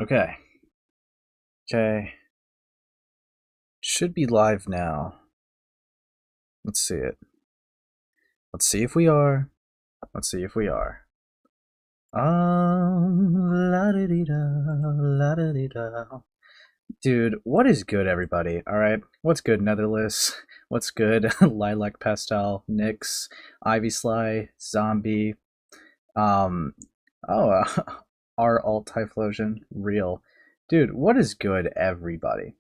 Okay. Okay. Should be live now. Let's see it. Let's see if we are. Let's see if we are. La da dee da, la da dee da. Dude, what is good, everybody? All right, what's good, Netherless? What's good, Lilac Pastel, Nyx, Ivy Sly, Zombie, um, oh, R Alt Typhlosion, Real, dude. What is good, everybody?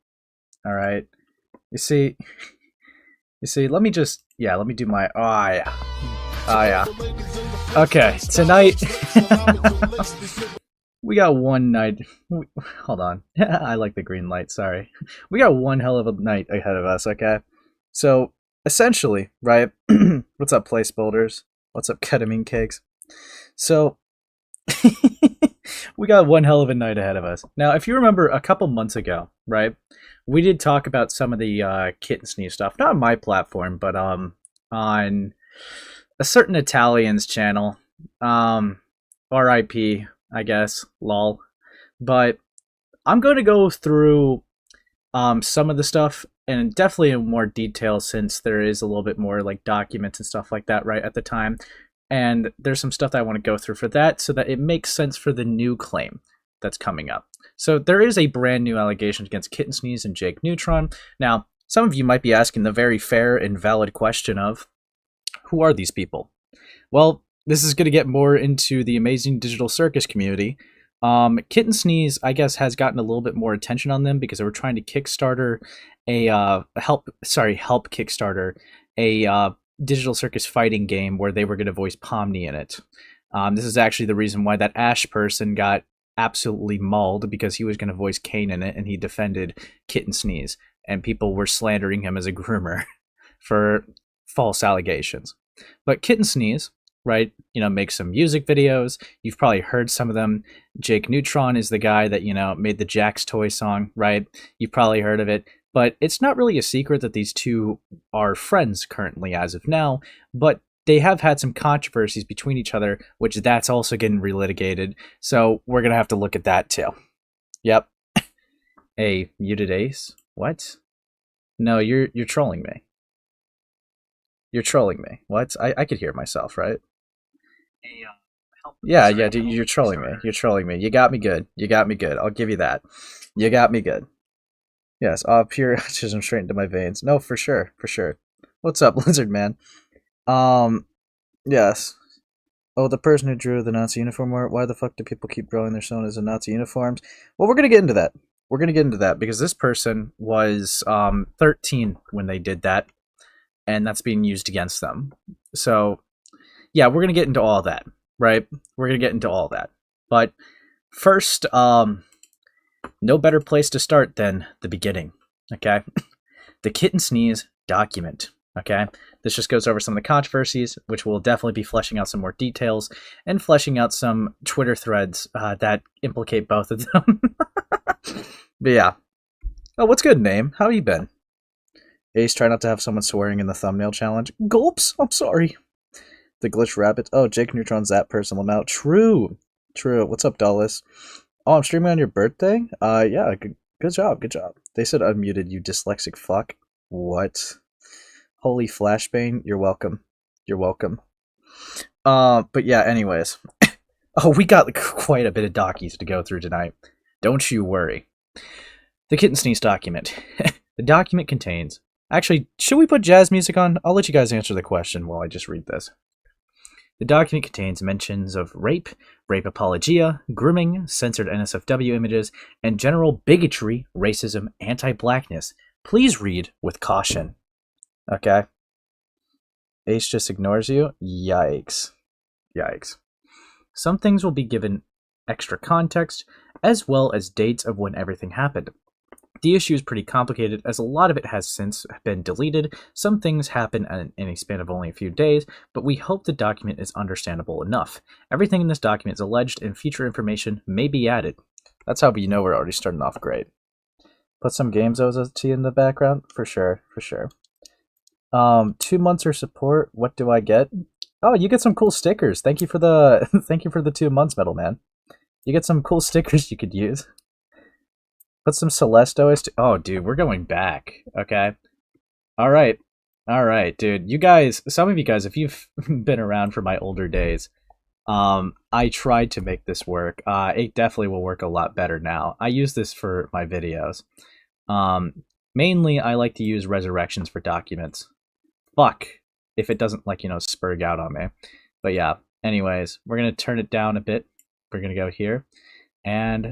All right, you see, Let me just, yeah, let me do my. Oh yeah, oh yeah. Okay, tonight. We got one night. Hold on. I like the green light, sorry. We got one hell of a night ahead of us, okay? So, essentially, right? What's up, place builders? What's up, ketamine cakes? So, we got one hell of a night ahead of us. Now, if you remember a couple months ago, right? We did talk about some of the Kittensneeze stuff. Not on my platform, but on a certain Italian's channel. RIP, I guess, lol. But I'm going to go through some of the stuff, and definitely in more detail, since there is a little bit more like documents and stuff like that right at the time. And there's some stuff that I want to go through for that so that it makes sense for the new claim that's coming up. So there is a brand new allegation against Kittensneeze and Jakeneutron. Now, some of you might be asking the very fair and valid question of, who are these people? Well, this is going to get more into the amazing digital circus community. Kittensneeze, I guess, has gotten a little bit more attention on them because they were trying to Kickstarter help Kickstarter a digital circus fighting game where they were going to voice Pomni in it. This is actually the reason why that Ash person got absolutely mauled, because he was going to voice Kane in it, and he defended Kittensneeze, and people were slandering him as a groomer for false allegations. But Kittensneeze, right, makes some music videos. You've probably heard some of them. Jakeneutron is the guy that, made the Jack's Toy song, right? You've probably heard of it. But it's not really a secret that these two are friends currently as of now, but they have had some controversies between each other, which that's also getting relitigated. So we're going to have to look at that too. Yep. A muted ace? What? No, you're trolling me. You're trolling me. What? I could hear myself, right? Yeah, dude, you're trolling me. You're trolling me. You got me good. You got me good. I'll give you that. You got me good. Yes, pure autism straight into my veins. No, for sure, for sure. What's up, Lizard Man? Yes. Oh, the person who drew the Nazi uniform art. Why the fuck do people keep drawing their sonas in Nazi uniforms? Well, we're gonna get into that. We're gonna get into that because this person was 13 when they did that, and that's being used against them. So, yeah, we're gonna get into all that, right? We're gonna get into all that. But first, no better place to start than the beginning, okay? The Kittensneeze document, okay? This just goes over some of the controversies, which will definitely be fleshing out some more details and fleshing out some Twitter threads that implicate both of them. But yeah. Oh, what's good, name? How you been? Ace, try not to have someone swearing in the thumbnail challenge. Gulps, I'm sorry. The glitch rabbit. Oh, Jakeneutron's that person. Lamau. True. True. What's up, Dulles? Oh, I'm streaming on your birthday? Yeah, good job, good job. They said unmuted, you dyslexic fuck. What? Holy flashbang, you're welcome. You're welcome. But yeah, anyways. Oh, we got quite a bit of dockies to go through tonight. Don't you worry. The Kittensneeze document. The document contains... Actually, should we put jazz music on? I'll let you guys answer the question while I just read this. The document contains mentions of rape, rape apologia, grooming, censored NSFW images, and general bigotry, racism, anti-blackness. Please read with caution. Okay? Ace just ignores you? Yikes. Yikes. Some things will be given extra context, as well as dates of when everything happened. The issue is pretty complicated, as a lot of it has since been deleted. Some things happen in a span of only a few days, but we hope the document is understandable enough. Everything in this document is alleged, and future information may be added. That's how we know we're already starting off great. Put some games OZT in the background? For sure, for sure. 2 months or support, what do I get? Oh, you get some cool stickers. Thank you for the 2 months, Metal Man. You get some cool stickers you could use. Put some Celeste OST. Oh, dude, we're going back. Okay. All right. All right, dude. You guys, some of you guys, if you've been around for my older days, I tried to make this work. It definitely will work a lot better now. I use this for my videos. Mainly, I like to use resurrections for documents. Fuck if it doesn't, like, spurg out on me. But yeah, anyways, we're going to turn it down a bit. We're going to go here and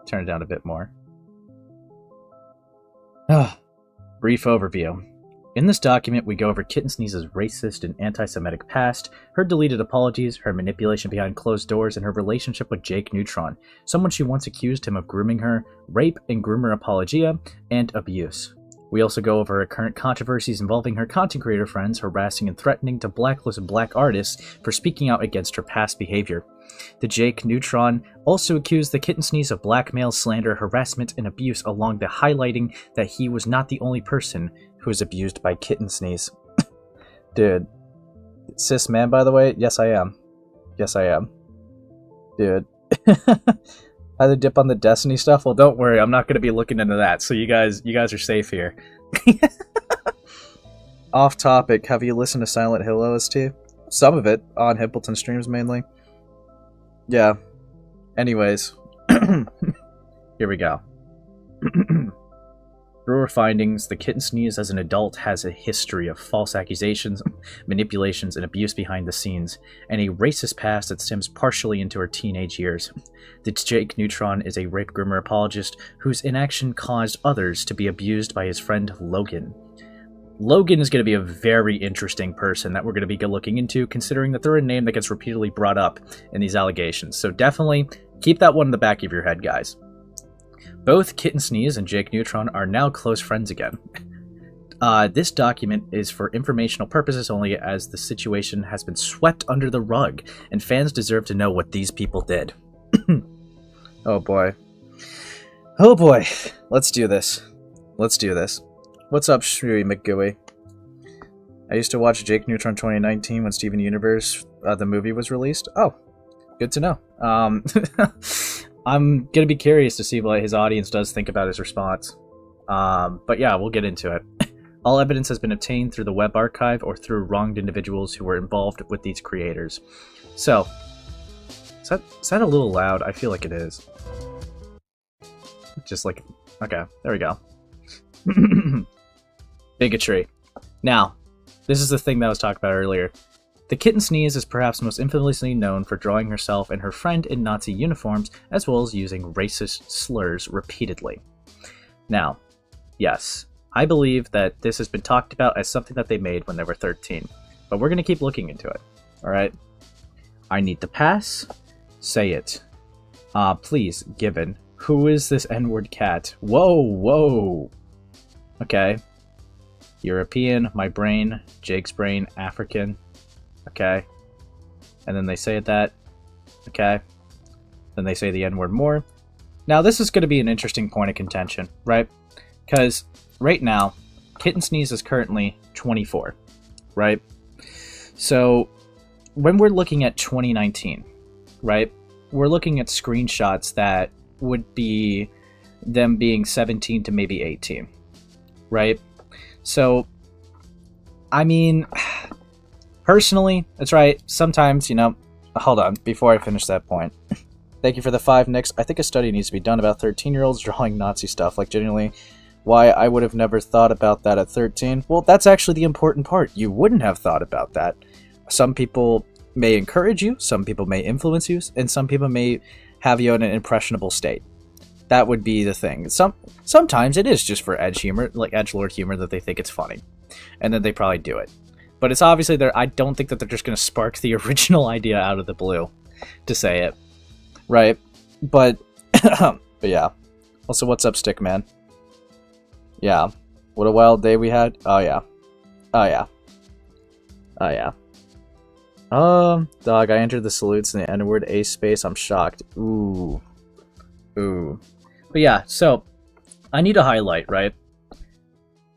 turn it down a bit more. Brief overview. In this document, we go over Kittensneeze's racist and anti-Semitic past, her deleted apologies, her manipulation behind closed doors, and her relationship with Jakeneutron, someone she once accused him of grooming her, rape and groomer apologia, and abuse. We also go over her current controversies involving her content creator friends harassing and threatening to blacklist black artists for speaking out against her past behavior. The Jakeneutron also accused the Kittensneeze of blackmail, slander, harassment, and abuse, along the highlighting that he was not the only person who was abused by Kittensneeze. Dude. Cis man, by the way? Yes, I am. Yes, I am. Dude. How to dip on the Destiny stuff? Well, don't worry, I'm not going to be looking into that, so you guys are safe here. Off topic, have you listened to Silent Hill OST? Some of it, on Hippleton streams mainly. Yeah. Anyways. Here we go. Through her findings, the Kittensneeze as an adult has a history of false accusations, manipulations, and abuse behind the scenes, and a racist past that stems partially into her teenage years. The Jakeneutron is a rape groomer apologist whose inaction caused others to be abused by his friend Logan. Logan is going to be a very interesting person that we're going to be looking into, considering that they're a name that gets repeatedly brought up in these allegations. So definitely keep that one in the back of your head, guys. Both Kittensneeze and Jakeneutron are now close friends again. This document is for informational purposes only, as the situation has been swept under the rug, and fans deserve to know what these people did. Oh boy. Oh boy. Let's do this. Let's do this. What's up, Shrewey McGooey? I used to watch Jakeneutron 2019 when Steven Universe, the movie, was released. Oh, good to know. I'm gonna be curious to see what his audience does think about his response. But yeah, we'll get into it. All evidence has been obtained through the web archive or through wronged individuals who were involved with these creators. So, is that a little loud? I feel like it is. Just like, okay, there we go. Bigotry. Now, this is the thing that I was talking about earlier. The Kittensneeze is perhaps most infamously known for drawing herself and her friend in Nazi uniforms, as well as using racist slurs repeatedly. Now, yes, I believe that this has been talked about as something that they made when they were 13, but we're going to keep looking into it, alright? I need to pass. Say it. Please, given. Who is this N-word cat? Whoa, whoa! Okay. European, my brain, Jake's brain, African. Okay. And then they say that. Okay. Then they say the N-word more. Now, this is going to be an interesting point of contention, right? Because right now, Kittensneeze is currently 24, right? So, when we're looking at 2019, right, we're looking at screenshots that would be them being 17 to maybe 18, right? So, I mean, personally, that's right. Sometimes, hold on, before I finish that point. Thank you for the 5 nicks. I think a study needs to be done about 13-year-olds drawing Nazi stuff. Like, genuinely, why I would have never thought about that at 13. Well, that's actually the important part. You wouldn't have thought about that. Some people may encourage you, some people may influence you, and some people may have you in an impressionable state. That would be the thing. Sometimes it is just for edge humor, like edgelord humor, that they think it's funny. And then they probably do it. But it's obviously I don't think that they're just going to spark the original idea out of the blue to say it. Right? But yeah. Also, what's up, Stickman? Yeah. What a wild day we had. Oh, yeah. Oh, yeah. Oh, yeah. Dog, I entered the salutes in the N-word A space. I'm shocked. Ooh. Ooh. But yeah, so, I need to highlight, right?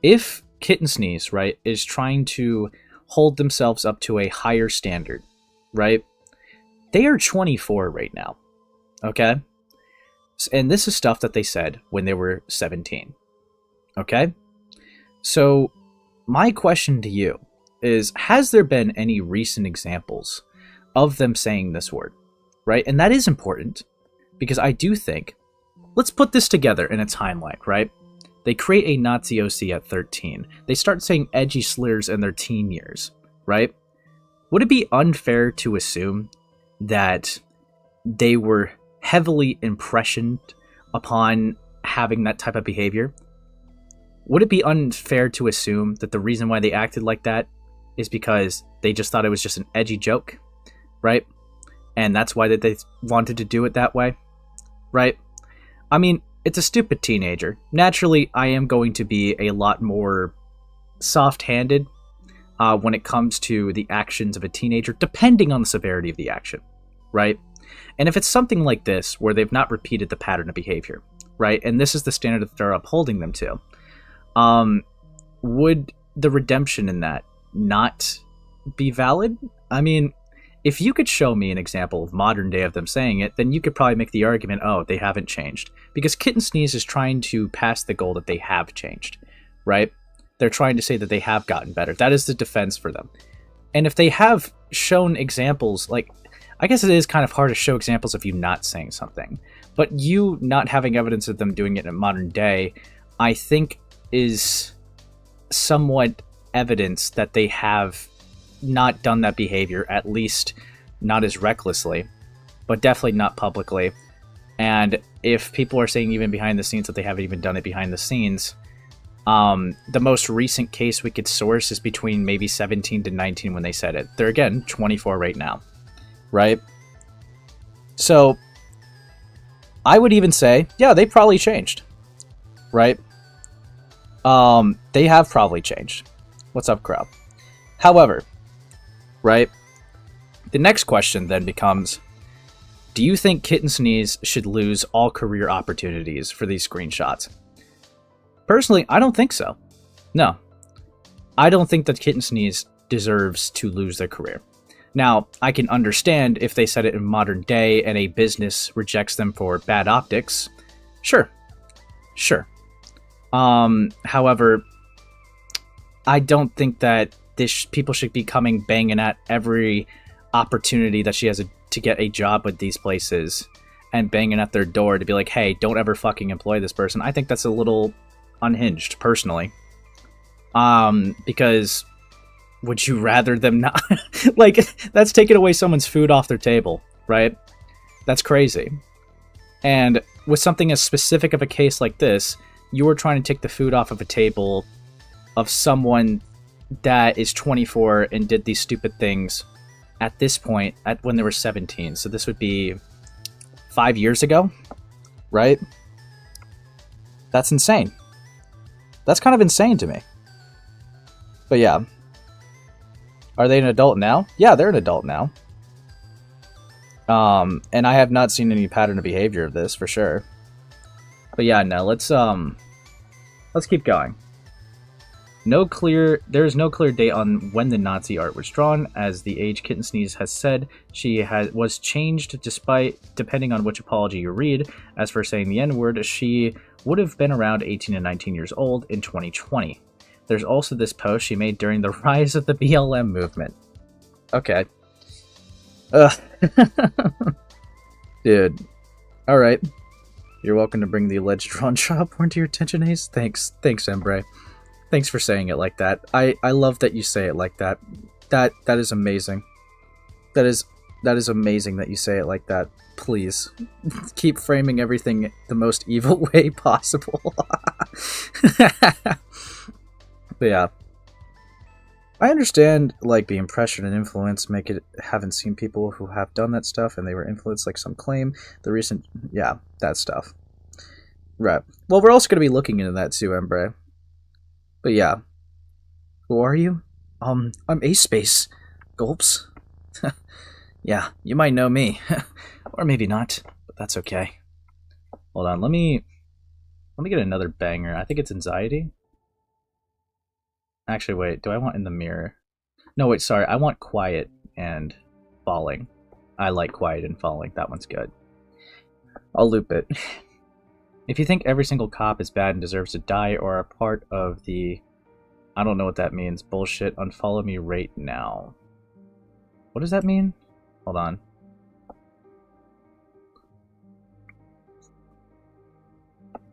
If Kittensneeze, right, is trying to hold themselves up to a higher standard, right? They are 24 right now, okay? And this is stuff that they said when they were 17. Okay? So, my question to you is, has there been any recent examples of them saying this word? Right? And that is important, because I do think, let's put this together in a timeline, right? They create a Nazi OC at 13. They start saying edgy slurs in their teen years, right? Would it be unfair to assume that they were heavily impressioned upon having that type of behavior? Would it be unfair to assume that the reason why they acted like that is because they just thought it was just an edgy joke, right? And that's why that they wanted to do it that way, right? I mean, it's a stupid teenager. Naturally, I am going to be a lot more soft-handed when it comes to the actions of a teenager, depending on the severity of the action, right? And if it's something like this, where they've not repeated the pattern of behavior, right? And this is the standard that they're upholding them to. Would the redemption in that not be valid? I mean, if you could show me an example of modern day of them saying it, then you could probably make the argument, oh, they haven't changed. Because Kittensneeze is trying to pass the goal that they have changed, right? They're trying to say that they have gotten better. That is the defense for them. And if they have shown examples, like, I guess it is kind of hard to show examples of you not saying something. But you not having evidence of them doing it in modern day, I think is somewhat evidence that they have not done that behavior, at least not as recklessly, but definitely not publicly. And if people are saying even behind the scenes that they haven't even done it behind the scenes, the most recent case we could source is between maybe 17 to 19 when they said it. They're, again, 24 right now, right? So I would even say, yeah, they probably changed, right? They have probably changed. What's up, crowd? However, right, the next question then becomes, do you think Kittensneeze should lose all career opportunities for these screenshots? Personally, I don't think so. No. I don't think that Kittensneeze deserves to lose their career. Now, I can understand if they said it in modern day and a business rejects them for bad optics. Sure. However, I don't think that people should be banging at every opportunity that she has to get a job with these places and banging at their door to be like, hey, don't ever fucking employ this person. I think that's a little unhinged, personally. Because would you rather them not? Like, that's taking away someone's food off their table, right? That's crazy. And with something as specific of a case like this, you were trying to take the food off of a table of someone that is 24 and did these stupid things at this point, when they were 17. So this would be 5 years ago, right? That's insane. That's kind of insane to me. But yeah. Are they an adult now? Yeah, they're an adult now. And I have not seen any pattern of behavior of this, for sure. But yeah, no, let's keep going. There is no clear date on when the Nazi art was drawn. As the age Kittensneeze has said, she was changed depending on which apology you read. As for saying the N-word, she would have been around 18 and 19 years old in 2020. There's also this post she made during the rise of the BLM movement. Okay. Ugh. Dude. Alright. You're welcome to bring the alleged drawn child porn to your attention, Ace. Thanks, Embray. Thanks for saying it like that. I love that you say it like that. That is amazing. That is amazing that you say it like that. Please. Keep framing everything the most evil way possible. But yeah. I understand, like, being pressured and influenced haven't seen people who have done that stuff and they were influenced, like some claim. Yeah, that stuff. Right. Well, we're also going to be looking into that too, Embray. But yeah. Who are you? I'm Ace Space. Gulps. Yeah, you might know me. Or maybe not, but that's okay. Hold on, let me get another banger. I think it's Anxiety. Actually, wait, do I want In the Mirror? No, wait, sorry, I want Quiet and Falling. I like Quiet and Falling, that one's good. I'll loop it. If you think every single cop is bad and deserves to die or are part of the... I don't know what that means. Bullshit. Unfollow me right now. What does that mean? Hold on.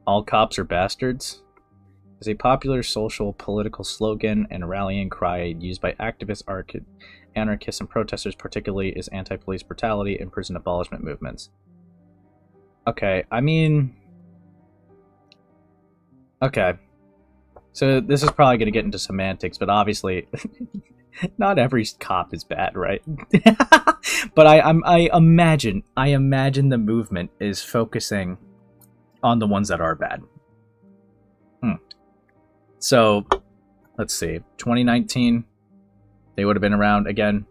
All cops are bastards is a popular social political slogan and rallying cry used by activists, anarchists, and protesters, particularly is anti-police brutality and prison abolishment movements. Okay, I mean... Okay. So this is probably going to get into semantics, but obviously not every cop is bad, right? But I imagine the movement is focusing on the ones that are bad. So, let's see. 2019, they would have been around again.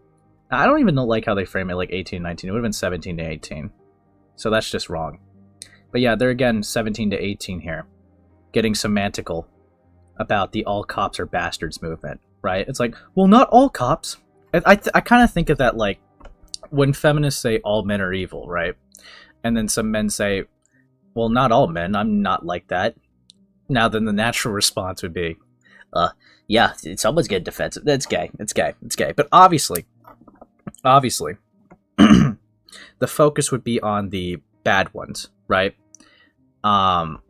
I don't even like how they frame it, like 18, 19. It would have been 17 to 18. So that's just wrong. But yeah, they're again 17 to 18 here, getting semantical about the all cops are bastards movement, right? It's like, well, not all cops. I kind of think of that like when feminists say all men are evil, right? And then some men say, well, not all men. I'm not like that. Now, then the natural response would be, yeah, someone's getting defensive. That's gay. It's gay. It's gay. But obviously, the focus would be on the bad ones, right? Once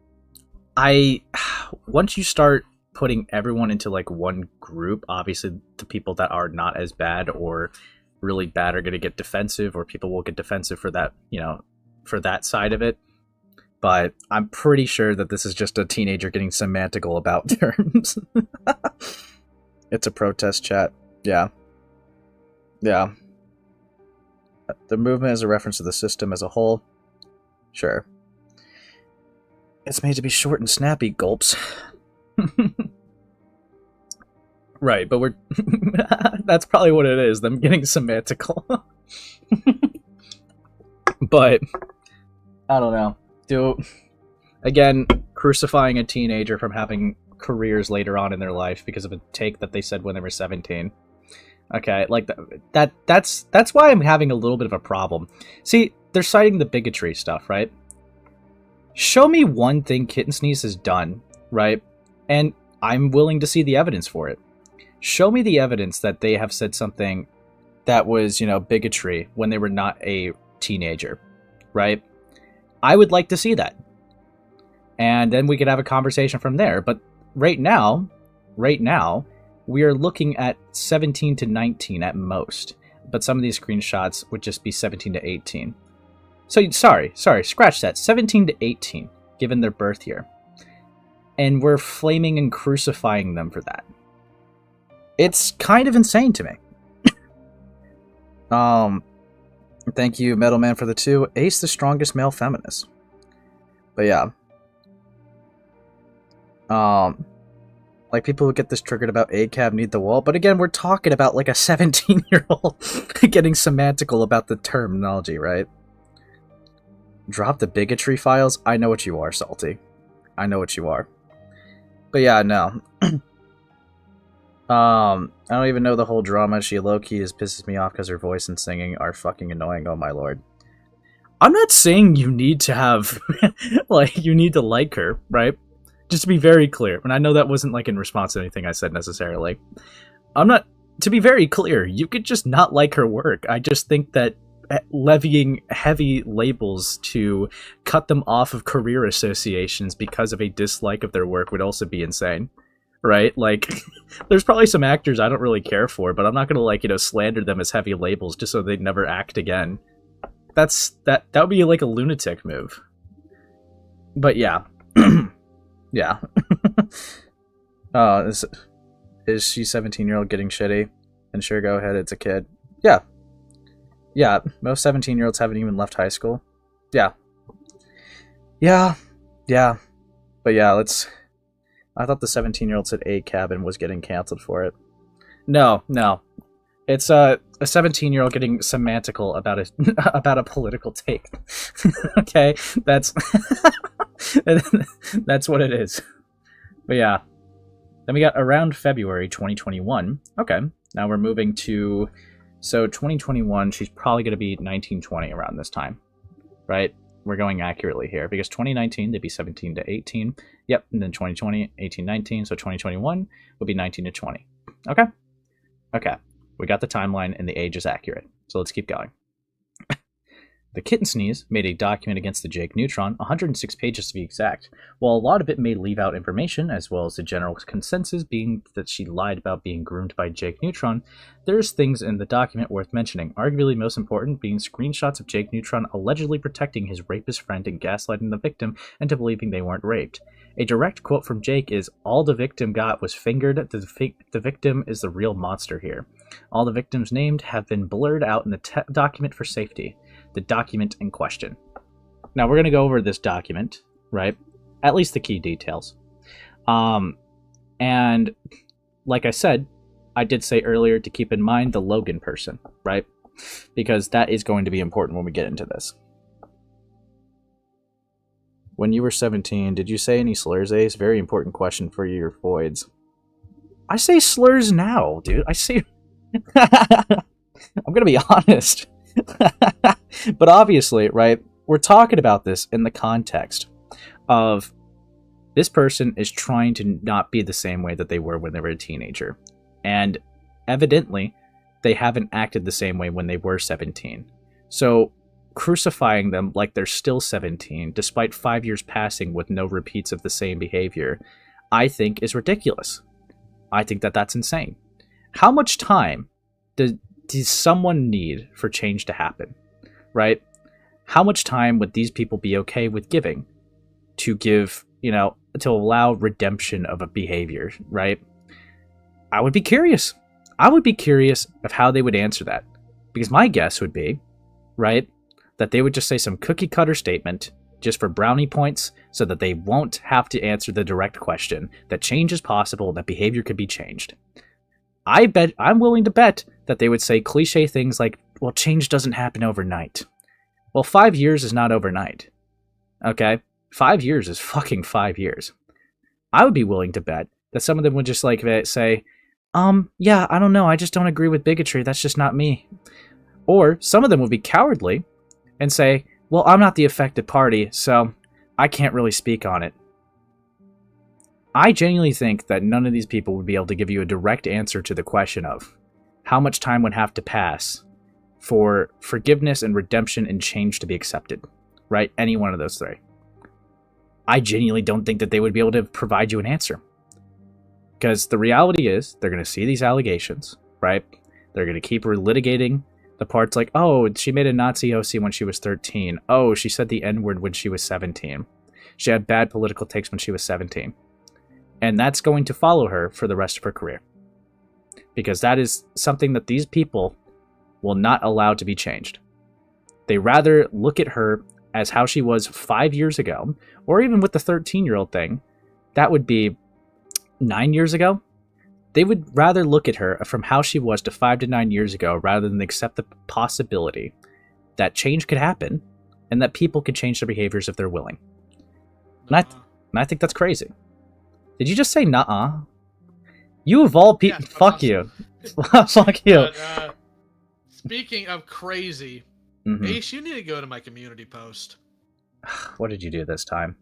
you start putting everyone into like one group, obviously the people that are not as bad or really bad are going to get defensive, or people will get defensive for that, for that side of it. But I'm pretty sure that this is just a teenager getting semantical about terms. It's a protest chat. Yeah. Yeah. The movement is a reference to the system as a whole. Sure. It's made to be short and snappy, gulps. Right, but we're... That's probably what it is, them getting semantical. But, I don't know. Again, crucifying a teenager from having careers later on in their life because of a take that they said when they were 17. Okay, like that's why I'm having a little bit of a problem. See, they're citing the bigotry stuff, right? Show me one thing Kittensneeze has done, right? And I'm willing to see the evidence for it. Show me the evidence that they have said something that was, bigotry when they were not a teenager, right? I would like to see that. And then we could have a conversation from there. But right now, we are looking at 17 to 19 at most. But some of these screenshots would just be 17 to 18. So, sorry, scratch that. 17 to 18, given their birth year. And we're flaming and crucifying them for that. It's kind of insane to me. Thank you, Metal Man, for the 2. Ace, the strongest male feminist. But yeah. Like, people who get this triggered about ACAB need the wall. But again, we're talking about, like, a 17-year-old getting semantical about the terminology, right? Drop the bigotry files? I know what you are, Salty. I know what you are. But yeah, no. I don't even know the whole drama. She low-key pisses me off because her voice and singing are fucking annoying, oh my lord. I'm not saying you need to have, you need to like her, right? Just to be very clear, and I know that wasn't, in response to anything I said necessarily. To be very clear, you could just not like her work. I just think that levying heavy labels to cut them off of career associations because of a dislike of their work would also be insane. Right? There's probably some actors I don't really care for, but I'm not gonna, slander them as heavy labels just so they'd never act again. That would be like a lunatic move. But yeah. Yeah. Is she 17-year-old getting shitty? And sure, go ahead, it's a kid. Yeah. Yeah, most 17-year-olds haven't even left high school. Yeah. Yeah. Yeah. But yeah, I thought the 17-year-old said ACAB and was getting canceled for it. No. It's a 17-year-old getting semantical about a political take. Okay? That's that's what it is. But yeah. Then we got around February 2021. Okay. Now we're moving to... So 2021, she's probably going to be 1920 around this time. Right? we're going accurately here, because 2019 they'd be 17 to 18. Yep, and then 2020, 18, 19. So 2021 would be 19 to 20. Okay. Okay. We got the timeline and the age is accurate. So let's keep going. The Kittensneeze made a document against the Jakeneutron, 106 pages to be exact. While a lot of it may leave out information, as well as the general consensus being that she lied about being groomed by Jakeneutron, there's things in the document worth mentioning, arguably most important being screenshots of Jakeneutron allegedly protecting his rapist friend and gaslighting the victim into believing they weren't raped. A direct quote from Jake is, "All the victim got was fingered. The victim is the real monster here. All the victims named have been blurred out in the document for safety." The document in question. Now we're going to go over this document, right? At least the key details. And like I said, I did say earlier to keep in mind the Logan person, right? Because that is going to be important when we get into this. When you were 17, did you say any slurs, Ace? Very important question for your voids. I say slurs now, dude. I say... I'm going to be honest. But obviously, right, we're talking about this in the context of this person is trying to not be the same way that they were when they were a teenager. And evidently, they haven't acted the same way when they were 17. So crucifying them like they're still 17, despite 5 years passing with no repeats of the same behavior, I think is ridiculous. I think that that's insane. How much time does someone need for change to happen, right? How much time would these people be okay with giving to give, you know, to allow redemption of a behavior, right? I would be curious. I would be curious of how they would answer that, because my guess would be, right, that they would just say some cookie cutter statement just for brownie points so that they won't have to answer the direct question that change is possible, that behavior could be changed. I'm willing to bet that they would say cliche things like, well, change doesn't happen overnight. Well, 5 years is not overnight. Okay? 5 years is fucking 5 years. I would be willing to bet that some of them would just like say, yeah, I don't know, I just don't agree with bigotry, that's just not me. Or some of them would be cowardly and say, well, I'm not the affected party, so I can't really speak on it. I genuinely think that none of these people would be able to give you a direct answer to the question of how much time would have to pass for forgiveness and redemption and change to be accepted, right? Any one of those three. I genuinely don't think that they would be able to provide you an answer. Because the reality is, they're going to see these allegations, right? They're going to keep relitigating the parts like, oh, she made a Nazi OC when she was 13. Oh, she said the N-word when she was 17. She had bad political takes when she was 17. And that's going to follow her for the rest of her career. Because that is something that these people will not allow to be changed. They rather look at her as how she was 5 years ago, or even with the 13-year-old thing, that would be 9 years ago. They would rather look at her from how she was to 5 to 9 years ago rather than accept the possibility that change could happen and that people could change their behaviors if they're willing. And I think that's crazy. Did you just say nuh-uh? You of all people, yeah, fuck awesome. You. Fuck you. But, speaking of crazy, Ace, you need to go to my community post. What did you do this time?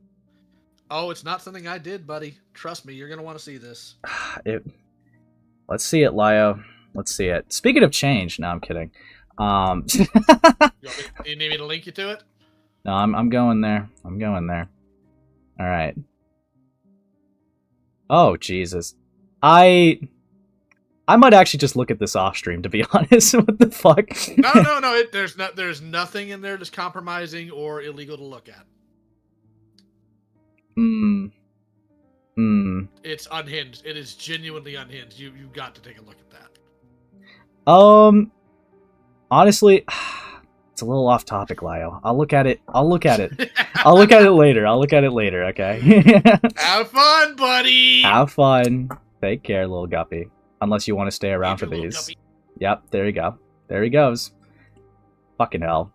Oh, it's not something I did, buddy. Trust me, you're going to want to see this. Let's see it, Lio. Let's see it. Speaking of change, no, I'm kidding. You need me to link you to it? No, I'm going there. I'm going there. All right. Oh, Jesus. I might actually just look at this off stream, to be honest. What the fuck? No. There's nothing in there that's compromising or illegal to look at. It's unhinged. It is genuinely unhinged. You've got to take a look at that. Honestly, it's a little off topic, Lio. I'll look at it. I'll look at it later, okay? Have fun, buddy! Have fun. Take care, little guppy. Unless you want to stay around for these. Guppy. Yep, there you go. There he goes. Fucking hell.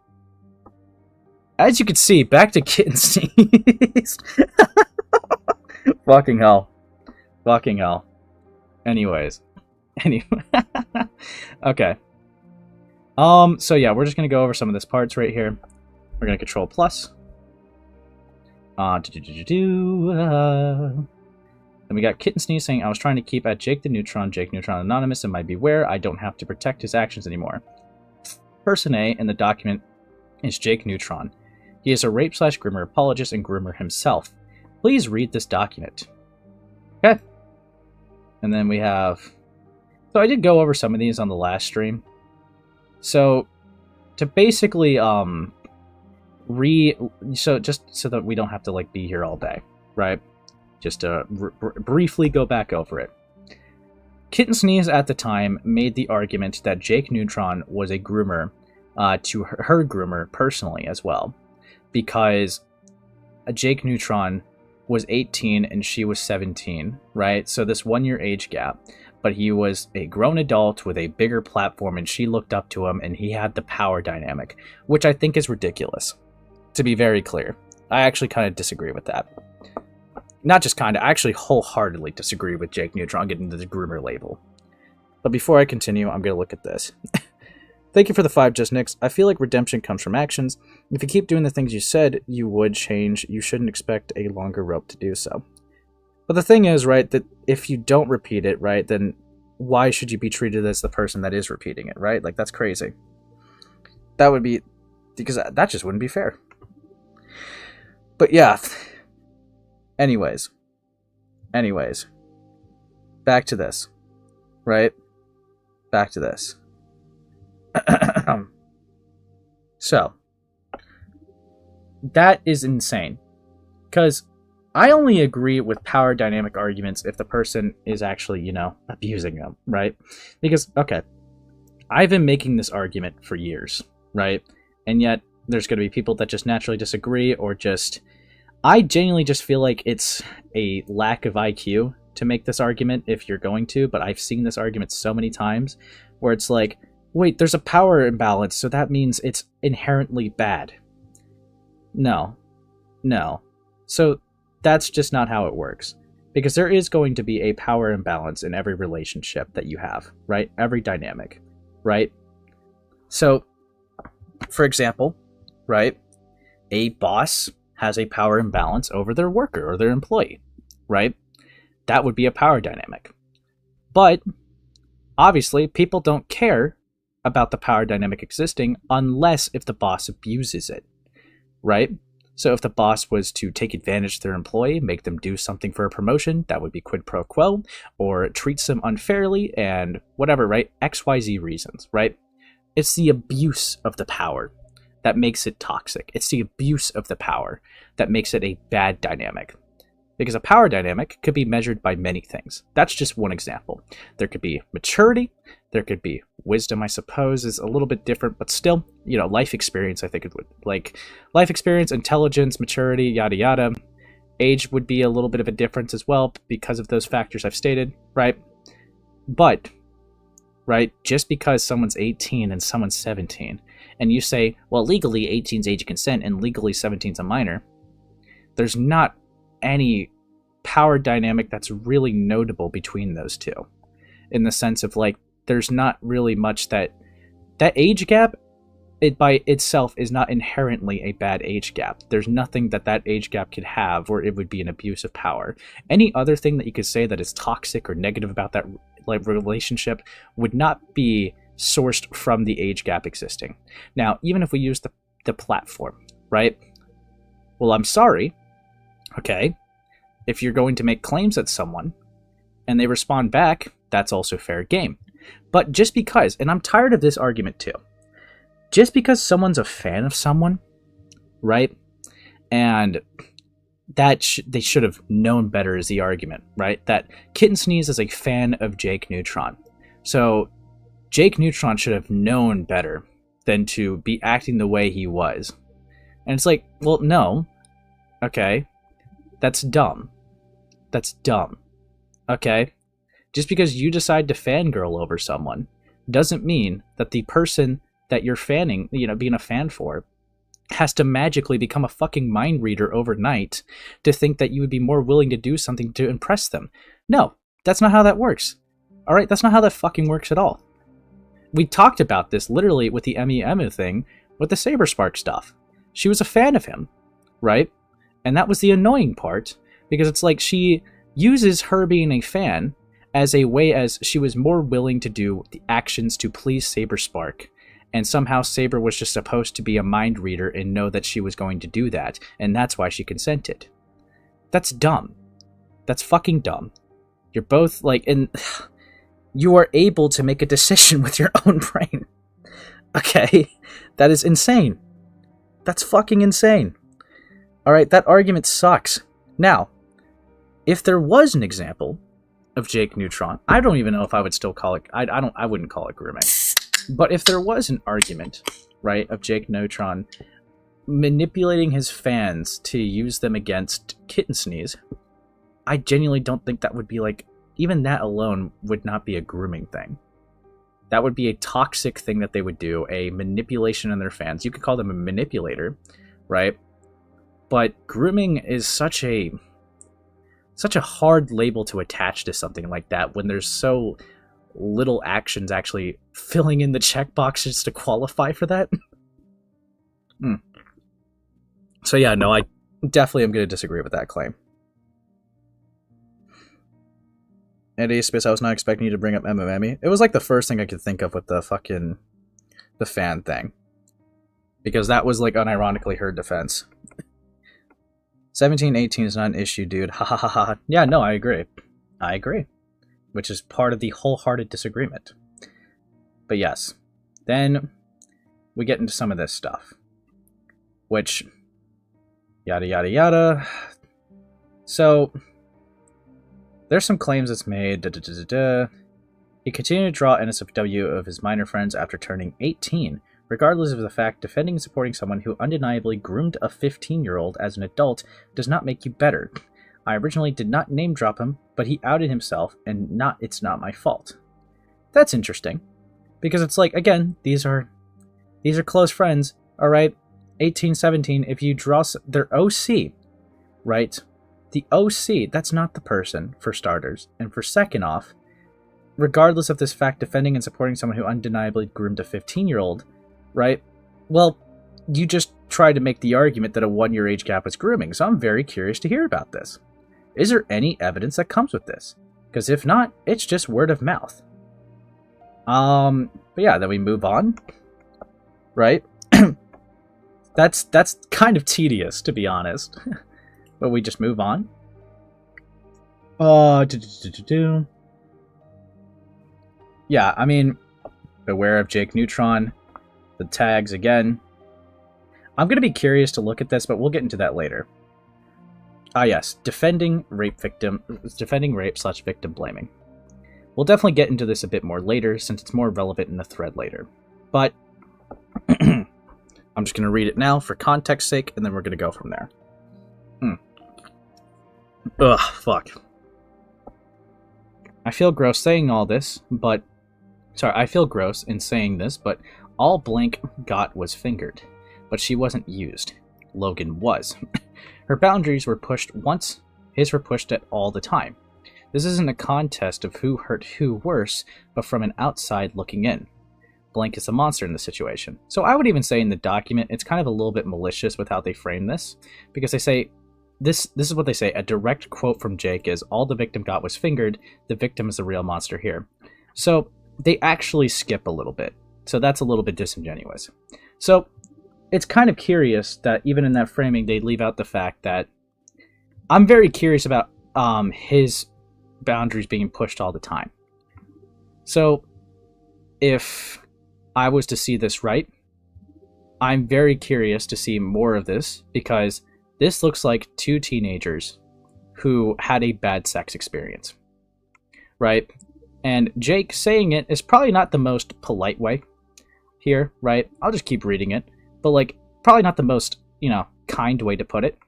As you can see, back to Kittensneeze. Fucking hell. Fucking hell. Anyways. Okay. So yeah, we're just gonna go over some of this parts right here. We're gonna control plus. Then we got Kittensneeze saying, I was trying to keep at Jakeneutron anonymous and might beware. I don't have to protect his actions anymore. Person A in the document is Jakeneutron. He is a rape/groomer apologist and groomer himself. Please read this document. Okay. And then we have... So I did go over some of these on the last stream. So, to basically, so just so that we don't have to, like, be here all day, right? Just to briefly go back over it. Kittensneeze at the time made the argument that Jakeneutron was a groomer to her groomer personally as well, because Jakeneutron was 18 and she was 17, right? So this 1-year age gap, but he was a grown adult with a bigger platform and she looked up to him and he had the power dynamic, which I think is ridiculous, to be very clear. I actually kind of disagree with that. Not just kind of, I actually wholeheartedly disagree with Jakeneutron getting the groomer label. But before I continue, I'm going to look at this. Thank you for the 5 just nicks. I feel like redemption comes from actions. If you keep doing the things you said you would change, you shouldn't expect a longer rope to do so. But the thing is, right, that if you don't repeat it, right, then why should you be treated as the person that is repeating it, right? Like, that's crazy. That would be... because that just wouldn't be fair. But yeah... Anyways. Back to this. Right? Back to this. So. That is insane. Because I only agree with power dynamic arguments if the person is actually, you know, abusing them, right? Because, okay, I've been making this argument for years, right? And yet, there's going to be people that just naturally disagree or just... I genuinely just feel like it's a lack of IQ to make this argument if you're going to, but I've seen this argument so many times where it's like, wait, there's a power imbalance, so that means it's inherently bad. No. So that's just not how it works. Because there is going to be a power imbalance in every relationship that you have, right? Every dynamic, right? So, for example, right, a boss has a power imbalance over their worker or their employee, right? That would be a power dynamic. But obviously, people don't care about the power dynamic existing unless if the boss abuses it, right? So if the boss was to take advantage of their employee, make them do something for a promotion, that would be quid pro quo, or treats them unfairly and whatever, right? XYZ reasons, right? It's the abuse of the power that makes it toxic. It's the abuse of the power that makes it a bad dynamic. Because a power dynamic could be measured by many things. That's just one example. There could be maturity, there could be wisdom, I suppose, is a little bit different, but still, you know, life experience, I think it would. Like, life experience, intelligence, maturity, yada yada. Age would be a little bit of a difference as well because of those factors I've stated, right? But, right, just because someone's 18 and someone's 17, and you say, well, legally 18's age of consent and legally 17's a minor, there's not any power dynamic that's really notable between those two. In the sense of, like, there's not really much that age gap, it by itself is not inherently a bad age gap. There's nothing that age gap could have where it would be an abuse of power. Any other thing that you could say that is toxic or negative about that, like, relationship would not be sourced from the age gap existing. Now, even if we use the platform, right? Well, I'm sorry, okay? If you're going to make claims at someone and they respond back, that's also fair game. But just because, and I'm tired of this argument too, just because someone's a fan of someone, right? And that they should have known better is the argument, right? That Kittensneeze is a fan of Jakeneutron. So Jakeneutron should have known better than to be acting the way he was. And it's like, well, no. Okay. That's dumb. That's dumb. Okay? Just because you decide to fangirl over someone doesn't mean that the person that you're fanning, you know, being a fan for, has to magically become a fucking mind reader overnight to think that you would be more willing to do something to impress them. No, that's not how that works. Alright? That's not how that fucking works at all. We talked about this literally with the Emu thing with the Saberspark stuff. She was a fan of him, right? And that was the annoying part, because it's like she uses her being a fan as a way as she was more willing to do the actions to please Saber Spark. And somehow Saber was just supposed to be a mind reader and know that she was going to do that, and that's why she consented. That's dumb. That's fucking dumb. You're both like, and you are able to make a decision with your own brain. Okay? That is insane. That's fucking insane. Alright, that argument sucks. Now, if there was an example of Jakeneutron, I don't even know if I would still call it, I wouldn't call it grooming. But if there was an argument, right, of Jakeneutron manipulating his fans to use them against Kittensneeze, I genuinely don't think that would be like, even that alone would not be a grooming thing. That would be a toxic thing that they would do, a manipulation in their fans. You could call them a manipulator, right? But grooming is such a hard label to attach to something like that when there's so little actions actually filling in the checkboxes to qualify for that. So yeah, no, I definitely am going to disagree with that claim. Eddie Space, I was not expecting you to bring up MMME. It was like the first thing I could think of with the fan thing. Because that was like unironically her defense. 1718 is not an issue, dude. Ha ha ha ha. Yeah, no, I agree. I agree. Which is part of the wholehearted disagreement. But yes. Then we get into some of this stuff. Which, yada yada yada. So, there's some claims that's made. He continued to draw NSFW of his minor friends after turning 18, regardless of the fact defending and supporting someone who undeniably groomed a 15-year-old as an adult does not make you better. I originally did not name drop him, but he outed himself, and it's not my fault. That's interesting, because it's like, again, these are close friends, alright? 18, 17, if you draw their OC, right? The OC, that's not the person, for starters, and for second off, regardless of this fact defending and supporting someone who undeniably groomed a 15-year-old, right? Well, you just tried to make the argument that a 1-year age gap was grooming, so I'm very curious to hear about this. Is there any evidence that comes with this? Because if not, it's just word of mouth. But yeah, then we move on, right? That's kind of tedious, to be honest. But we just move on. Yeah, I mean, beware of Jakeneutron. The tags again. I'm going to be curious to look at this, but we'll get into that later. Yes, defending rape / victim blaming. We'll definitely get into this a bit more later, since it's more relevant in the thread later. But I'm just going to read it now for context's sake, and then we're going to go from there. Ugh, fuck. I feel gross saying all this, but... Sorry, I feel gross in saying this, but all blank got was fingered. But she wasn't used. Logan was. Her boundaries were pushed once, his were pushed at all the time. This isn't a contest of who hurt who worse, but from an outside looking in. Blank is a monster in the situation. So I would even say in the document, it's kind of a little bit malicious with how they frame this, because they say, this is what they say, a direct quote from Jake is, all the victim got was fingered, the victim is the real monster here. So they actually skip a little bit. So that's a little bit disingenuous. So it's kind of curious that even in that framing, they leave out the fact that I'm very curious about his boundaries being pushed all the time. So if I was to see this right, I'm very curious to see more of this, because this looks like two teenagers who had a bad sex experience, right? And Jake saying it is probably not the most polite way here, right? I'll just keep reading it, but like probably not the most, kind way to put it.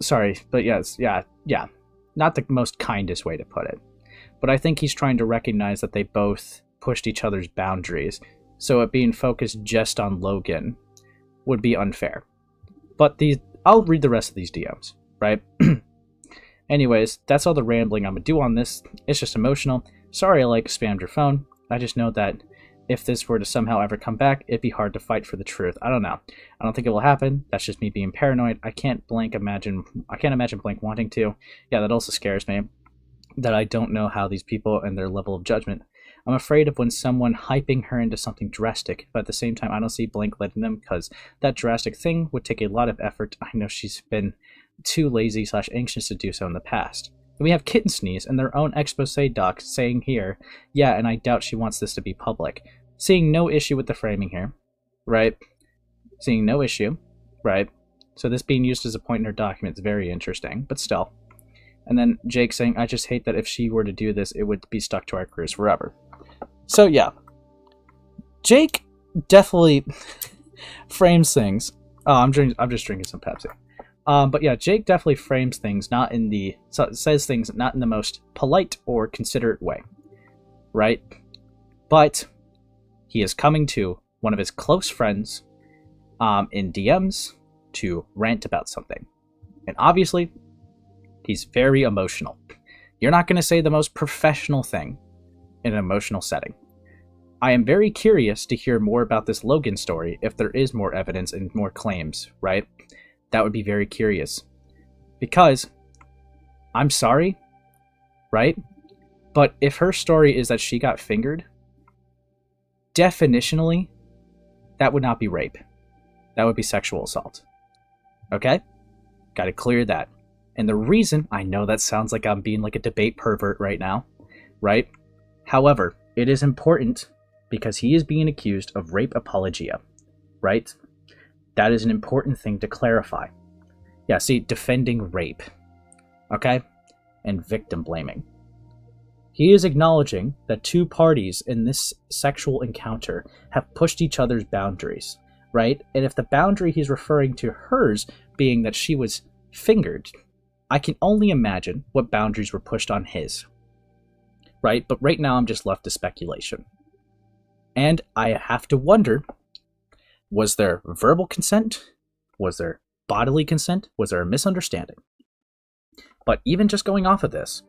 Sorry, but yes, yeah, not the most kindest way to put it. But I think he's trying to recognize that they both pushed each other's boundaries, so it being focused just on Logan would be unfair. But I'll read the rest of these DMs, right? Anyways, that's all the rambling I'm gonna do on this. It's just emotional. Sorry I spammed your phone. I just know that if this were to somehow ever come back, it'd be hard to fight for the truth. I don't know. I don't think it will happen. That's just me being paranoid. I can't imagine Blank wanting to. Yeah, that also scares me. That I don't know how these people and their level of judgment. I'm afraid of when someone hyping her into something drastic, but at the same time, I don't see Blank letting them, because that drastic thing would take a lot of effort. I know she's been too lazy / anxious to do so in the past. And we have Kittensneeze and their own expose doc saying here, yeah, and I doubt she wants this to be public. Seeing no issue with the framing here, right? Seeing no issue, right? So this being used as a point in her document is very interesting, but still. And then Jake saying, I just hate that if she were to do this, it would be stuck to our careers forever. So yeah, Jake definitely frames things. Oh, I'm just drinking some Pepsi. But yeah, Jake definitely frames things says things not in the most polite or considerate way, right? But he is coming to one of his close friends in DMs to rant about something, and obviously he's very emotional. You're not going to say the most professional thing in an emotional setting. I am very curious to hear more about this Logan story if there is more evidence and more claims, right? That would be very curious. Because, I'm sorry, right? But if her story is that she got fingered, definitionally, that would not be rape. That would be sexual assault. Okay? Gotta clear that. And the reason, I know that sounds like I'm being like a debate pervert right now, right? However, it is important because he is being accused of rape apologia, right? That is an important thing to clarify. Yeah, see, defending rape, okay? And victim blaming. He is acknowledging that two parties in this sexual encounter have pushed each other's boundaries, right? And if the boundary he's referring to hers being that she was fingered, I can only imagine what boundaries were pushed on his, right? But right now I'm just left to speculation. And I have to wonder, was there verbal consent? Was there bodily consent? Was there a misunderstanding? But even just going off of this,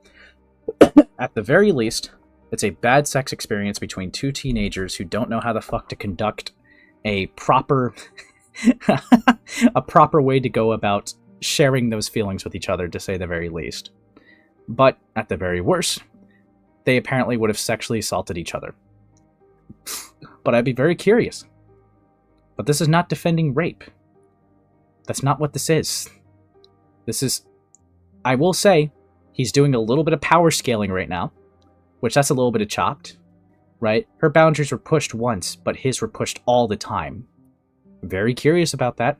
at the very least, it's a bad sex experience between two teenagers who don't know how the fuck to conduct a proper a proper way to go about sharing those feelings with each other, to say the very least. But at the very worst, they apparently would have sexually assaulted each other. But I'd be very curious. But this is not defending rape. That's not what this is. This is, I will say, he's doing a little bit of power scaling right now, which that's a little bit of chopped, right? Her boundaries were pushed once, but his were pushed all the time. I'm very curious about that,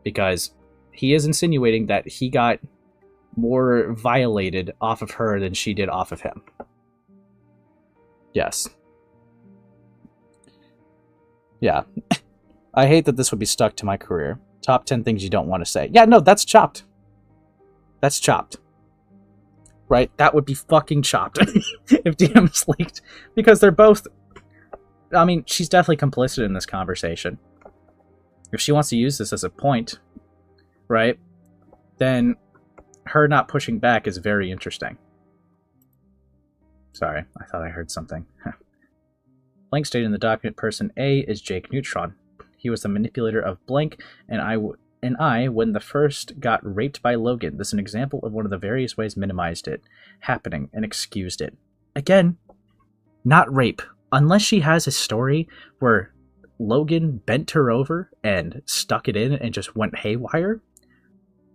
because he is insinuating that he got more violated off of her than she did off of him. Yes. Yeah. I hate that this would be stuck to my career. Top 10 things you don't want to say. Yeah, no, that's chopped. That's chopped. Right? That would be fucking chopped if DM's leaked. Because they're both... I mean, she's definitely complicit in this conversation. If she wants to use this as a point, right, then her not pushing back is very interesting. Sorry, I thought I heard something. Blank stated in the document person A is Jakeneutron. He was the manipulator of Blank, and I, when the first got raped by Logan. This is an example of one of the various ways minimized it happening and excused it. Again, not rape. Unless she has a story where Logan bent her over and stuck it in and just went haywire,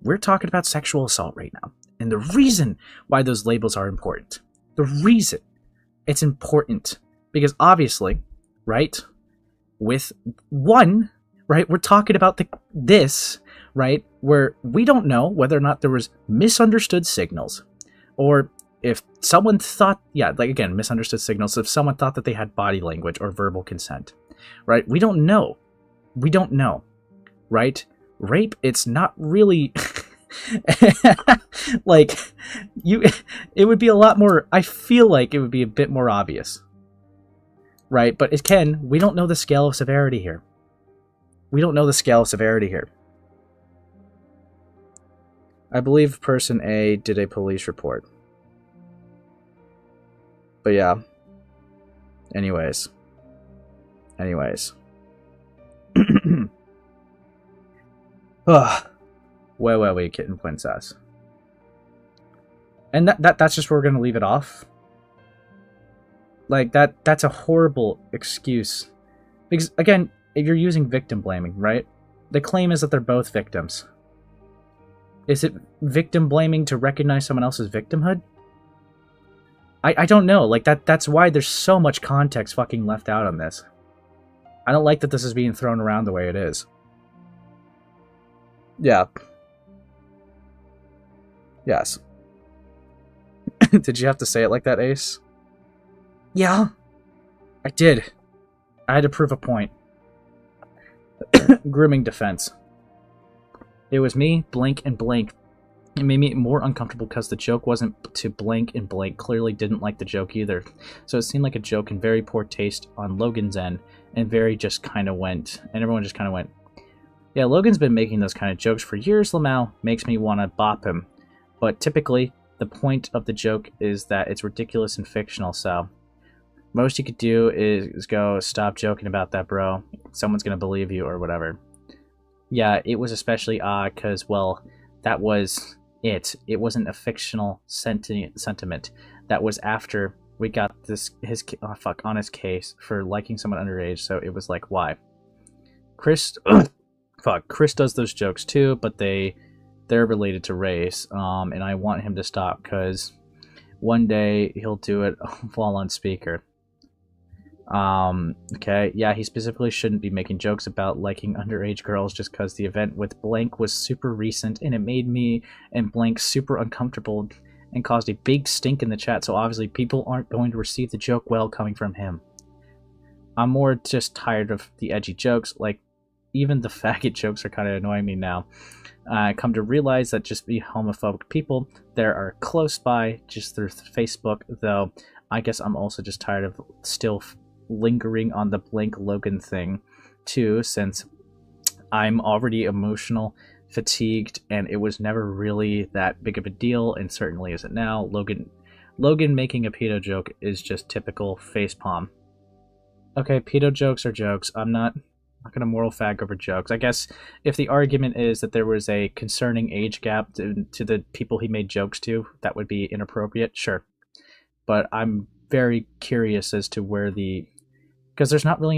we're talking about sexual assault right now. And the reason why those labels are important, the reason it's important, because obviously, right, with one, right, we're talking about this, right, where we don't know whether or not there was misunderstood signals, or if someone thought, yeah, like again, misunderstood signals, if someone thought that they had body language or verbal consent, right, we don't know, right, rape, it's not really, like, it would be a lot more, I feel like it would be a bit more obvious. Right, but again, we don't know the scale of severity here. We don't know the scale of severity here. I believe person A did a police report. But yeah. Anyways. Anyways. Ugh. Wait, kitten princess. And that's just where we're gonna leave it off. Like that's a horrible excuse. Because again, if you're using victim blaming, right? The claim is that they're both victims. Is it victim blaming to recognize someone else's victimhood? I don't know. Like that's why there's so much context fucking left out on this. I don't like that this is being thrown around the way it is. Yeah. Yes. Did you have to say it like that, Ace? Yeah. I did. I had to prove a point. Grooming defense. It was me, blank, and blank. It made me more uncomfortable because the joke wasn't to blank, and blank clearly didn't like the joke either. So it seemed like a joke in very poor taste on Logan's end, and very just kind of went, and everyone just kind of went, yeah, Logan's been making those kind of jokes for years, Lamau. Makes me want to bop him. But typically, the point of the joke is that it's ridiculous and fictional, so most you could do is go, stop joking about that, bro. Someone's going to believe you, or whatever. Yeah, it was especially odd because, well, that was it. It wasn't a fictional sentiment. That was after we got on his case for liking someone underage, so it was like, why? Chris does those jokes too, but they're related to race, and I want him to stop because one day he'll do it while on speaker. Okay, yeah, he specifically shouldn't be making jokes about liking underage girls just because the event with blank was super recent and it made me and blank super uncomfortable and caused a big stink in the chat, so obviously people aren't going to receive the joke well coming from him. I'm more just tired of the edgy jokes, like even the faggot jokes are kind of annoying me now. I come to realize that just be homophobic people there are close by just through Facebook, though I guess I'm also just tired of still lingering on the blank Logan thing too, since I'm already emotional fatigued and it was never really that big of a deal and certainly isn't now. Logan making a pedo joke is just typical facepalm. Okay, pedo jokes are jokes. I'm not gonna moral fag over jokes. I guess if the argument is that there was a concerning age gap to the people he made jokes to, that would be inappropriate, sure. But I'm very curious as to where because there's not really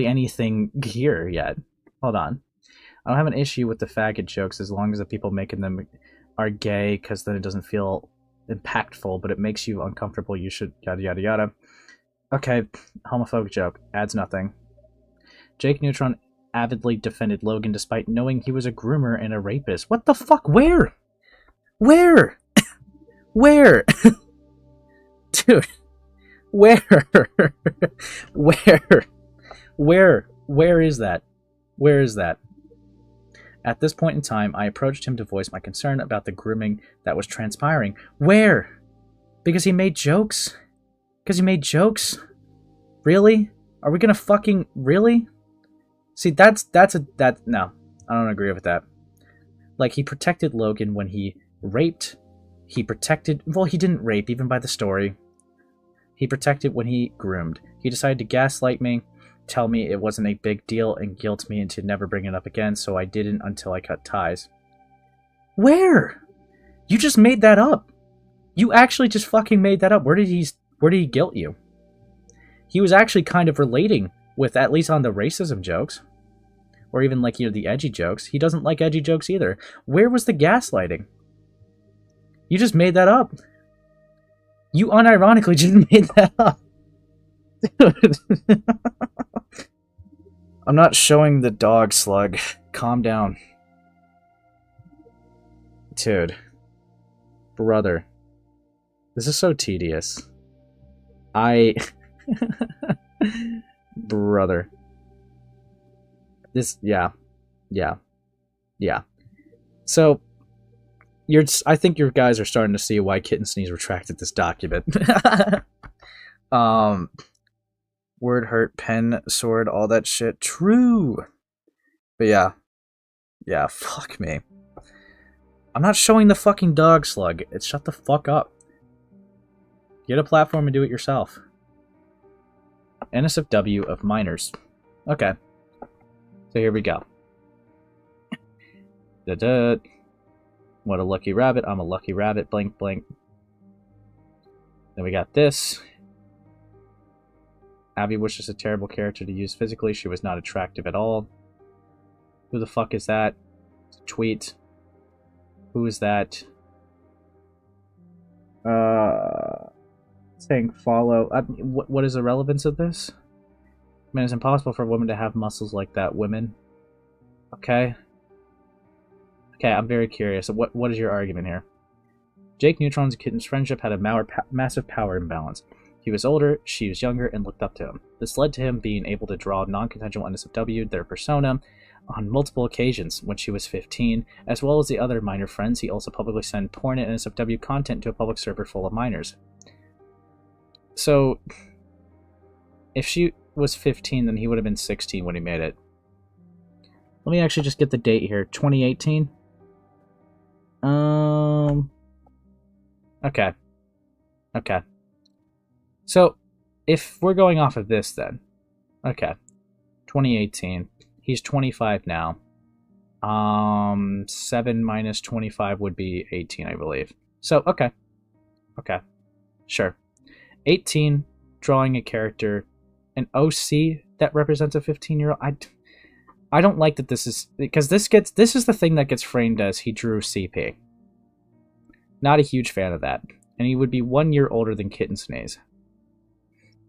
anything here yet. Hold on. I don't have an issue with the faggot jokes as long as the people making them are gay, because then it doesn't feel impactful, but it makes you uncomfortable. You should yada yada yada. Okay, homophobic joke. Adds nothing. Jakeneutron avidly defended Logan despite knowing he was a groomer and a rapist. What the fuck? Where? Where? Where? Dude. Where? Where is that? Where is that? At this point in time, I approached him to voice my concern about the grooming that was transpiring. Where? Because he made jokes? Because he made jokes? Really? Are we gonna fucking... Really? See, no. I don't agree with that. Like, he protected Logan when he raped. He protected... Well, he didn't rape, even by the story. He protected when he groomed. He decided to gaslight me, tell me it wasn't a big deal, and guilt me into never bringing it up again, so I didn't until I cut ties. Where? You just made that up. You actually just fucking made that up. Where did he guilt you? He was actually kind of relating with, at least on the racism jokes. Or even, like, you know, the edgy jokes. He doesn't like edgy jokes either. Where was the gaslighting? You just made that up. You unironically just made that up. Dude. I'm not showing the dog, Slug. Calm down. Dude. Brother. This is so tedious. Brother. This, yeah. So, I think your guys are starting to see why Kittensneeze retracted this document. Word hurt, pen, sword, all that shit. True. But yeah, fuck me. I'm not showing the fucking dog, Slug. It's shut the fuck up. Get a platform and do it yourself. NSFW of minors. Okay. So here we go. Da-da. What a lucky rabbit. I'm a lucky rabbit. Blank, blank. Then we got this. Abby was just a terrible character to use physically. She was not attractive at all. Who the fuck is that? It's a tweet. Who is that? Saying follow. What is the relevance of this? Man, it's impossible for a woman to have muscles like that. Women. Okay. Okay, I'm very curious. What is your argument here? Jakeneutron's and Kitten's friendship had a massive power imbalance. He was older, she was younger, and looked up to him. This led to him being able to draw non-consensual NSFW, their persona, on multiple occasions when she was 15, as well as the other minor friends. He also publicly sent porn and NSFW content to a public server full of minors. So, if she was 15, then he would have been 16 when he made it. Let me actually just get the date here. 2018? Okay. Okay. So, if we're going off of this then. Okay. 2018. He's 25 now. 7 minus 25 would be 18, I believe. So, okay. Okay. Sure. 18, drawing a character, an OC that represents a 15-year-old. I don't like that this is, because this is the thing that gets framed as he drew CP. Not a huge fan of that. And he would be 1 year older than Kittensneeze.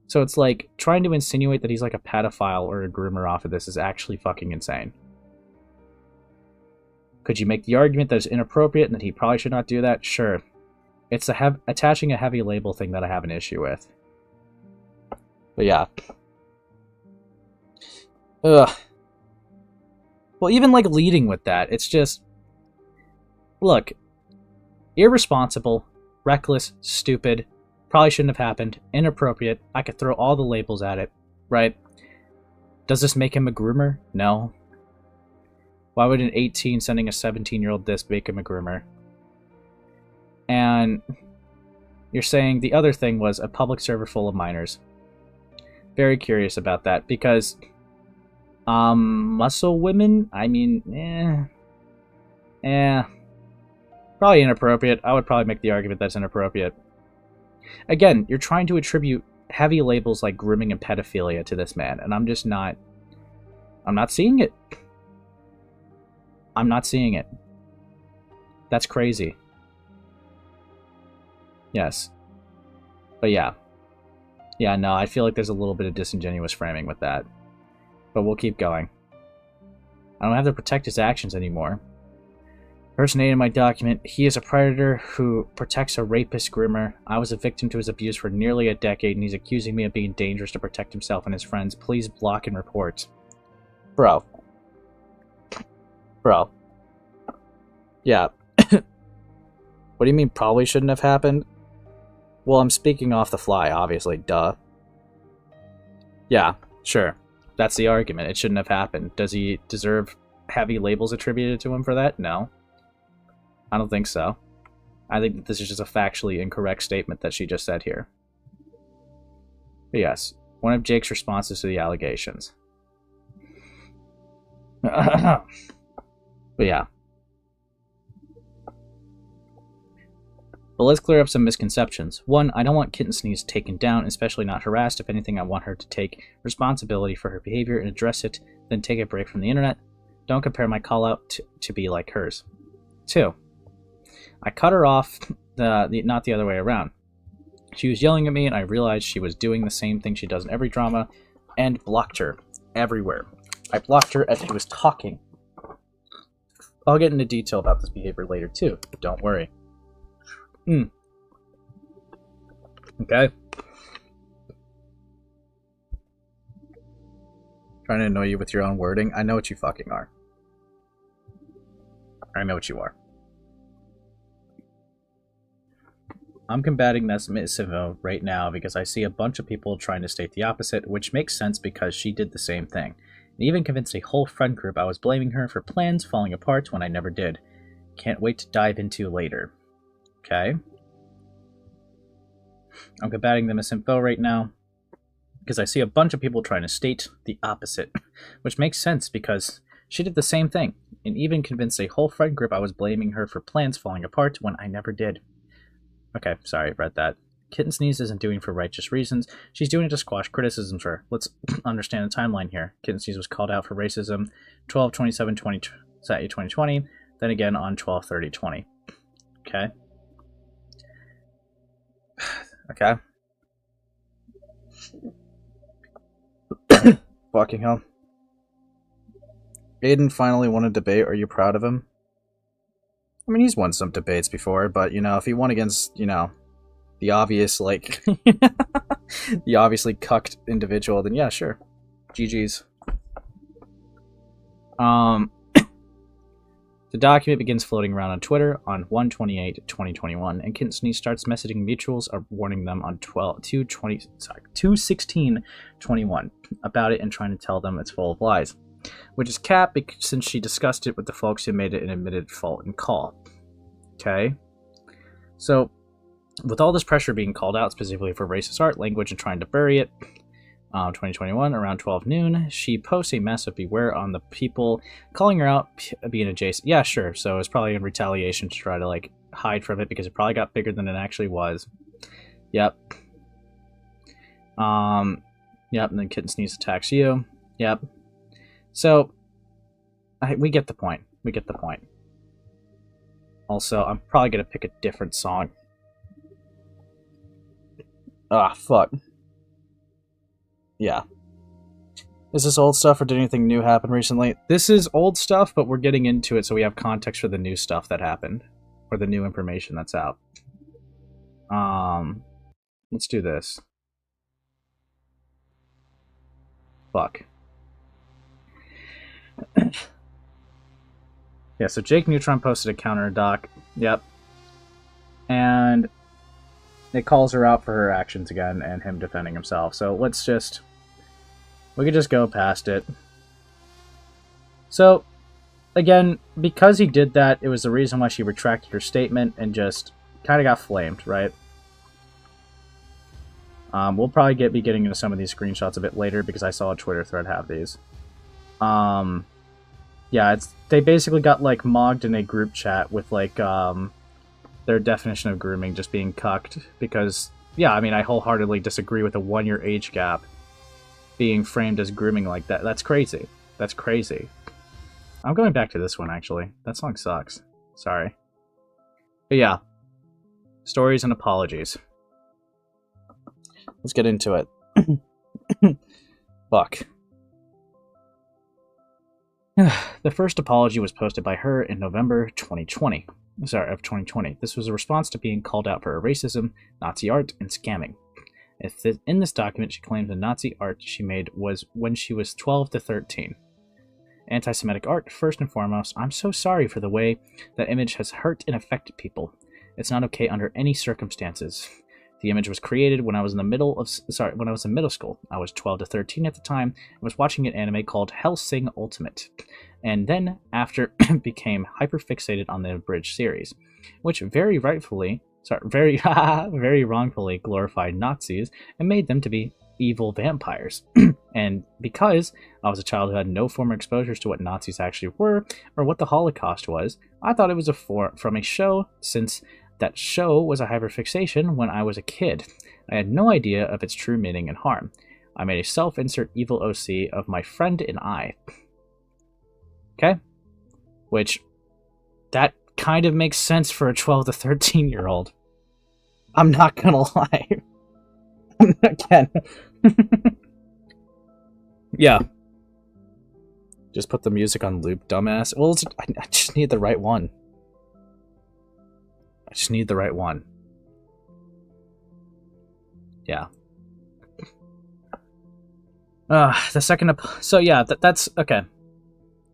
So it's like, trying to insinuate that he's like a pedophile or a groomer off of this is actually fucking insane. Could you make the argument that it's inappropriate and that he probably should not do that? Sure. It's attaching a heavy label thing that I have an issue with. But yeah. Ugh. Well, even like leading with that, it's just... Look. Irresponsible, reckless, stupid, probably shouldn't have happened, inappropriate, I could throw all the labels at it, right? Does this make him a groomer? No. Why would an 18 sending a 17-year-old this make him a groomer? And you're saying the other thing was a public server full of minors. Very curious about that, because muscle women, I mean, probably inappropriate. I would probably make the argument that's inappropriate. Again, you're trying to attribute heavy labels like grooming and pedophilia to this man, and I'm just not... I'm not seeing it. I'm not seeing it. That's crazy. Yes. But yeah. Yeah, no, I feel like there's a little bit of disingenuous framing with that. But we'll keep going. I don't have to protect his actions anymore. Person A in my document, he is a predator who protects a rapist groomer. I was a victim to his abuse for nearly a decade, and he's accusing me of being dangerous to protect himself and his friends. Please block and report. Bro. Bro. Yeah. What do you mean probably shouldn't have happened? Well, I'm speaking off the fly, obviously, duh. Yeah, sure. That's the argument. It shouldn't have happened. Does he deserve heavy labels attributed to him for that? No. I don't think so. I think that this is just a factually incorrect statement that she just said here. But yes, one of Jake's responses to the allegations. But yeah. But let's clear up some misconceptions. One, I don't want Kittensneeze taken down, especially not harassed. If anything, I want her to take responsibility for her behavior and address it, then take a break from the internet. Don't compare my call-out to be like hers. 2, I cut her off, not the other way around. She was yelling at me, and I realized she was doing the same thing she does in every drama, and blocked her everywhere. I blocked her as she was talking. I'll get into detail about this behavior later, too. Don't worry. Okay. Trying to annoy you with your own wording? I know what you fucking are. I know what you are. I'm combating this missive right now because I see a bunch of people trying to state the opposite, which makes sense because she did the same thing. And even convinced a whole friend group I was blaming her for plans falling apart when I never did. Can't wait to dive into later. Okay. I'm combating the misinfo right now. because I see a bunch of people trying to state the opposite, which makes sense because she did the same thing, and even convinced a whole friend group I was blaming her for plans falling apart when I never did. Okay, sorry, read that. Kittensneeze isn't doing it for righteous reasons. She's doing it to squash criticisms for her. Let's understand the timeline here. Kittensneeze was called out for racism 12/27/2020, then again on 12/30/20. Okay. Okay. Fucking hell. Aiden finally won a debate. Are you proud of him? I mean, he's won some debates before, but, you know, if he won against, you know, the obvious, like, the obviously cucked individual, then yeah, sure. GG's. The document begins floating around on Twitter on 1/28/2021, and Kittensneeze starts messaging mutuals warning them on 2/16/21 about it and trying to tell them it's full of lies, which is cap since she discussed it with the folks who made it an admitted fault and call. Okay? So, with all this pressure being called out specifically for racist art, language, and trying to bury it, 2021, around 12 noon, she posts a massive beware on the people calling her out being adjacent. Yeah, sure. So it's probably in retaliation to try to, like, hide from it because it probably got bigger than it actually was. Yep. Yep, and then Kittensneeze attacks you. Yep. So, we get the point. We get the point. Also, I'm probably going to pick a different song. Ah, fuck. Yeah. Is this old stuff or did anything new happen recently? This is old stuff, but we're getting into it so we have context for the new stuff that happened. Or the new information that's out. Let's do this. Fuck. Yeah, so Jakeneutron posted a counter doc. Yep. And it calls her out for her actions again and him defending himself. So let's just... we could just go past it. So, again, because he did that, it was the reason why she retracted her statement and just kind of got flamed, right? We'll probably be getting into some of these screenshots a bit later because I saw a Twitter thread have these. Yeah, they basically got, like, mogged in a group chat with, like, their definition of grooming just being cucked because, yeah, I mean, I wholeheartedly disagree with a 1-year age gap being framed as grooming like that. That's crazy. That's crazy. I'm going back to this one, actually. That song sucks. Sorry. But yeah. Stories and apologies. Let's get into it. Fuck. The first apology was posted by her in November 2020. Sorry, of 2020. This was a response to being called out for her racism, Nazi art, and scamming. In this document, she claims the Nazi art she made was when she was 12 to 13. Anti-Semitic art, first and foremost. I'm so sorry for the way that image has hurt and affected people. It's not okay under any circumstances. The image was created when I was in middle school. I was 12 to 13 at the time and was watching an anime called Hellsing Ultimate, and then after became hyperfixated on the abridged series, which very wrongfully glorified Nazis and made them to be evil vampires. And because I was a child who had no former exposures to what Nazis actually were or what the Holocaust was, I thought it was from a show, since that show was a hyperfixation when I was a kid. I had no idea of its true meaning and harm. I made a self-insert evil OC of my friend and I. Okay? Which, that kind of makes sense for a 12 to 13-year-old. I'm not gonna lie. Again. Yeah. Just put the music on loop, dumbass. Well, I just need the right one. I just need the right one. Yeah. The second... So yeah, that's... Okay.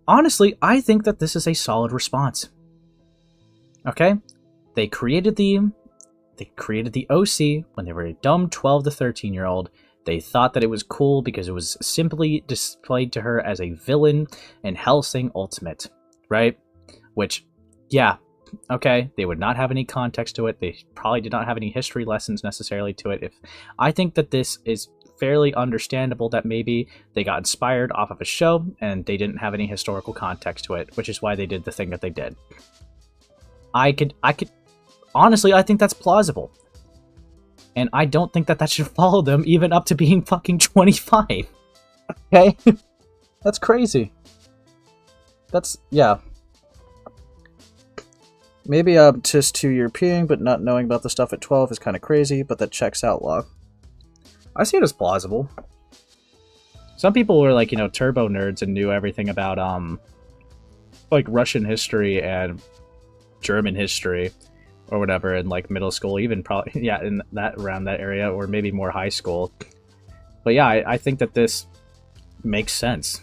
Honestly, I think that this is a solid response. Okay? They created the OC when they were a dumb 12 to 13-year-old. They thought that it was cool because it was simply displayed to her as a villain in Hellsing Ultimate, right? Which, yeah, okay, they would not have any context to it. They probably did not have any history lessons necessarily to it. I think that this is fairly understandable that maybe they got inspired off of a show and they didn't have any historical context to it, which is why they did the thing that they did. I could honestly, I think that's plausible. And I don't think that that should follow them even up to being fucking 25. Okay? That's crazy. That's, yeah. Maybe just too European, but not knowing about the stuff at 12 is kind of crazy, but that checks out law. I see it as plausible. Some people were like, you know, turbo nerds and knew everything about, like Russian history and German history or whatever in like middle school, even probably, yeah, in that, around that area, or maybe more high school. But yeah, I think that this makes sense.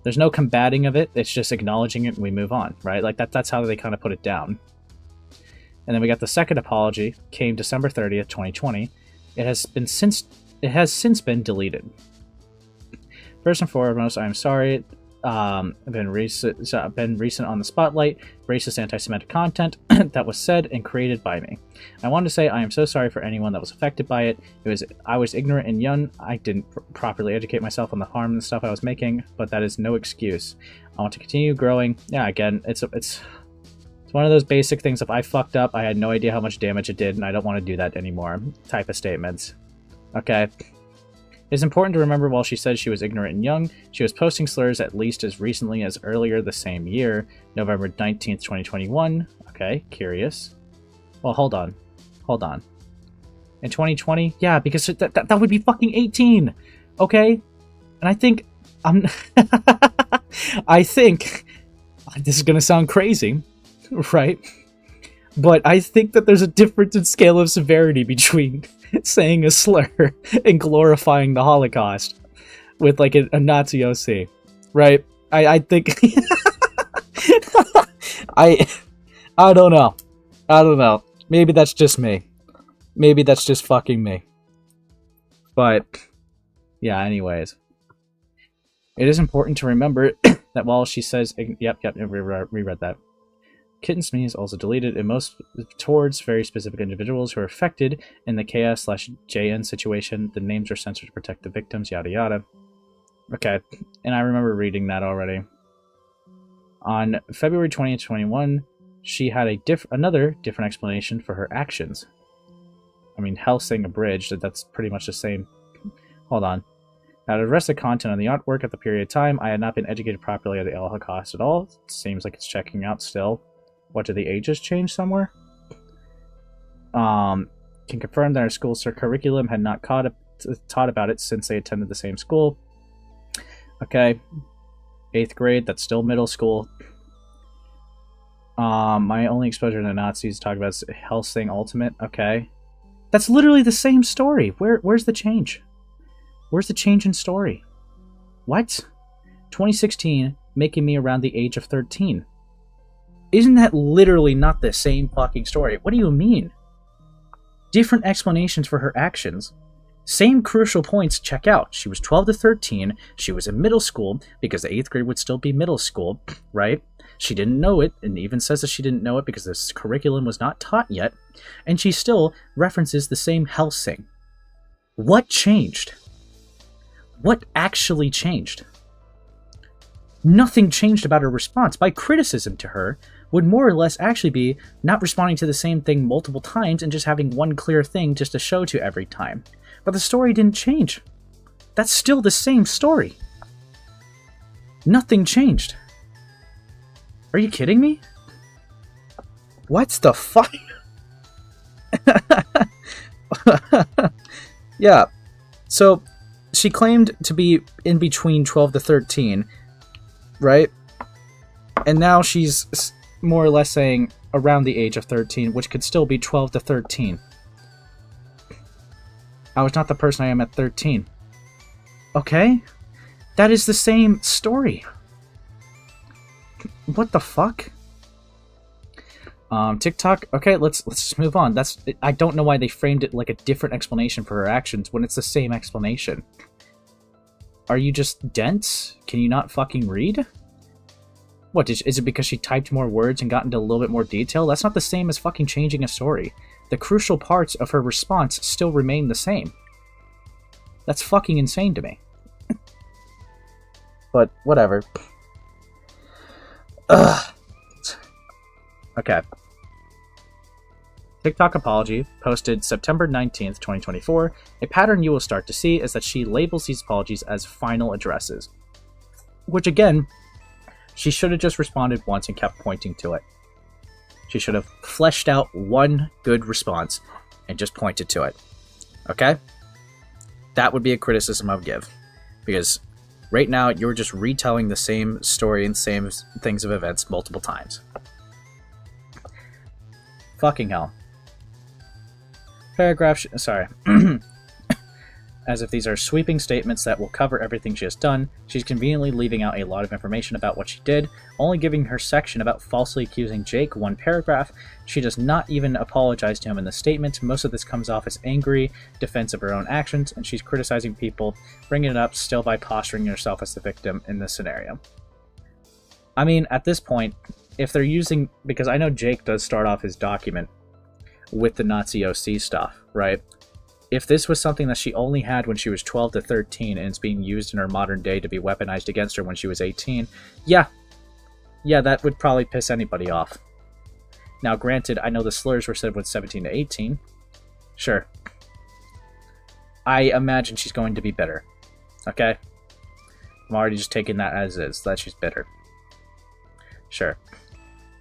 There's no combating of it, it's just acknowledging it and we move on, right? Like that's how they kind of put it down. And then we got the second apology, came December 30th, 2020. It has since been deleted. First and foremost, I'm sorry. I've been recent on the spotlight, racist anti-Semitic content that was said and created by me. I wanted to say I am so sorry for anyone that was affected by it. I was ignorant and young. I didn't properly educate myself on the harm and stuff I was making, but that is no excuse. I want to continue growing. Yeah, again, it's one of those basic things. If I fucked up, I had no idea how much damage it did, and I don't want to do that anymore. Type of statements. Okay. It's important to remember while she said she was ignorant and young, she was posting slurs at least as recently as earlier the same year, November 19th, 2021. Okay, curious. Well, hold on. In 2020? Yeah, because that would be fucking 18! Okay? And I think... I think... This is gonna sound crazy, right? But I think that there's a difference in scale of severity between saying a slur and glorifying the Holocaust with like a Nazi OC, right? I think I don't know. Maybe that's just me. Maybe that's just fucking me. But yeah, anyways. It is important to remember that while she says yep, reread that. Kittensneeze also deleted in most towards very specific individuals who are affected in the KS/JN situation. The names are censored to protect the victims, yada yada. Okay, and I remember reading that already. On February 2021, she had another different explanation for her actions. I mean, Helsing abridged, that's pretty much the same. Hold on. Now, the rest of the content on the artwork at the period of time, I had not been educated properly on the Holocaust at all. Seems like it's checking out still. What, did the ages change somewhere? Can confirm that our school's curriculum had not taught about it since they attended the same school. Okay. 8th grade, that's still middle school. My only exposure to the Nazis talk about Helsing Ultimate. Okay. That's literally the same story. Where's the change? Where's the change in story? What? 2016, making me around the age of 13. Isn't that literally not the same fucking story? What do you mean? Different explanations for her actions. Same crucial points check out. She was 12 to 13. She was in middle school because the 8th grade would still be middle school, right? She didn't know it, and even says that she didn't know it because this curriculum was not taught yet. And she still references the same Helsing. What changed? What actually changed? Nothing changed about her response. My criticism to her would more or less actually be not responding to the same thing multiple times and just having one clear thing just to show to every time. But the story didn't change. That's still the same story. Nothing changed. Are you kidding me? What the fuck? Yeah. So, she claimed to be in between 12 to 13, right? And now she's more or less saying around the age of 13, which could still be 12 to 13. I was not the person I am at 13. Okay? That is the same story. What the fuck? TikTok. Okay, let's just move on. I don't know why they framed it like a different explanation for her actions when it's the same explanation. Are you just dense? Can you not fucking read? What, is it because she typed more words and got into a little bit more detail? That's not the same as fucking changing a story. The crucial parts of her response still remain the same. That's fucking insane to me. But whatever. Ugh. Okay. TikTok apology, posted September 19th, 2024. A pattern you will start to see is that she labels these apologies as final addresses. Which, again, she should have just responded once and kept pointing to it. She should have fleshed out one good response and just pointed to it. Okay? That would be a criticism I would give. Because right now, you're just retelling the same story and same things of events multiple times. Fucking hell. Paragraph... sorry. As if these are sweeping statements that will cover everything she has done, she's conveniently leaving out a lot of information about what she did, only giving her section about falsely accusing Jake one paragraph. She does not even apologize to him in the statement. Most of this comes off as angry defense of her own actions, and she's criticizing people, bringing it up still by posturing herself as the victim in this scenario. I mean, at this point, if they're using... because I know Jake does start off his document with the Nazi OC stuff, right? If this was something that she only had when she was 12 to 13 and it's being used in her modern day to be weaponized against her when she was 18, yeah, that would probably piss anybody off. Now, granted, I know the slurs were said with 17 to 18. Sure. I imagine she's going to be bitter. Okay? I'm already just taking that as is, that she's bitter. Sure.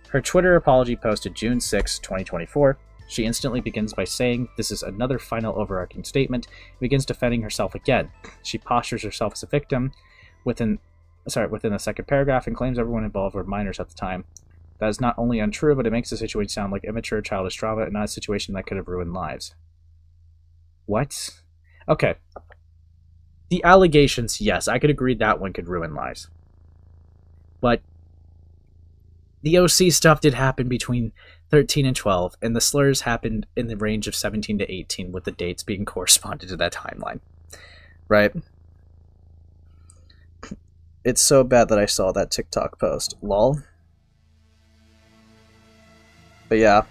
Her Twitter apology posted June 6, 2024. She instantly begins by saying, "This is another final overarching statement," and begins defending herself again. She postures herself as a victim within the second paragraph and claims everyone involved were minors at the time. That is not only untrue, but it makes the situation sound like immature childish trauma and not a situation that could have ruined lives. What? Okay. The allegations, yes, I could agree that one could ruin lives. But the OC stuff did happen between 13 and 12, and the slurs happened in the range of 17 to 18, with the dates being corresponded to that timeline. Right? It's so bad that I saw that TikTok post. Lol. But yeah.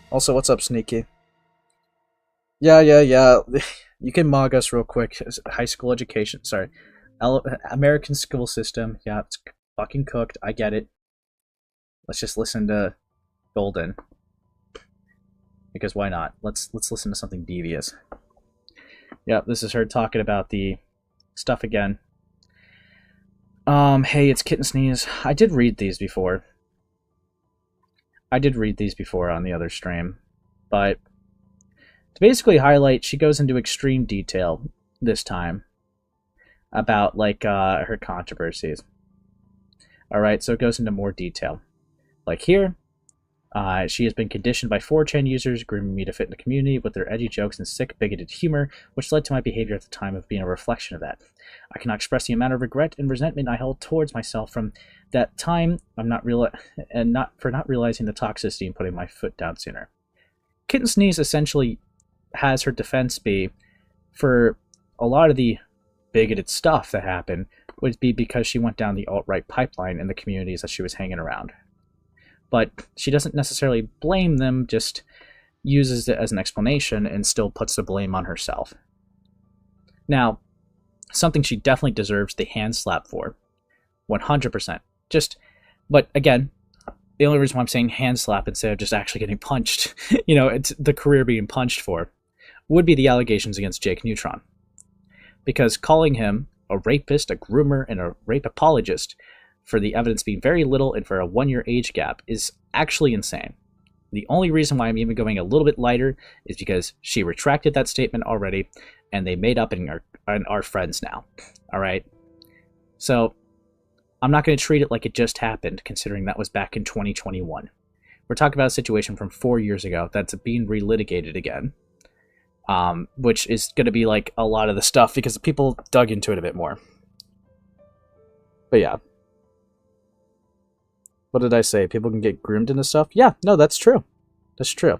Also, what's up, Sneaky? Yeah. You can mog us real quick. High school education. Sorry. American school system. Yeah, it's fucking cooked. I get it. Let's just listen to Golden, because why not? Let's listen to something devious. Yeah, this is her talking about the stuff again. Hey, it's Kittensneeze. I did read these before. on the other stream, but to basically highlight, she goes into extreme detail this time about her controversies. All right, so it goes into more detail. Like here. She has been conditioned by 4chan users, grooming me to fit in the community with their edgy jokes and sick, bigoted humor, which led to my behavior at the time of being a reflection of that. I cannot express the amount of regret and resentment I held towards myself from that time. Not realizing the toxicity and putting my foot down sooner. Kittensneeze essentially has her defense be for a lot of the bigoted stuff that happened would be because she went down the alt-right pipeline in the communities that she was hanging around. But she doesn't necessarily blame them, just uses it as an explanation and still puts the blame on herself. Now, something she definitely deserves the hand slap for. 100%. But again, the only reason why I'm saying hand slap instead of just actually getting punched, it's the career being punched for, would be the allegations against Jakeneutron. Because calling him a rapist, a groomer, and a rape apologist for the evidence being very little and for a 1-year age gap is actually insane. The only reason why I'm even going a little bit lighter is because she retracted that statement already, and they made up and are friends now. Alright? So, I'm not going to treat it like it just happened, considering that was back in 2021. We're talking about a situation from 4 years ago that's being relitigated again. Which is going to be like a lot of the stuff, because people dug into it a bit more. But yeah. What did I say? People can get groomed into stuff? Yeah, no, that's true. That's true.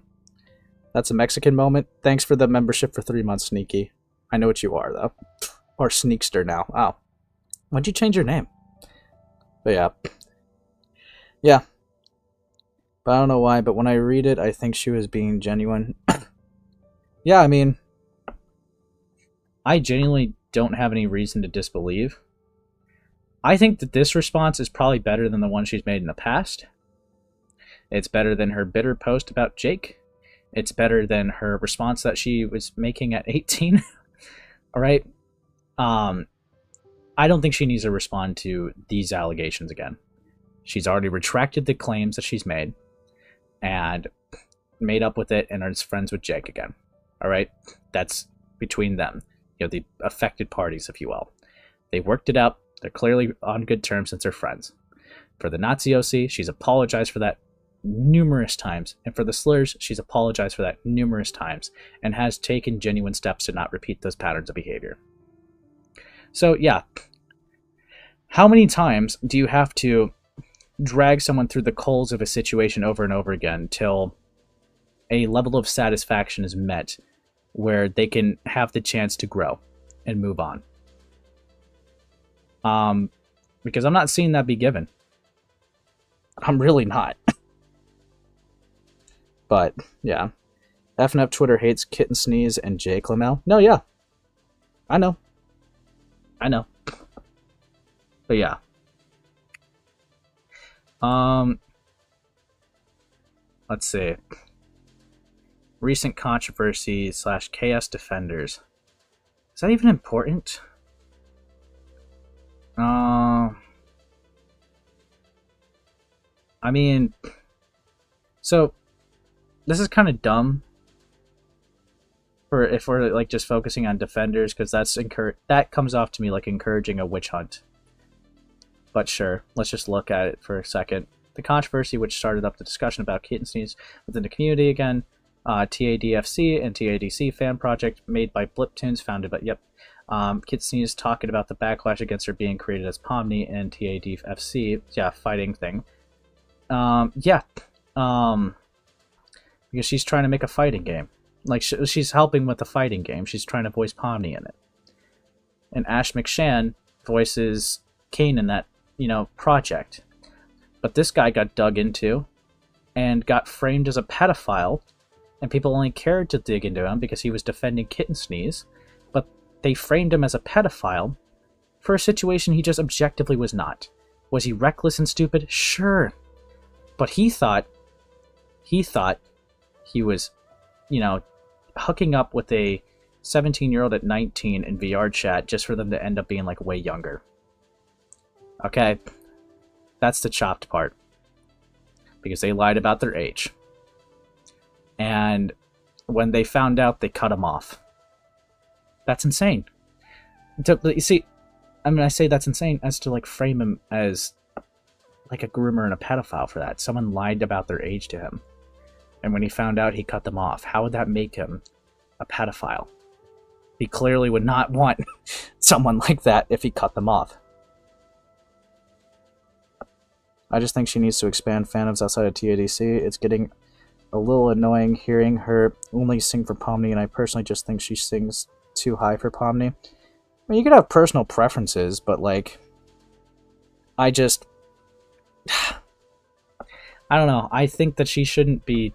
That's a Mexican moment. Thanks for the membership for 3 months, Sneaky. I know what you are, though. Or Sneakster now. Oh. Why'd you change your name? But yeah. Yeah. But I don't know why, but when I read it, I think she was being genuine. Yeah, I mean... I genuinely don't have any reason to disbelieve. I think that this response is probably better than the one she's made in the past. It's better than her bitter post about Jake. It's better than her response that she was making at 18. All right. I don't think she needs to respond to these allegations again. She's already retracted the claims that she's made and made up with it and is friends with Jake again. All right. That's between them, the affected parties, if you will. They worked it out. They're clearly on good terms since they're friends. For the Nazi OC, she's apologized for that numerous times, and for the slurs, she's apologized for that numerous times and has taken genuine steps to not repeat those patterns of behavior. So yeah, how many times do you have to drag someone through the coals of a situation over and over again till a level of satisfaction is met where they can have the chance to grow and move on? Because I'm not seeing that be given. I'm really not. But, yeah. FNF Twitter hates Kittensneeze and Jakeneutron. No, yeah. I know. But, yeah. Let's see. Recent controversy / chaos defenders. Is that even important? I mean, so this is kind of dumb for if we're like just focusing on defenders, because that comes off to me like encouraging a witch hunt. But sure, let's just look at it for a second. The controversy which started up the discussion about Kittensneeze within the community again. TADFC and TADC fan project made by Bliptoons, founded by Kittensneeze talking about the backlash against her being created as Pomni and TADFC, fighting thing. Because she's trying to make a fighting game. Like, she's helping with the fighting game. She's trying to voice Pomni in it. And Ash McShan voices Kane in that, project. But this guy got dug into and got framed as a pedophile, and people only cared to dig into him because he was defending Kittensneeze, but they framed him as a pedophile for a situation he just objectively was not. Was he reckless and stupid? Sure. But he thought he was, hooking up with a 17-year-old at 19 in VR chat just for them to end up being like way younger. Okay, that's the chopped part. Because they lied about their age. And when they found out, they cut him off. That's insane. You see, I say that's insane as to like frame him as like a groomer and a pedophile for that. Someone lied about their age to him. And when he found out, he cut them off. How would that make him a pedophile? He clearly would not want someone like that if he cut them off. I just think she needs to expand fandoms outside of TADC. It's getting a little annoying hearing her only sing for Pomni, and I personally just think she sings too high for Pomni. I mean, you could have personal preferences, but like, I don't know. I think that she shouldn't be,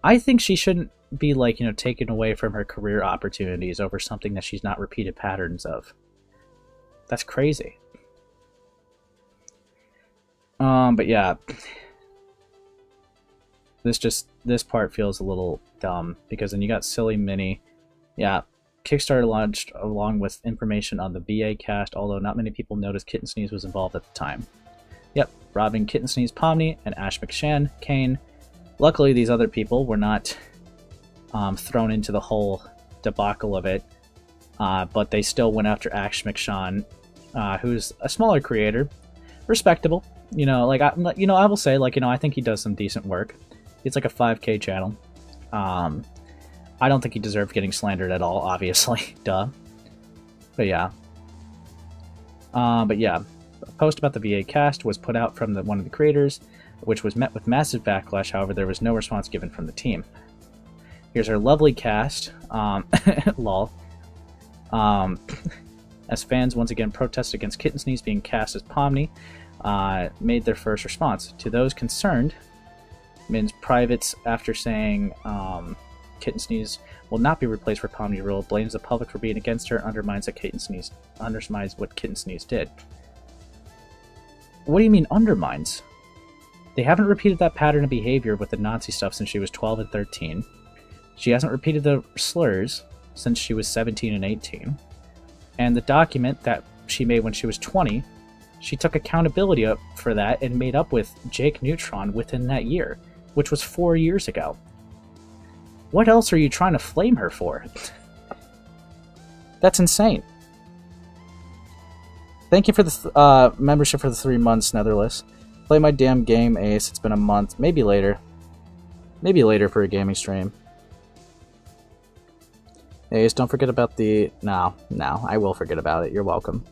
I think she shouldn't be like, taken away from her career opportunities over something that she's not repeated patterns of. That's crazy. But yeah, this part feels a little dumb, because then you got Silly Mini. Yeah, Kickstarter launched along with information on the BA cast, although not many people noticed Kittensneeze was involved at the time. Yep, robbing Kittensneeze, Pomni, and Ash McShan, Kane. Luckily, these other people were not thrown into the whole debacle of it, but they still went after Ash McShan, who's a smaller creator, respectable. I will say, I think he does some decent work. It's like a 5K channel. I don't think he deserved getting slandered at all, obviously. Duh. But yeah. A post about the VA cast was put out from one of the creators, which was met with massive backlash. However, there was no response given from the team. Here's our lovely cast. Lol. As fans once again protested against Kittensneeze being cast as Pomni, made their first response. To those concerned, Min's privates, after saying Kittensneeze will not be replaced for Pomni rule, blames the public for being against her, undermines what Kittensneeze did. What do you mean undermines? They haven't repeated that pattern of behavior with the Nazi stuff since she was 12 and 13. She hasn't repeated the slurs since she was 17 and 18. And the document that she made when she was 20, she took accountability up for that and made up with Jakeneutron within that year, which was 4 years ago. What else are you trying to flame her for? That's insane. Thank you for the membership for the 3 months, Netherless. Play my damn game, Ace. It's been a month. Maybe later. Maybe later for a gaming stream. Ace, don't forget about the... No, I will forget about it. You're welcome.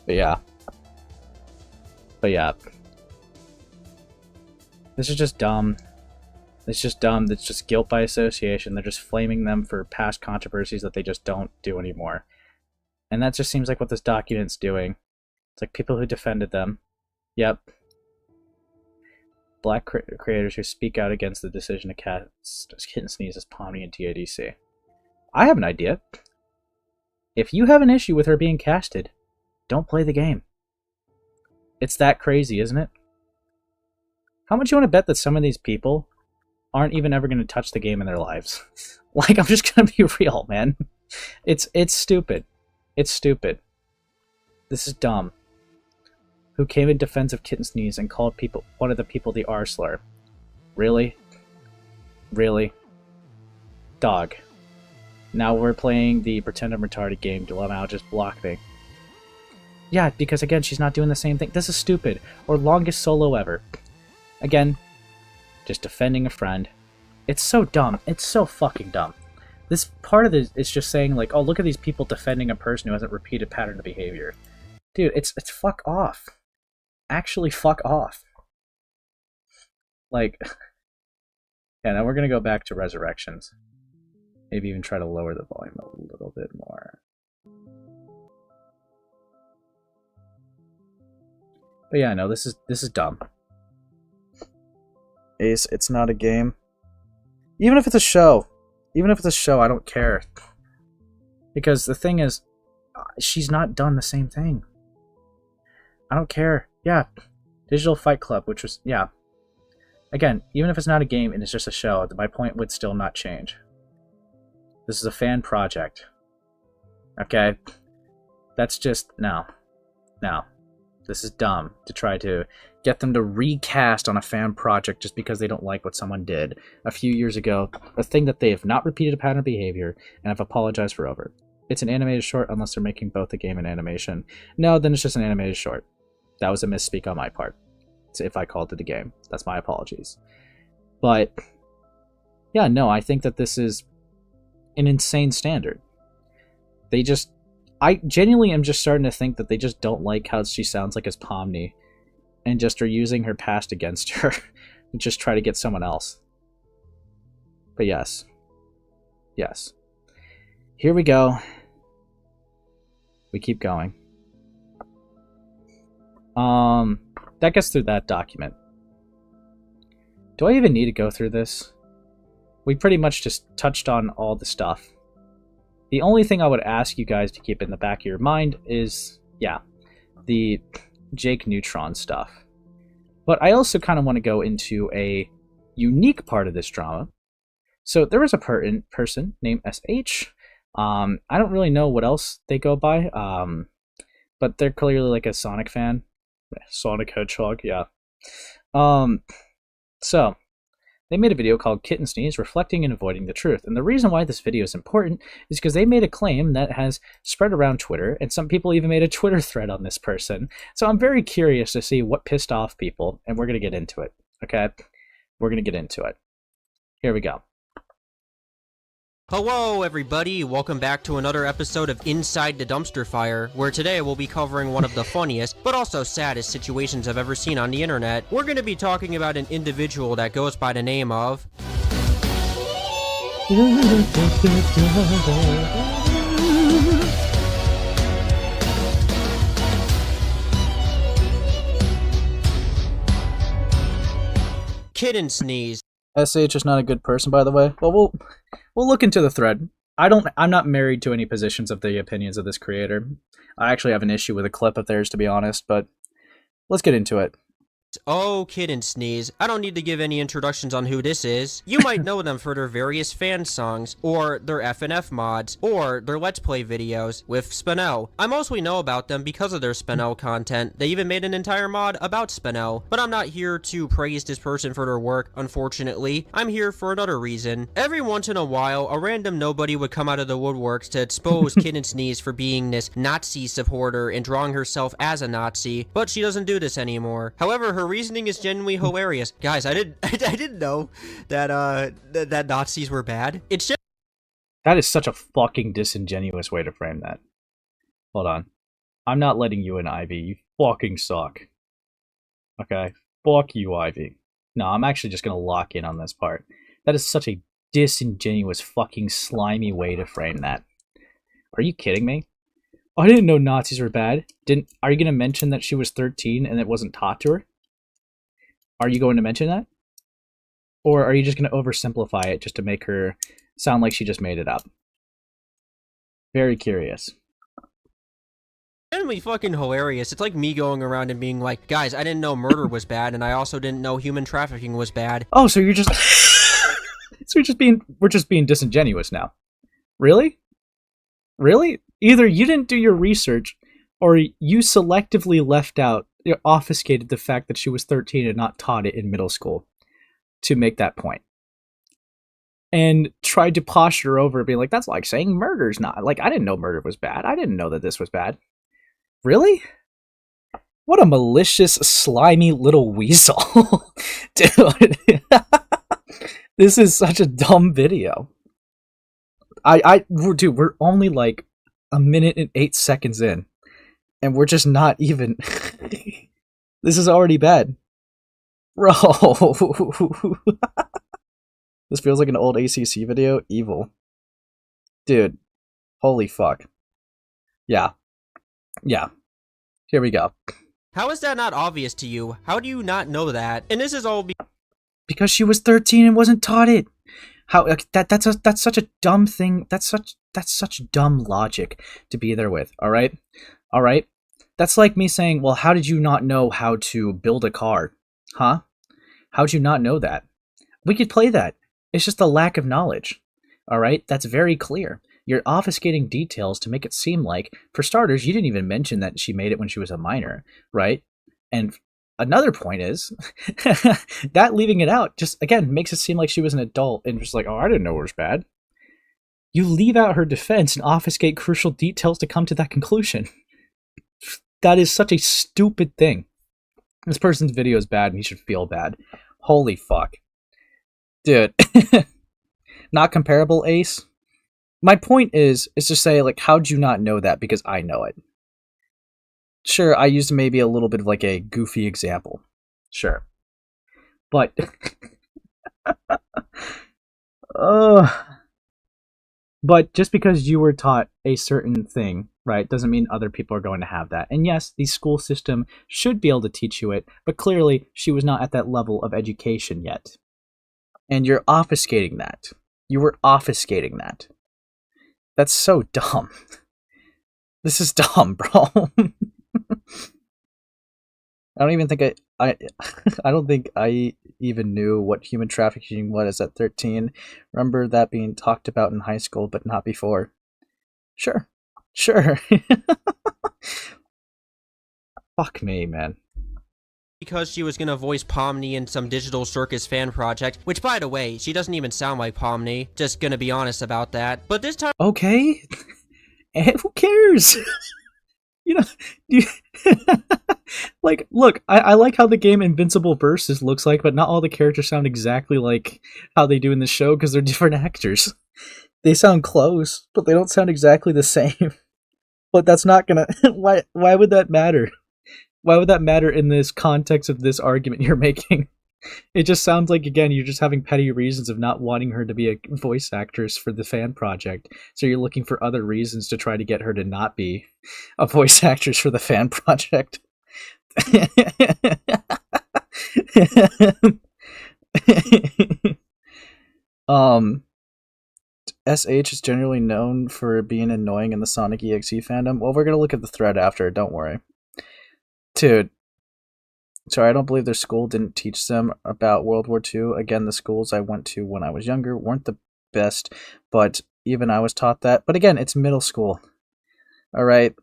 But yeah. This is just dumb. It's just dumb. It's just guilt by association. They're just flaming them for past controversies that they just don't do anymore. And that just seems like what this document's doing. It's like people who defended them. Yep. Black creators who speak out against the decision to cast Kittensneeze as Pomni and TADC. I have an idea. If you have an issue with her being casted, don't play the game. It's that crazy, isn't it? How much you want to bet that some of these people aren't even ever going to touch the game in their lives? Like, I'm just going to be real, man. It's stupid. It's stupid. This is dumb. Who came in defense of Kittensneeze and called one of the people the R slur. Really? Really? Dog. Now we're playing the pretend I'm retarded game. Dilemma, just block me. Yeah, because again, she's not doing the same thing. This is stupid. Or longest solo ever. Again, just defending a friend. It's so dumb. It's so fucking dumb. This part of this is just saying like, oh, look at these people defending a person who hasn't repeated pattern of behavior. Dude, it's fuck off. Actually fuck off. Like, yeah, now we're gonna go back to Resurrections. Maybe even try to lower the volume a little bit more. But yeah, no, this is dumb. Ace, it's not a game. Even if it's a show. Even if it's a show, I don't care. Because the thing is, she's not done the same thing. I don't care. Yeah. Digital Fight Club, which was, yeah. Again, even if it's not a game and it's just a show, my point would still not change. This is a fan project. Okay? That's just, no. No. This is dumb to try to get them to recast on a fan project just because they don't like what someone did a few years ago, a thing that they have not repeated a pattern of behavior and have apologized for over. It's an animated short unless they're making both a game and animation. No, then it's just an animated short. That was a misspeak on my part. So if I called it a game, that's my apologies. But yeah, no, I think that this is an insane standard. I genuinely am just starting to think that they just don't like how she sounds like as Pomni and just are using her past against her and just try to get someone else. But yes. Yes. Here we go. We keep going. That gets through that document. Do I even need to go through this? We pretty much just touched on all the stuff. The only thing I would ask you guys to keep in the back of your mind is, yeah, the Jakeneutron stuff. But I also kind of want to go into a unique part of this drama. So there was a person named SH. I don't really know what else they go by, but they're clearly like a Sonic fan. Sonic Hedgehog, yeah. So they made a video called Kittensneeze, Reflecting and Avoiding the Truth. And the reason why this video is important is because they made a claim that has spread around Twitter, and some people even made a Twitter thread on this person. So I'm very curious to see what pissed off people, and we're going to get into it, okay? We're going to get into it. Here we go. Hello everybody, welcome back to another episode of Inside the Dumpster Fire, where today we'll be covering one of the funniest, but also saddest situations I've ever seen on the internet. We're going to be talking about an individual that goes by the name of... Kittensneeze. SH is not a good person, by the way. Well, we'll look into the thread. I'm not married to any positions of the opinions of this creator. I actually have an issue with a clip of theirs, to be honest, but let's get into it. Oh, Kittensneeze. I don't need to give any introductions on who this is. You might know them for their various fan songs, or their FNF mods, or their Let's Play videos with Spinel. I mostly know about them because of their Spinel content. They even made an entire mod about Spinel, but I'm not here to praise this person for their work, unfortunately. I'm here for another reason. Every once in a while, a random nobody would come out of the woodworks to expose Kittensneeze for being this Nazi supporter and drawing herself as a Nazi, but she doesn't do this anymore. However, her reasoning is genuinely hilarious. Guys, I didn't know that that Nazis were bad. It's just That is such a fucking disingenuous way to frame that. Hold on. I'm not letting you in, Ivy. You fucking suck. Okay? Fuck you, Ivy. No, I'm actually just gonna lock in on this part. That is such a disingenuous fucking slimy way to frame that. Are you kidding me? I didn't know Nazis were bad. Are you gonna mention that she was 13 and it wasn't taught to her? Are you going to mention that? Or are you just going to oversimplify it just to make her sound like she just made it up? Very curious. genuinely fucking hilarious. It's like me going around and being like, guys, I didn't know murder was bad, and I also didn't know human trafficking was bad. Oh, so you're just... so we're just being disingenuous now. Really? Really? Either you didn't do your research, or you selectively left out, obfuscated the fact that she was 13 and not taught it in middle school to make that point. And tried to posture over it, being like, that's like saying murder's not. Like, I didn't know murder was bad. I didn't know that this was bad. Really? What a malicious, slimy little weasel. Dude. This is such a dumb video. Dude, we're only like a minute and 8 seconds in. And we're just not even... This is already bad. Bro. This feels like an old ACC video. Evil. Dude. Holy fuck. Yeah. Yeah. Here we go. How is that not obvious to you? How do you not know that? And this is all because she was 13 and wasn't taught it. How that's such a dumb thing. That's such dumb logic to be there with. All right? All right? That's like me saying, well, how did you not know how to build a car? Huh? How'd you not know that? We could play that. It's just a lack of knowledge. All right? That's very clear. You're obfuscating details to make it seem like, for starters, you didn't even mention that she made it when she was a minor, right? And another point is, that leaving it out just, again, makes it seem like she was an adult and just like, oh, I didn't know it was bad. You leave out her defense and obfuscate crucial details to come to that conclusion. That is such a stupid thing. This person's video is bad and he should feel bad. Holy fuck. Dude. Not comparable, Ace. My point is to say, like, how'd you not know that? Because I know it. Sure, I used maybe a little bit of, like, a goofy example. Sure. But... But just because you were taught a certain thing, right, doesn't mean other people are going to have that. And yes, the school system should be able to teach you it, but clearly she was not at that level of education yet. And you're obfuscating that. You were obfuscating that. That's so dumb. This is dumb, bro. I don't even think I don't think I even knew what human trafficking was at 13. Remember that being talked about in high school, but not before. Sure. Sure. Fuck me, man. Because she was gonna voice Pomni in some Digital Circus fan project, which, by the way, she doesn't even sound like Pomni. Just gonna be honest about that. But this time... Okay. Who cares? You know, like, look, I like how the game Invincible Versus looks like, but not all the characters sound exactly like how they do in the show because they're different actors. They sound close, but they don't sound exactly the same. But that's not gonna... Why would that matter? Why would that matter in this context of this argument you're making? It just sounds like, again, you're just having petty reasons of not wanting her to be a voice actress for the fan project. So you're looking for other reasons to try to get her to not be a voice actress for the fan project. Um, SH is generally known for being annoying in the Sonic EXE fandom. Well, we're gonna look at the thread after, don't worry. Dude, sorry, I don't believe their school didn't teach them about World War II. Again, the schools I went to when I was younger weren't the best, but even I was taught that. But again, it's middle school. Alright?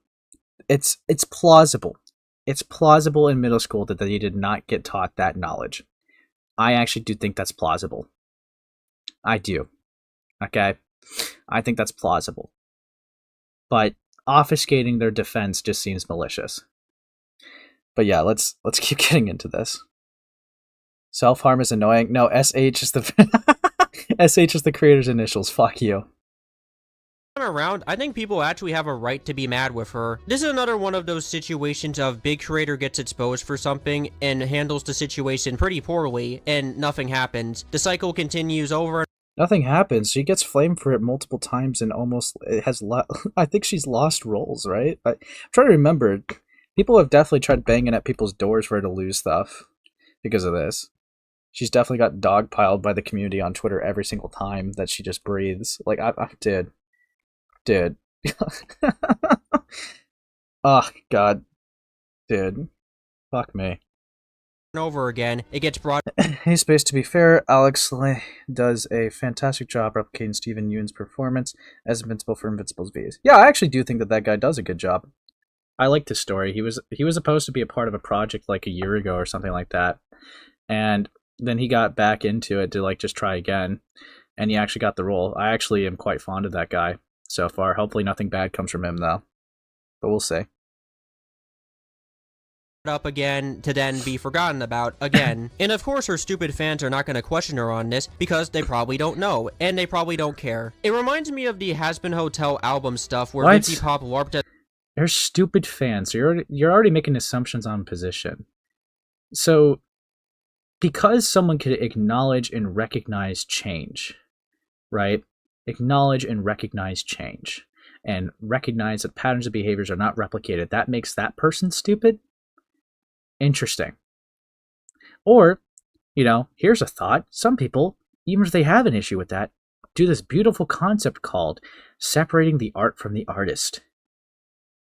It's plausible. It's plausible in middle school that they did not get taught that knowledge. I actually do think that's plausible. I do. Okay? I think that's plausible. But obfuscating their defense just seems malicious. But yeah, let's keep getting into this. Self-harm is annoying. No, SH is the SH is the creator's initials. Fuck you. Around, I think people actually have a right to be mad with her. This is another one of those situations of big creator gets exposed for something and handles the situation pretty poorly, and nothing happens. The cycle continues over. Nothing happens. She gets flamed for it multiple times and almost it has I think she's lost roles, right? I'm trying to remember. People have definitely tried banging at people's doors for her to lose stuff because of this. She's definitely got dogpiled by the community on Twitter every single time that she just breathes. Like, I did. Dude. Oh, God. Dude. Fuck me. Over again, it gets brought. Hey, Space, to be fair, Alex does a fantastic job replicating Steven Yeun's performance as Invincible for Invincible's V's. Yeah, I actually do think that that guy does a good job. I like this story. He was supposed to be a part of a project like a year ago or something like that. And then he got back into it to like just try again. And he actually got the role. I actually am quite fond of that guy so far. Hopefully nothing bad comes from him though. But we'll see. Up again to then be forgotten about again. And of course her stupid fans are not going to question her on this because they probably don't know and they probably don't care. It reminds me of the Has Been Hotel album stuff where Vincy Pop LARPed at. They're stupid fans. You're already making assumptions on position. So because someone could acknowledge and recognize change, right? Acknowledge and recognize change and recognize that patterns of behaviors are not replicated. That makes that person stupid? Interesting. Or, you know, here's a thought. Some people, even if they have an issue with that, do this beautiful concept called separating the art from the artist.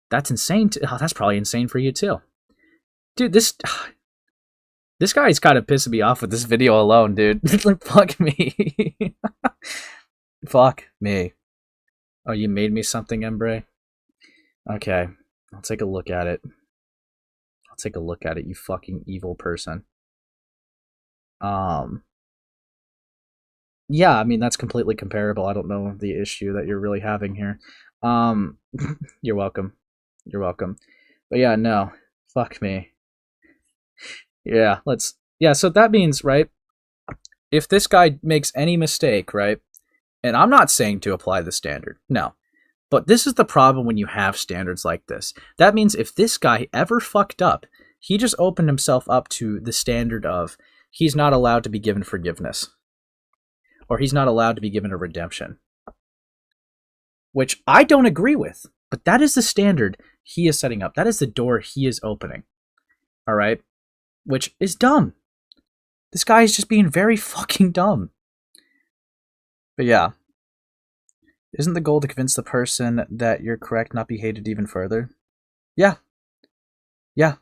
That's insane. That's probably insane for you too. Dude, this guy's kind of pissing me off with this video alone, dude. Like, fuck me. Fuck me. Oh, you made me something, Embre? Okay, I'll take a look at it. Take a look at it, you fucking evil person. Yeah, I mean, that's completely comparable. I don't know the issue that you're really having here. You're welcome. You're welcome. But yeah, no. Fuck me. Yeah, so that means, right, if this guy makes any mistake, right, and I'm not saying to apply the standard, no. But this is the problem when you have standards like this. That means if this guy ever fucked up, he just opened himself up to the standard of he's not allowed to be given forgiveness. Or he's not allowed to be given a redemption. Which I don't agree with. But that is the standard he is setting up. That is the door he is opening. Alright? Which is dumb. This guy is just being very fucking dumb. But yeah. Isn't the goal to convince the person that you're correct, not be hated even further? Yeah. Yeah.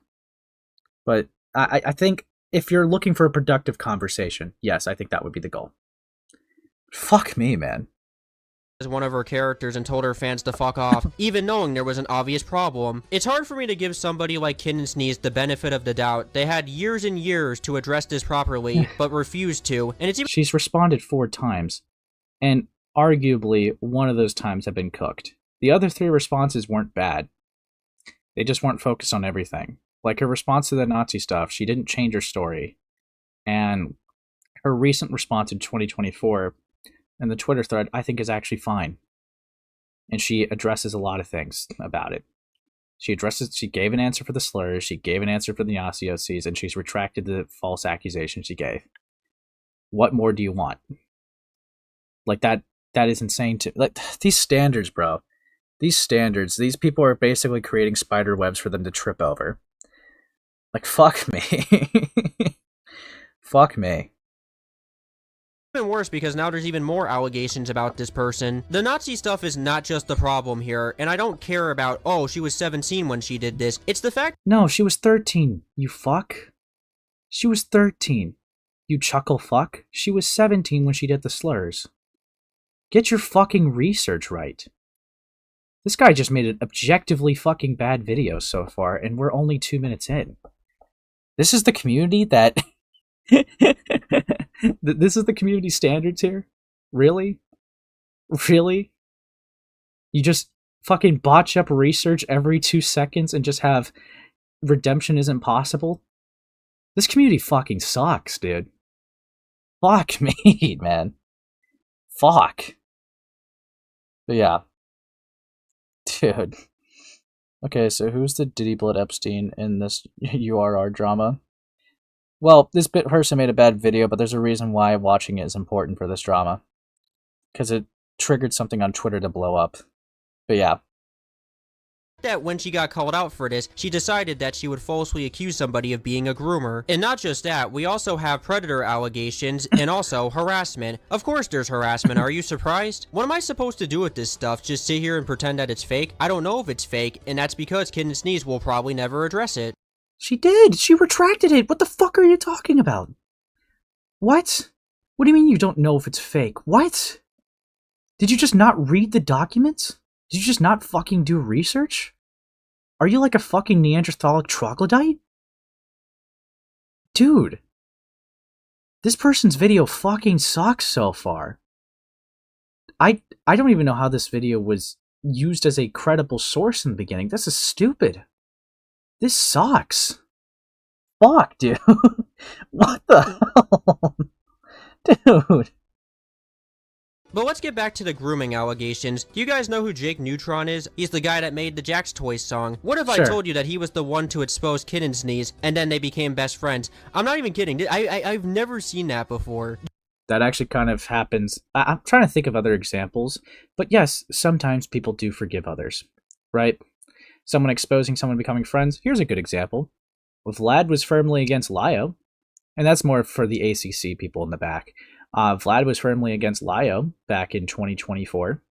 But I think if you're looking for a productive conversation, yes, I think that would be the goal. Fuck me, man. As one of her characters and told her fans to fuck off, even knowing there was an obvious problem. It's hard for me to give somebody like Kittensneeze the benefit of the doubt. They had years and years to address this properly, but refused to, and it's even— She's responded 4 times, and arguably one of those times have been cooked. The other 3 responses weren't bad. They just weren't focused on everything. Like her response to the Nazi stuff, she didn't change her story. And her recent response in 2024 and the Twitter thread, I think, is actually fine. And she addresses a lot of things about it. She gave an answer for the slurs, she gave an answer for the Nazi, and she's retracted the false accusations she gave. What more do you want? Like, that is insane to— like, these standards, bro. These standards, these people are basically creating spider webs for them to trip over. Like, fuck me. Fuck me. Even worse because now there's even more allegations about this person. The Nazi stuff is not just the problem here, and I don't care about, oh, she was 17 when she did this. It's the fact— No, she was 13, you fuck. She was 13, you chuckle fuck. She was 17 when she did the slurs. Get your fucking research right. This guy just made an objectively fucking bad video so far, and we're only 2 minutes in. This is the community that... This is the community standards here? Really? Really? You just fucking botch up research every 2 seconds and just have redemption isn't possible? This community fucking sucks, dude. Fuck me, man. Fuck. But yeah. Dude. Okay, so who's the Diddy Blood Epstein in this URR drama? Well, this person made a bad video, but there's a reason why watching it is important for this drama. Because it triggered something on Twitter to blow up. But yeah. that when she got called out for this, she decided that she would falsely accuse somebody of being a groomer. And not just that, we also have predator allegations and also harassment. Of course there's harassment, are you surprised? What am I supposed to do with this stuff? Just sit here and pretend that it's fake? I don't know if it's fake, and that's because Kittensneeze will probably never address it. She did! She retracted it! What the fuck are you talking about? What? What do you mean you don't know if it's fake? What? Did you just not read the documents? Did you just not fucking do research? Are you like a fucking Neanderthalic troglodyte? Dude. This person's video fucking sucks so far. I don't even know how this video was used as a credible source in the beginning. This is stupid. This sucks. Fuck, dude. What the hell? Dude. But let's get back to the grooming allegations. Do you guys know who Jakeneutron is? He's the guy that made the Jack's Toys song. What if I told you that he was the one to expose Kittensneeze, and then they became best friends? I'm not even kidding. I've never seen that before. That actually kind of happens. I'm trying to think of other examples. But yes, sometimes people do forgive others, right? Someone exposing someone becoming friends. Here's a good example. Vlad was firmly against Lio, and that's more for the ACC people in the back. Vlad was firmly against Lio back in 2024,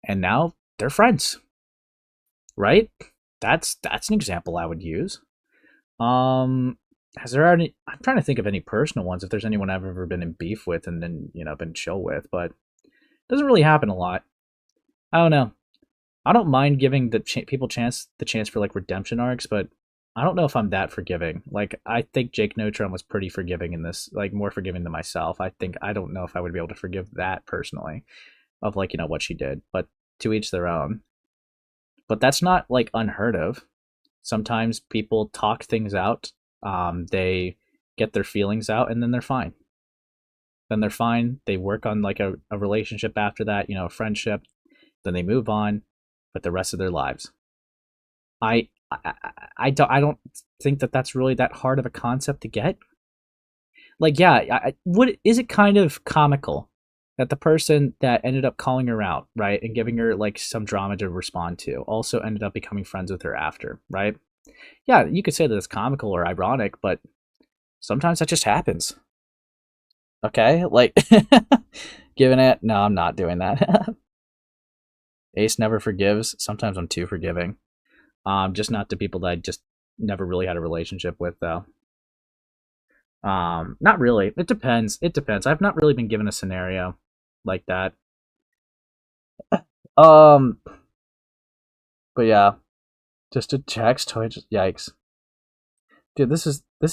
and now they're friends, right? That's an example I would use. Has there any? I'm trying to think of any personal ones. If there's anyone I've ever been in beef with and then been chill with, but it doesn't really happen a lot. I don't know. I don't mind giving the people the chance for like redemption arcs, but I don't know if I'm that forgiving. Like, I think Jakeneutron was pretty forgiving in this, like more forgiving than myself. I don't know if I would be able to forgive that personally, of like what she did. But to each their own. But that's not like unheard of. Sometimes people talk things out. They get their feelings out, and then they're fine. Then they're fine. They work on like a relationship after that, a friendship. Then they move on with the rest of their lives. I don't think that that's really that hard of a concept to get. Like, yeah, what is it kind of comical that the person that ended up calling her out, right, and giving her like some drama to respond to, also ended up becoming friends with her after, right? Yeah, you could say that it's comical or ironic, but sometimes that just happens. Okay, like, giving it? No, I'm not doing that. Ace never forgives. Sometimes I'm too forgiving. Just not to people that I just never really had a relationship with, though. Not really. It depends. I've not really been given a scenario like that. But yeah, just a Jack's Toy. Yikes, dude. This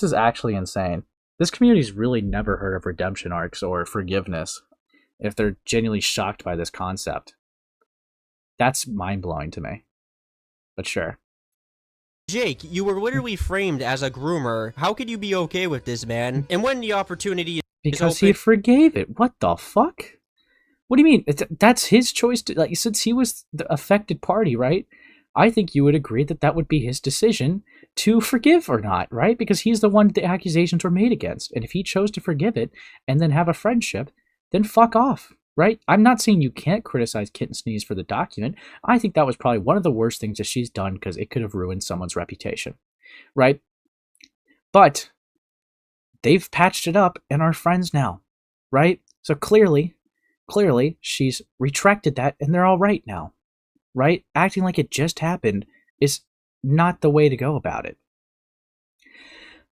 is actually insane. This community's really never heard of redemption arcs or forgiveness. If they're genuinely shocked by this concept, that's mind blowing to me. But sure. Jake, you were literally framed as a groomer. How could you be okay with this, man? And when the opportunity because he forgave it. What the fuck? What do you mean? That's his choice. Like, since he was the affected party, right? I think you would agree that that would be his decision to forgive or not, right? Because he's the one the accusations were made against. And if he chose to forgive it and then have a friendship, then fuck off. Right? I'm not saying you can't criticize Kittensneeze for the document. I think that was probably one of the worst things that she's done because it could have ruined someone's reputation. Right? But they've patched it up and are friends now. Right? So clearly she's retracted that and they're all right now. Right? Acting like it just happened is not the way to go about it.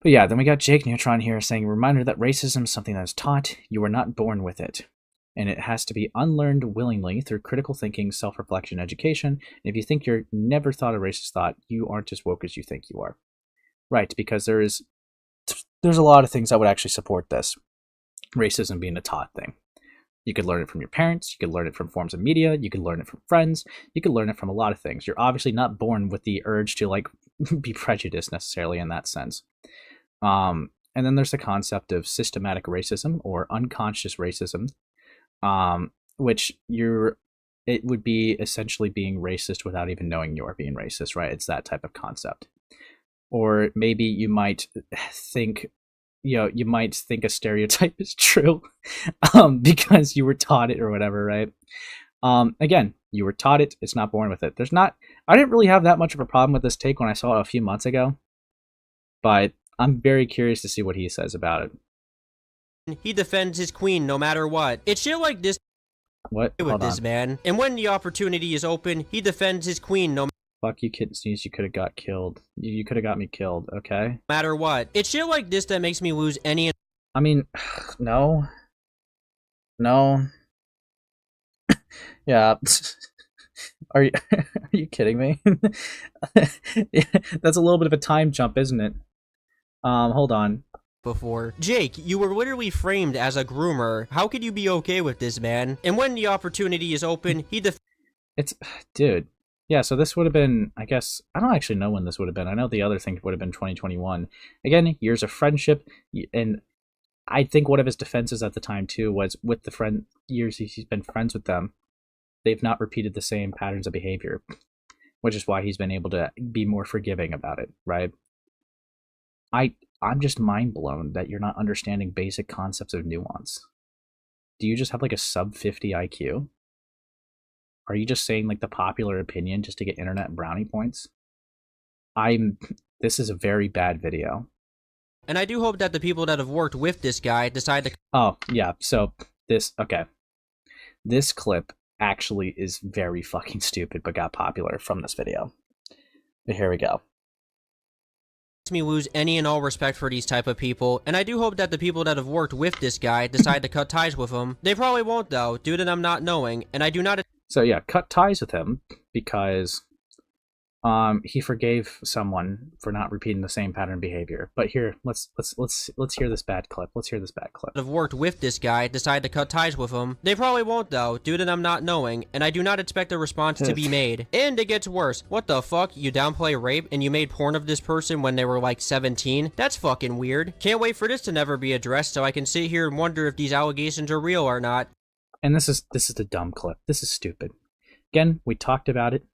But yeah, then we got Jakeneutron here saying, reminder that racism is something that is taught, you are not born with it. And it has to be unlearned willingly through critical thinking, self-reflection, education. And if you think you're never thought a racist thought, you aren't as woke as you think you are. Right, because there's a lot of things that would actually support this. Racism being a taught thing. You could learn it from your parents, you could learn it from forms of media, you could learn it from friends, you could learn it from a lot of things. You're obviously not born with the urge to like be prejudiced necessarily in that sense. And then there's the concept of systematic racism or unconscious racism, which it would be essentially being racist without even knowing you're being racist, right? It's that type of concept. Or maybe you might think a stereotype is true because you were taught it or whatever, right? Again, you were taught it, it's not born with it. I didn't really have that much of a problem with this take when I saw it a few months ago, but I'm very curious to see what he says about it. He defends his queen no matter what. It's shit like this what? with Hold this on. man. And when the opportunity is open, he defends his queen no Fuck you, Kittensneeze, you could have got killed. You could have got me killed, okay? matter what. It's shit like this that makes me lose any... I mean, no. No. Yeah. Are you kidding me? That's a little bit of a time jump, isn't it? Hold on. Before. Jake, you were literally framed as a groomer. How could you be okay with this, man? And when the opportunity is open, he Dude. Yeah, so this would have been, I guess, I don't actually know when this would have been. I know the other thing would have been 2021. Again, years of friendship, and I think one of his defenses at the time, too, was with the years he's been friends with them, they've not repeated the same patterns of behavior, which is why he's been able to be more forgiving about it, right? I'm just mind blown that you're not understanding basic concepts of nuance. Do you just have like a sub 50 IQ? Are you just saying like the popular opinion just to get internet brownie points? This is a very bad video. And I do hope that the people that have worked with this guy decide to... Oh, yeah, so this clip actually is very fucking stupid but got popular from this video. But here we go. Me lose any and all respect for these type of people, and I do hope that the people that have worked with this guy decide to cut ties with him. They probably won't though, due to them not knowing, and I do not... So yeah, cut ties with him because he forgave someone for not repeating the same pattern of behavior. But here, let's hear this bad clip. Let's hear this bad clip. Have worked with this guy decide to cut ties with him. They probably won't though, due to them not knowing, and I do not expect a response to be made. And it gets worse. What the fuck? You downplay rape and you made porn of this person when they were like 17? That's fucking weird. Can't wait for this to never be addressed so I can sit here and wonder if these allegations are real or not. And this is the dumb clip. This is stupid. Again, we talked about it.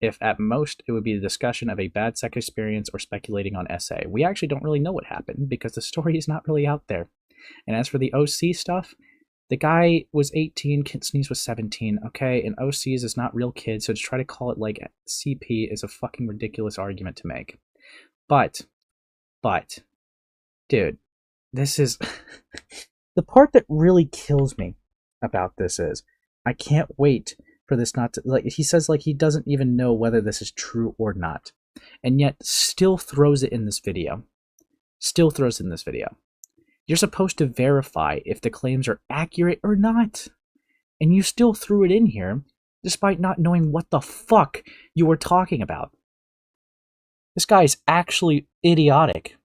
If at most it would be a discussion of a bad sex experience or speculating on SA. We actually don't really know what happened because the story is not really out there. And as for the OC stuff, the guy was 18, Kittensneeze was 17, okay? And OCs is not real kids, so to try to call it like CP is a fucking ridiculous argument to make. But, dude, this is... the part that really kills me about this is, I can't wait for this not to, like, he says like he doesn't even know whether this is true or not, and yet still throws it in this video. You're supposed to verify if the claims are accurate or not, and you still threw it in here despite not knowing what the fuck you were talking about. This guy is actually idiotic.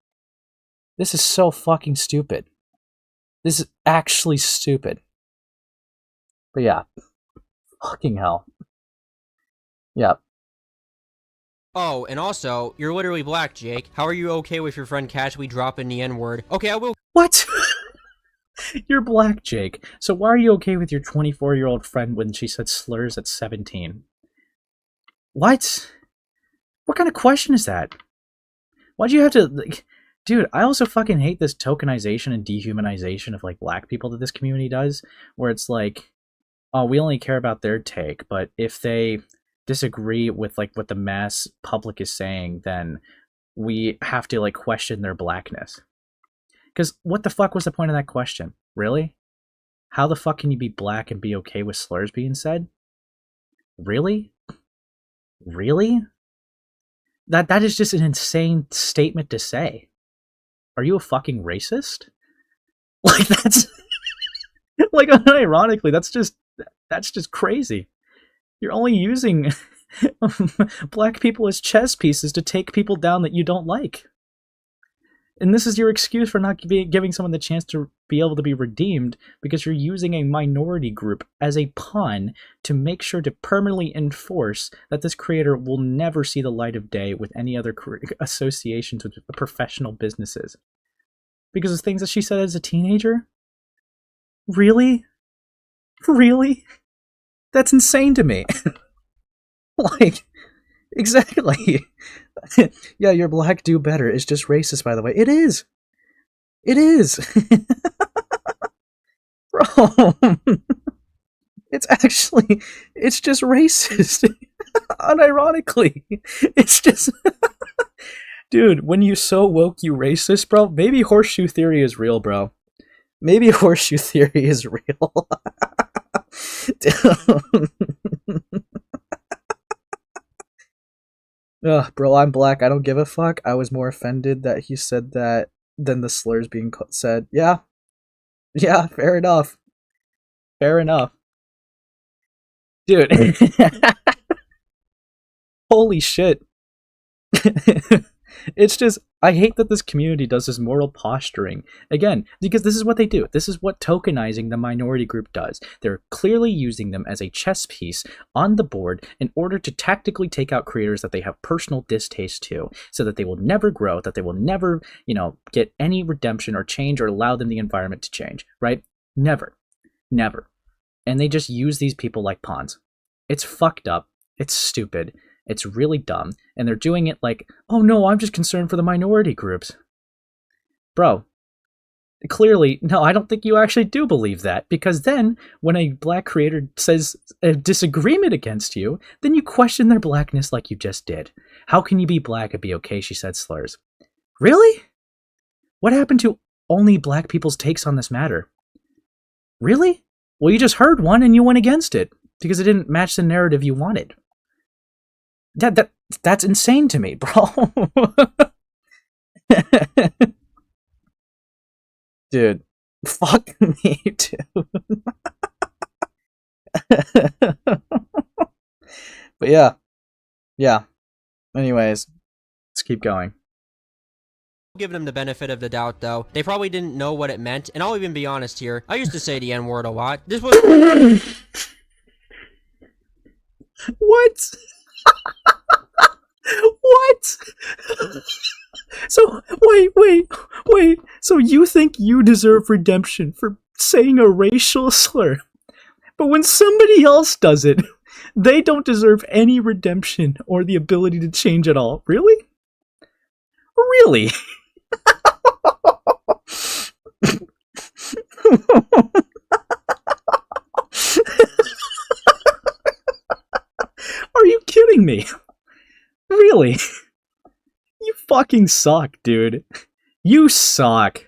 This is so fucking stupid. This is actually stupid. But yeah. Fucking hell. Yep. Oh, and also, you're literally black, Jake. How are you okay with your friend casually dropping the N-word? Okay, I will... What? You're black, Jake. So why are you okay with your 24-year-old friend when she said slurs at 17? What? What kind of question is that? Why'd you have to... like, dude, I also fucking hate this tokenization and dehumanization of like black people that this community does, where it's like, oh, we only care about their take, but if they disagree with like what the mass public is saying, then we have to like question their blackness. Because what the fuck was the point of that question? Really? How the fuck can you be black and be okay with slurs being said? Really? Really? That is just an insane statement to say. Are you a fucking racist? Like, that's like, unironically, that's just crazy. You're only using black people as chess pieces to take people down that you don't like. And this is your excuse for not giving someone the chance to be able to be redeemed, because you're using a minority group as a pawn to make sure to permanently enforce that this creator will never see the light of day with any other associations with professional businesses. Because of things that she said as a teenager? Really? Really? That's insane to me. Like, exactly. Yeah, you're black, do better. It's just racist, by the way. It is. It is. Bro. It's just racist. Unironically. It's just... Dude, when you so woke, you racist, bro? Maybe horseshoe theory is real, bro. Maybe horseshoe theory is real. Ugh, bro, I'm black. I don't give a fuck. I was more offended that he said that than the slurs being said. Yeah. Yeah, fair enough. Fair enough. Dude. Holy shit. It's just, I hate that this community does this moral posturing. Again, because this is what they do. This is what tokenizing the minority group does. They're clearly using them as a chess piece on the board in order to tactically take out creators that they have personal distaste to, so that they will never grow, that they will never, get any redemption or change or allow them the environment to change, right? Never. Never. And they just use these people like pawns. It's fucked up. It's stupid. It's really dumb, and they're doing it like, oh no, I'm just concerned for the minority groups. Bro, clearly, no, I don't think you actually do believe that, because then, when a black creator says a disagreement against you, then you question their blackness like you just did. How can you be black and be okay, she said slurs? Really? What happened to only black people's takes on this matter? Really? Well, you just heard one and you went against it, because it didn't match the narrative you wanted. That's insane to me, bro. Dude, fuck me, dude. But yeah. Anyways, let's keep going. Give them the benefit of the doubt, though. They probably didn't know what it meant, and I'll even be honest here. I used to say the N-word a lot. This was... What? What? So, wait. So you think you deserve redemption for saying a racial slur, but when somebody else does it, they don't deserve any redemption or the ability to change at all? Really? Really? Are you kidding me? Really? You fucking suck, dude. You suck.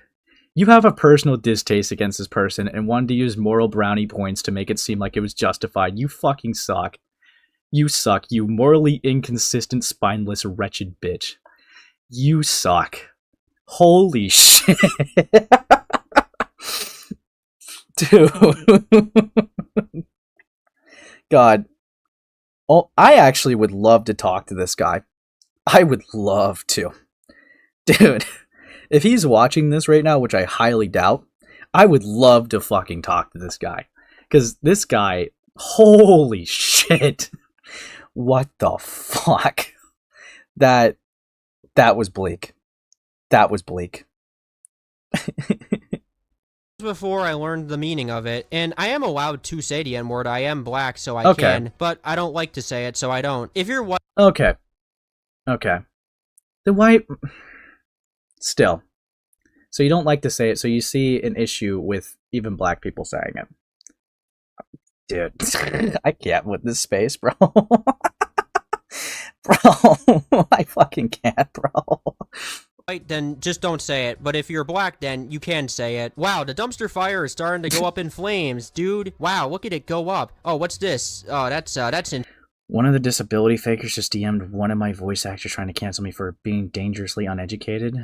You have a personal distaste against this person and wanted to use moral brownie points to make it seem like it was justified. You fucking suck. You suck, you morally inconsistent, spineless, wretched bitch. You suck. Holy shit. Dude. God. Oh, I actually would love to talk to this guy. I would love to. Dude, if he's watching this right now, which I highly doubt, I would love to fucking talk to this guy. Because this guy, holy shit. What the fuck? That was bleak. That was bleak. Before I learned the meaning of it, and I am allowed to say the N-word. I am black, so I can, but I don't like to say it, so I don't. If you're white... Okay. Then why... Still. So you don't like to say it, so you see an issue with even black people saying it. Dude, I can't with this space, bro. Bro, I fucking can't, bro. white, then just don't say it. But if you're black, then you can say it. Wow, the dumpster fire is starting to go up in flames, dude. Wow, look at it go up. Oh, what's this? Oh, that's in. One of the disability fakers just DM'd one of my voice actors trying to cancel me for being dangerously uneducated.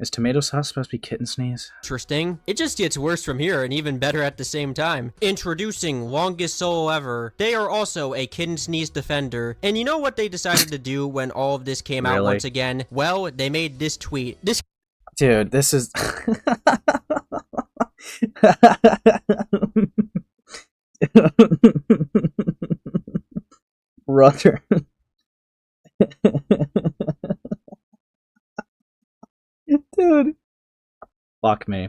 Is tomato sauce supposed to be kitten sneeze? Interesting. It just gets worse from here and even better at the same time. Introducing longest solo ever. They are also a kitten sneeze defender. And you know what they decided to do when all of this came out once again? Well, they made this tweet. Dude, this is... Brother. Dude. Fuck me.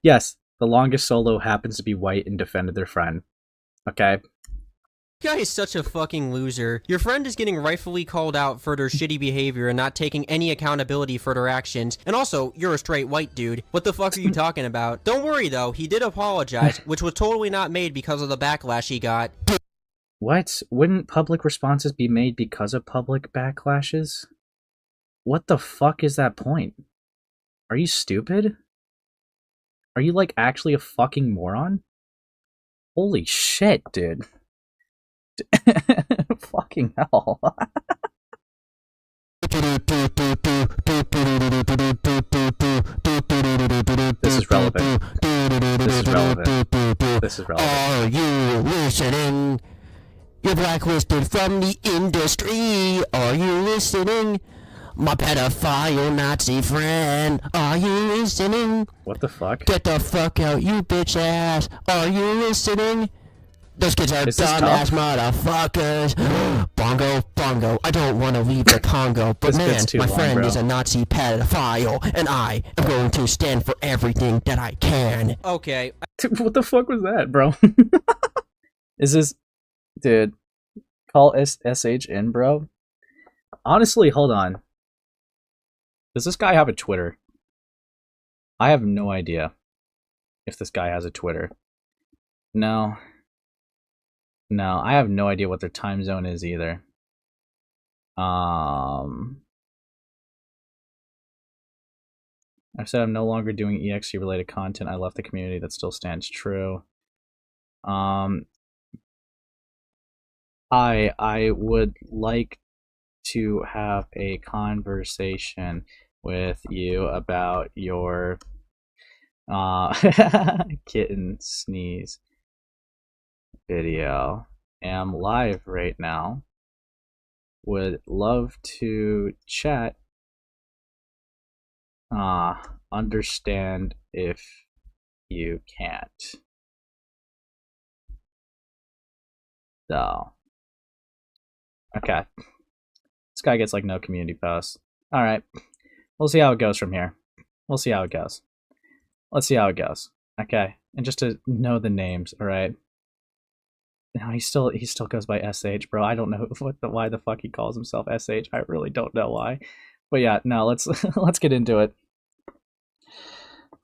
Yes, the longest solo happens to be white and defended their friend. Okay? This guy is such a fucking loser. Your friend is getting rightfully called out for their shitty behavior and not taking any accountability for their actions. And also, you're a straight white dude. What the fuck are you talking about? Don't worry though, he did apologize, which was totally not made because of the backlash he got. What? Wouldn't public responses be made because of public backlashes? What the fuck is that point? Are you stupid? Are you, like, actually a fucking moron? Holy shit, dude. Fucking hell. This is relevant. This is relevant. This is relevant. Are you listening? You're blacklisted from the industry. Are you listening? My pedophile Nazi friend. Are you listening? What the fuck? Get the fuck out, you bitch ass. Are you listening? Those kids are dumbass motherfuckers. Bongo, bongo. I don't want to leave the Congo, but man, my friend is a Nazi pedophile, and I am going to stand for everything that I can. Okay. What the fuck was that, bro? Is this... Dude, call SH in, bro? Honestly, hold on. Does this guy have a Twitter? I have no idea if this guy has a Twitter. No. No, I have no idea what their time zone is either. I said I'm no longer doing EXE related content. I left the community. That still stands true. I would like to have a conversation with you about your kitten sneeze video. Am live right now. Would love to chat. Understand if you can't. So. Okay. This guy gets like no community posts. Alright. We'll see how it goes from here. We'll see how it goes. Let's see how it goes. Okay. And just to know the names, alright. No, he still goes by SH, bro. I don't know why the fuck he calls himself SH. I really don't know why. But yeah, no, let's let's get into it.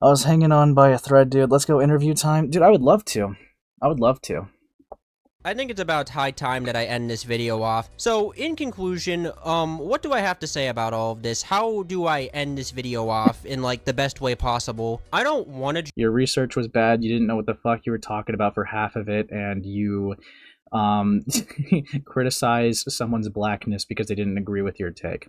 I was hanging on by a thread, dude. Let's go interview time. Dude, I would love to. I would love to. I think it's about high time that I end this video off. So, in conclusion, what do I have to say about all of this? How do I end this video off in, like, the best way possible? I don't want to... Your research was bad, you didn't know what the fuck you were talking about for half of it, and you, criticized someone's blackness because they didn't agree with your take.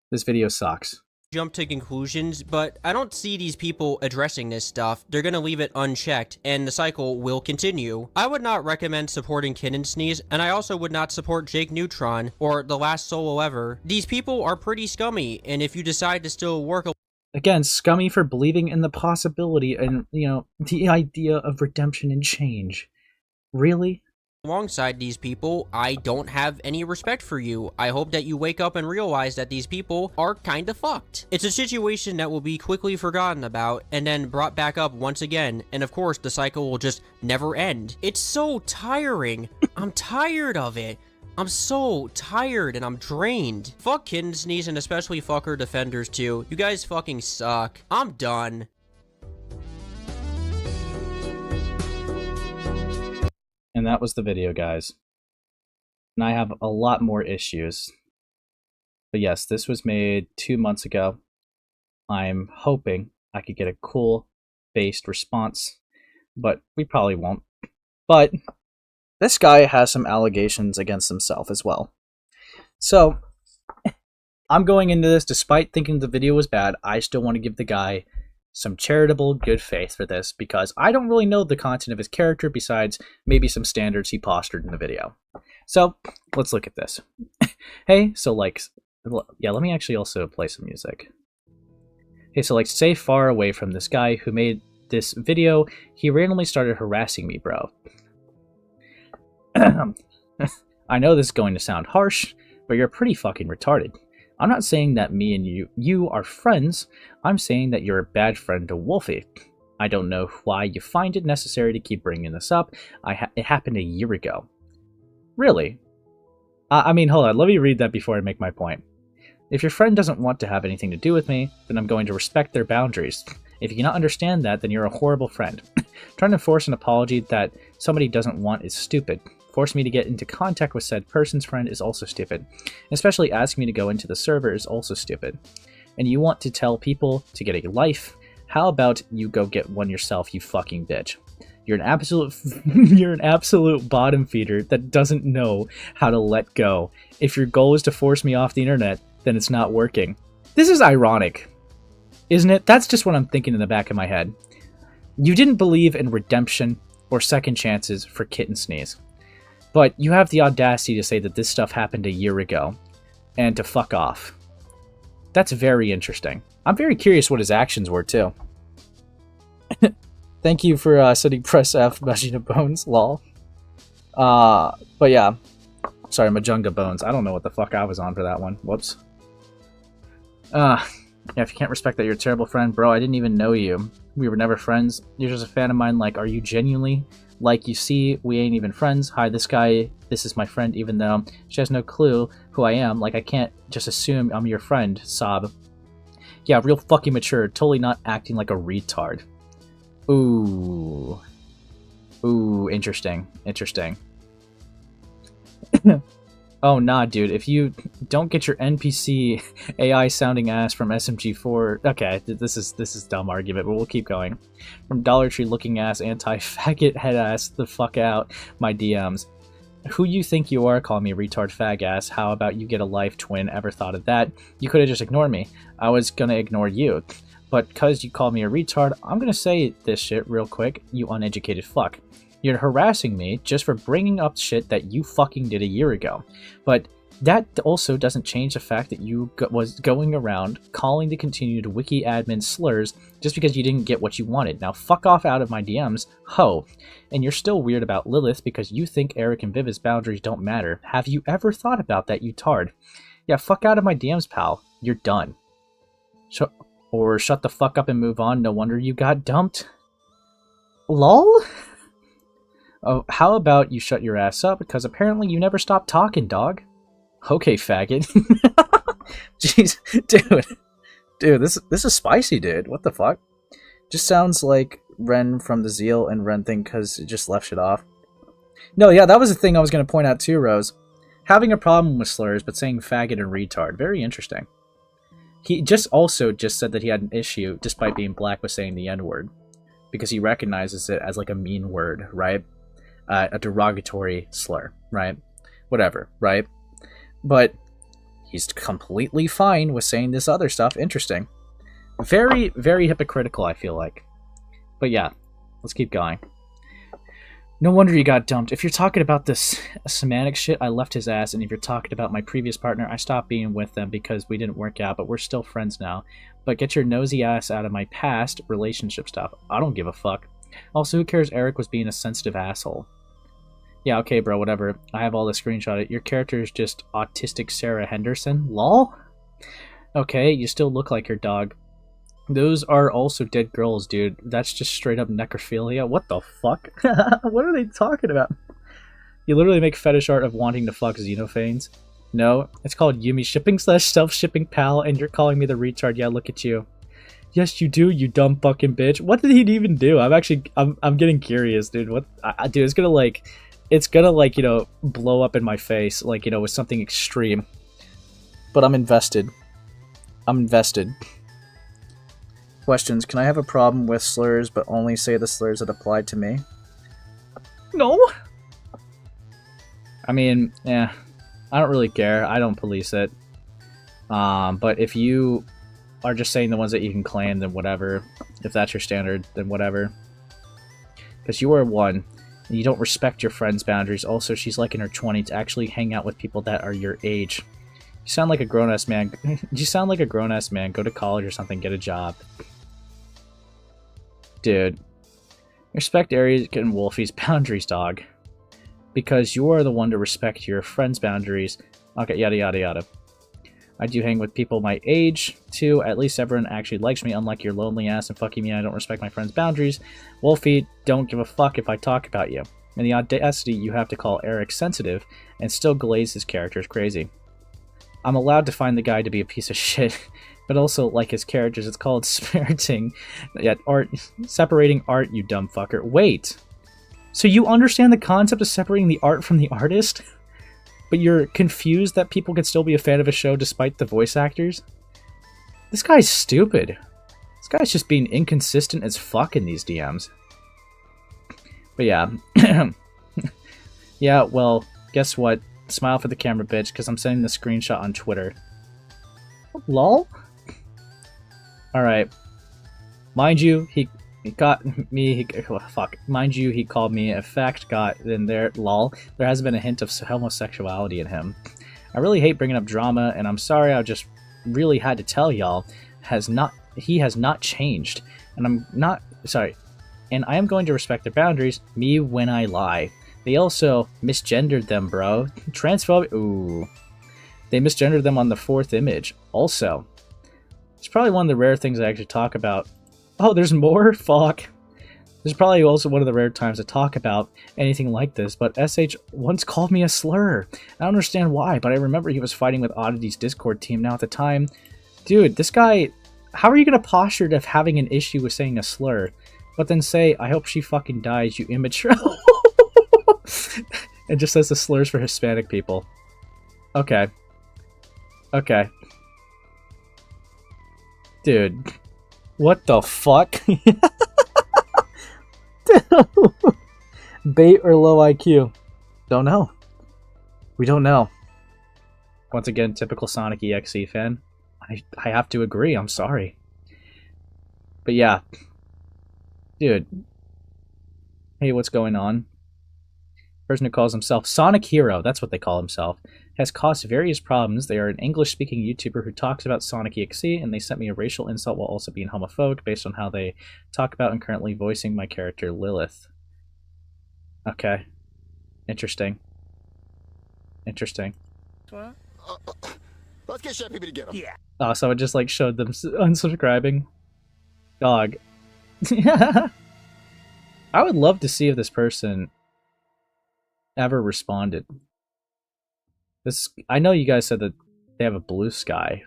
This video sucks. Jump to conclusions, but I don't see these people addressing this stuff. They're gonna leave it unchecked, and the cycle will continue. I would not recommend supporting Kittensneeze, and I also would not support Jakeneutron, or the last solo ever. These people are pretty scummy, and if you decide to still work again, scummy for believing in the possibility and, you know, the idea of redemption and change. Really? alongside these people, I don't have any respect for you. I hope that you wake up and realize that these people are kinda fucked. It's a situation that will be quickly forgotten about and then brought back up once again, and of course the cycle will just never end. It's so tiring. I'm tired of it. I'm so tired and I'm drained. Fuck Kittensneeze and especially fuck her defenders too. You guys fucking suck. I'm done. And that was the video, guys. And I have a lot more issues. But yes, this was made 2 months ago. I'm hoping I could get a cool-based response, but we probably won't. But this guy has some allegations against himself as well. So, I'm going into this, despite thinking the video was bad, I still want to give the guy some charitable good faith for this, because I don't really know the content of his character besides maybe some standards he postured in the video. So, let's look at this. Hey, so like, yeah, let me actually also play some music. Hey, so like, stay far away from this guy who made this video. He randomly started harassing me, bro. I know this is going to sound harsh, but you're pretty fucking retarded. I'm not saying that me and you are friends. I'm saying that you're a bad friend to Wolfie. I don't know why you find it necessary to keep bringing this up. It happened a year ago. Really? I mean, hold on. Let me read that before I make my point. If your friend doesn't want to have anything to do with me, then I'm going to respect their boundaries. If you cannot understand that, then you're a horrible friend. Trying to force an apology that somebody doesn't want is stupid. Force me to get into contact with said person's friend is also stupid. Especially asking me to go into the server is also stupid. And you want to tell people to get a life? How about you go get one yourself, you fucking bitch? You're an absolute bottom feeder that doesn't know how to let go. If your goal is to force me off the internet, then it's not working. This is ironic, isn't it? That's just what I'm thinking in the back of my head. You didn't believe in redemption or second chances for Kittensneeze. But you have the audacity to say that this stuff happened a year ago, and to fuck off. That's very interesting. I'm very curious what his actions were, too. Thank you for sending press F, Majina Bones, lol. But yeah. Sorry, Majunga Bones. I don't know what the fuck I was on for that one. Whoops. Yeah, if you can't respect that you're a terrible friend, bro, I didn't even know you. We were never friends. You're just a fan of mine, like, are you genuinely? Like, you see, we ain't even friends. Hi, this is my friend, even though she has no clue who I am. Like, I can't just assume I'm your friend, sob. Yeah, real fucking mature. Totally not acting like a retard. Ooh. Ooh, interesting. Interesting. Oh, nah, dude. If you don't get your NPC AI sounding ass from SMG4... Okay, this is dumb argument, but we'll keep going. From Dollar Tree looking ass, anti-faggot head ass, the fuck out my DMs. Who you think you are, call me retard fag ass. How about you get a life, twin? Ever thought of that? You could have just ignored me. I was gonna ignore you. But cause you called me a retard, I'm gonna say this shit real quick, you uneducated fuck. You're harassing me just for bringing up shit that you fucking did a year ago. But that also doesn't change the fact that you was going around calling the continued wiki admin slurs just because you didn't get what you wanted. Now fuck off out of my DMs, ho. And you're still weird about Lilith because you think Eric and Vivid's boundaries don't matter. Have you ever thought about that, you tard? Yeah, fuck out of my DMs, pal. You're done. Or shut the fuck up and move on. No wonder you got dumped. LOL? Oh, how about you shut your ass up, because apparently you never stopped talking, dog. Okay, faggot. Jeez, dude, this is spicy, dude. What the fuck? Just sounds like Ren from the Zeal and Ren thing, because it just left shit off. No, yeah, that was the thing I was going to point out too, Rose. Having a problem with slurs, but saying faggot and retard. Very interesting. He also said that he had an issue, despite being black, with saying the N-word. Because he recognizes it as like a mean word, right? A derogatory slur, right? Whatever, right? But he's completely fine with saying this other stuff. Interesting. Very, very hypocritical, I feel like. But yeah, let's keep going. No wonder you got dumped. If you're talking about this semantic shit, I left his ass. And if you're talking about my previous partner, I stopped being with them because we didn't work out, but we're still friends now. But get your nosy ass out of my past relationship stuff. I don't give a fuck. Also, who cares Eric was being a sensitive asshole? Yeah, okay, bro, whatever. I have all the screenshot. Your character is just autistic Sarah Henderson? Lol? Okay, you still look like your dog. Those are also dead girls, dude. That's just straight up necrophilia. What the fuck? What are they talking about? You literally make fetish art of wanting to fuck Xenophanes. No, it's called Yumi Shipping / self-shipping pal, and you're calling me the retard. Yeah, look at you. Yes, you do, you dumb fucking bitch. What did he even do? I'm getting curious, dude. What? Dude, it's gonna like, you know, blow up in my face, like, you know, with something extreme. But I'm invested. I'm invested. questions. Can I have a problem with slurs, but only say the slurs that apply to me? No. I mean, yeah, I don't really care. I don't police it. But if you are just saying the ones that you can claim, then whatever. If that's your standard, then whatever. Because you are one, and you don't respect your friend's boundaries. Also, she's like in her 20s to actually hang out with people that are your age. You sound like a grown-ass man. You sound like a grown-ass man. Go to college or something. Get a job. Dude. Respect Eric and Wolfie's boundaries, dog. Because you are the one to respect your friend's boundaries. Okay, yada yada yada. I do hang with people my age, too. At least everyone actually likes me, unlike your lonely ass and fucking me. I don't respect my friend's boundaries. Wolfie, don't give a fuck if I talk about you. And the audacity you have to call Eric sensitive and still glaze his character is crazy. I'm allowed to find the guy to be a piece of shit, but also like his characters. It's called separating art, you dumb fucker. Wait, so you understand the concept of separating the art from the artist? But you're confused that people can still be a fan of a show despite the voice actors? This guy's stupid. This guy's just being inconsistent as fuck in these DMs. But yeah. Yeah, well, guess what? Smile for the camera, bitch, because I'm sending the screenshot on Twitter. Lol? Alright. Mind you, he got me, mind you, he called me a fact got in there, lol. There hasn't been a hint of homosexuality in him. I really hate bringing up drama, and I'm sorry, I just really had to tell y'all, he has not changed. And I am going to respect their boundaries, me when I lie. They also misgendered them, bro. Transphobic, ooh. They misgendered them on the 4th image. Also, it's probably one of the rare things I actually talk about. Oh, there's more? Fuck. This is probably also one of the rare times to talk about anything like this, but SH once called me a slur. I don't understand why, but I remember he was fighting with Oddity's Discord team. Now at the time, dude, this guy, how are you going to posture of having an issue with saying a slur, but then say, I hope she fucking dies, you immature. It just says the slurs for Hispanic people. Okay. Okay. Dude. What the fuck? Bait or low IQ? Don't know. We don't know. Once again, typical Sonic EXE fan. I have to agree, I'm sorry. But yeah. Dude. Hey, what's going on? Person who calls himself Sonic Hero, that's what they call himself, has caused various problems. They are an English-speaking YouTuber who talks about Sonic EXE, and they sent me a racial insult while also being homophobic based on how they talk about and currently voicing my character Lilith. Okay. Interesting. Interesting. What? Let's get Chef to get him. Yeah. Oh, so it just like showed them unsubscribing. Dog. I would love to see if this person ever responded. I know you guys said that they have a blue sky.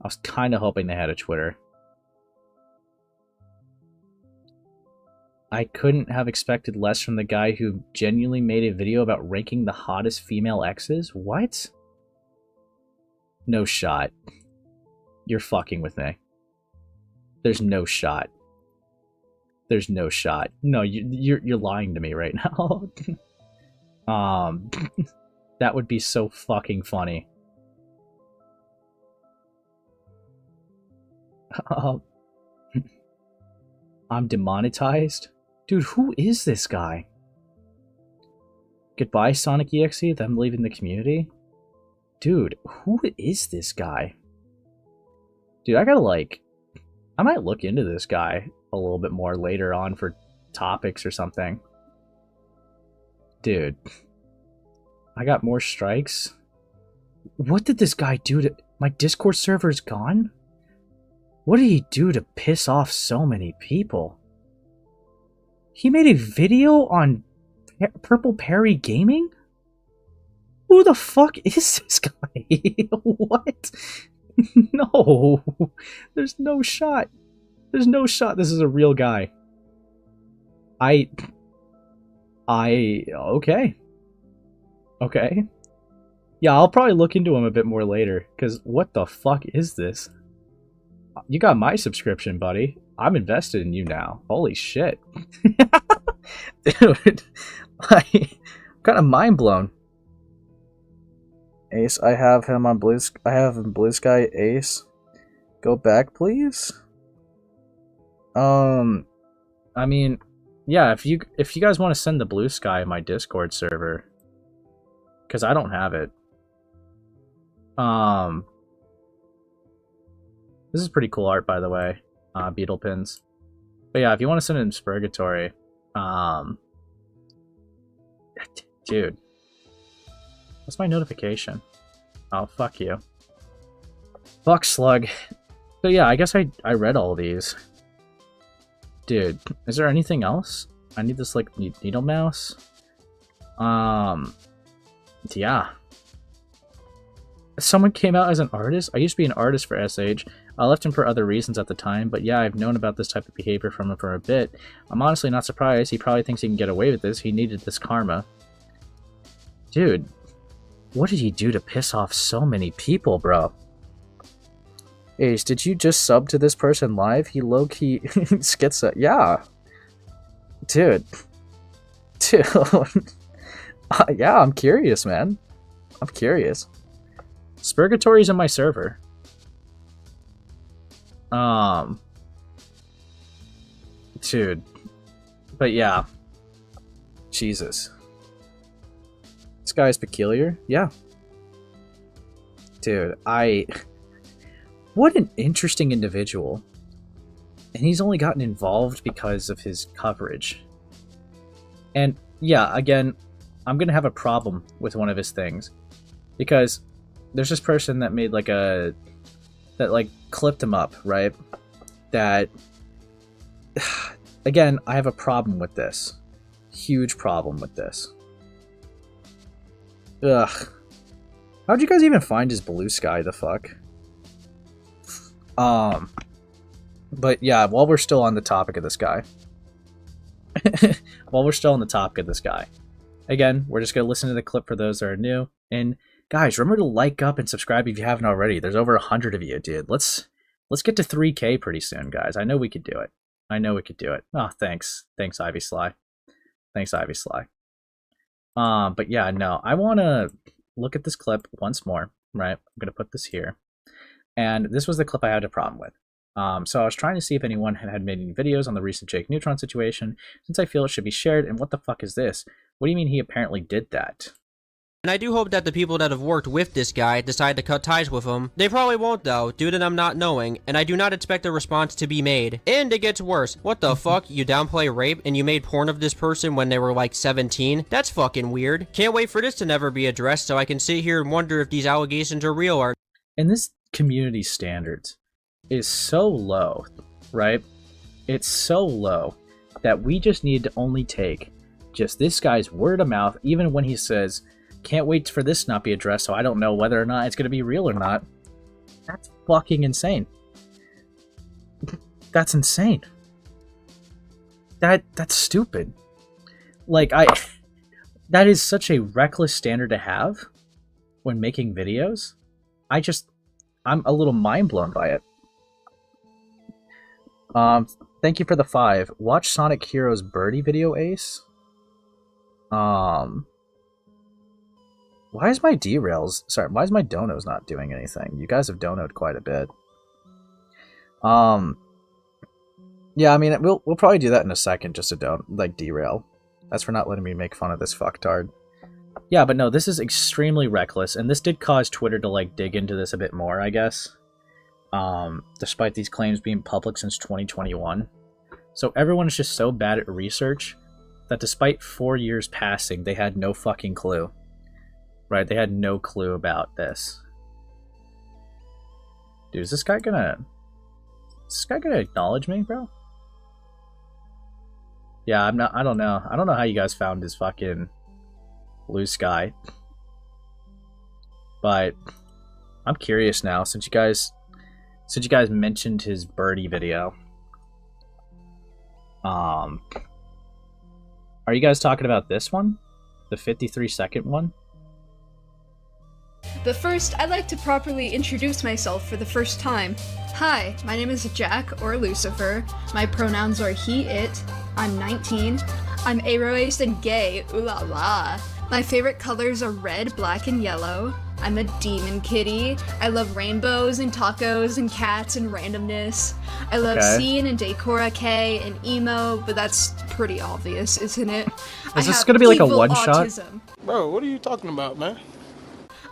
I was kind of hoping they had a Twitter. I couldn't have expected less from the guy who genuinely made a video about ranking the hottest female exes? What? No shot. You're fucking with me. There's no shot. There's no shot. No, you're lying to me right now. That would be so fucking funny. I'm demonetized? Dude, who is this guy? Goodbye, Sonic EXE? Them leaving the community? Dude, who is this guy? Dude, I might look into this guy a little bit more later on for topics or something. Dude. I got more strikes? What did this guy do to... My Discord server's gone? What did he do to piss off so many people? He made a video on Purple Perry Gaming? Who the fuck is this guy? What? No. There's no shot. There's no shot this is a real guy. Okay. Okay. Yeah, I'll probably look into him a bit more later, because what the fuck is this? You got my subscription, buddy. I'm invested in you now. Holy shit. Dude. I'm kind of mind blown. Ace, I have him on Blue Sky. Ace. Go back, please. I mean, yeah, if you guys want to send the Blue Sky my Discord server, because I don't have it. This is pretty cool art, by the way. Beetle pins. But yeah, if you want to send it in Spurgatory, dude, what's my notification? Oh, fuck you. Fuck Slug. So yeah, I guess I read all these. Dude, is there anything else? I need this, like, needle mouse. Yeah. Someone came out as an artist? I used to be an artist for SH. I left him for other reasons at the time, but yeah, I've known about this type of behavior from him for a bit. I'm honestly not surprised. He probably thinks he can get away with this. He needed this karma. Dude, what did he do to piss off so many people, bro? Ace, did you just sub to this person live? He low-key schizo. Yeah. Dude. Dude. Yeah, I'm curious, man. I'm curious. Spurgatory's in my server. Dude. But yeah. Jesus. This guy's peculiar? Yeah. Dude, what an interesting individual. And he's only gotten involved because of his coverage. And yeah, again, I'm gonna have a problem with one of his things. Because there's this person that made like that like clipped him up, right? That, again, I have a problem with this. Huge problem with this. Ugh. How'd you guys even find his Blue Sky, the fuck? But yeah, while we're still on the topic of this guy. Again, we're just gonna listen to the clip for those that are new. And guys, remember to like up and subscribe if you haven't already. There's over 100 of you, dude. Let's get to 3K pretty soon, guys. I know we could do it. Oh, thanks. Thanks, Ivy Sly. But yeah, no. I wanna look at this clip once more, right? I'm gonna put this here. And this was the clip I had a problem with. So I was trying to see if anyone had made any videos on the recent Jakeneutron situation, since I feel it should be shared, and what the fuck is this? What do you mean he apparently did that? And I do hope that the people that have worked with this guy decide to cut ties with him. They probably won't though, due to them not knowing, and I do not expect a response to be made. And it gets worse. What the fuck? You downplay rape and you made porn of this person when they were like 17? That's fucking weird. Can't wait for this to never be addressed so I can sit here and wonder if these allegations are real or... And this community standards is so low, right? It's so low that we just need to only take just this guy's word of mouth, even when he says, can't wait for this to not be addressed, so I don't know whether or not it's going to be real or not. That's fucking insane. That's insane. That's stupid. Like, that is such a reckless standard to have when making videos. I'm a little mind blown by it. Thank you for the 5. Watch Sonic Heroes Birdie video, Ace. Why is my why is my donos not doing anything? You guys have donoed quite a bit. Yeah, I mean, we'll probably do that in a second, just to derail. That's for not letting me make fun of this fucktard. Yeah, but no, this is extremely reckless, and this did cause Twitter to, like, dig into this a bit more, I guess. Despite these claims being public since 2021. So everyone is just so bad at research that despite 4 years passing, they had no fucking clue. Right? They had no clue about this. Dude, is this guy gonna acknowledge me, bro? Yeah, I don't know. I don't know how you guys found his fucking Blue Sky. But I'm curious now, since you guys mentioned his birdie video. Are you guys talking about this one? The 53-second one? But first, I'd like to properly introduce myself for the first time. Hi, my name is Jack, or Lucifer. My pronouns are he, it. I'm 19. I'm aroaced and gay, ooh la la. My favorite colors are red, black, and yellow. I'm a demon kitty. I love rainbows and tacos and cats and randomness. I love scene and Decora K and emo, but that's pretty obvious, isn't it? Is this gonna be like a one-shot? Bro, what are you talking about, man?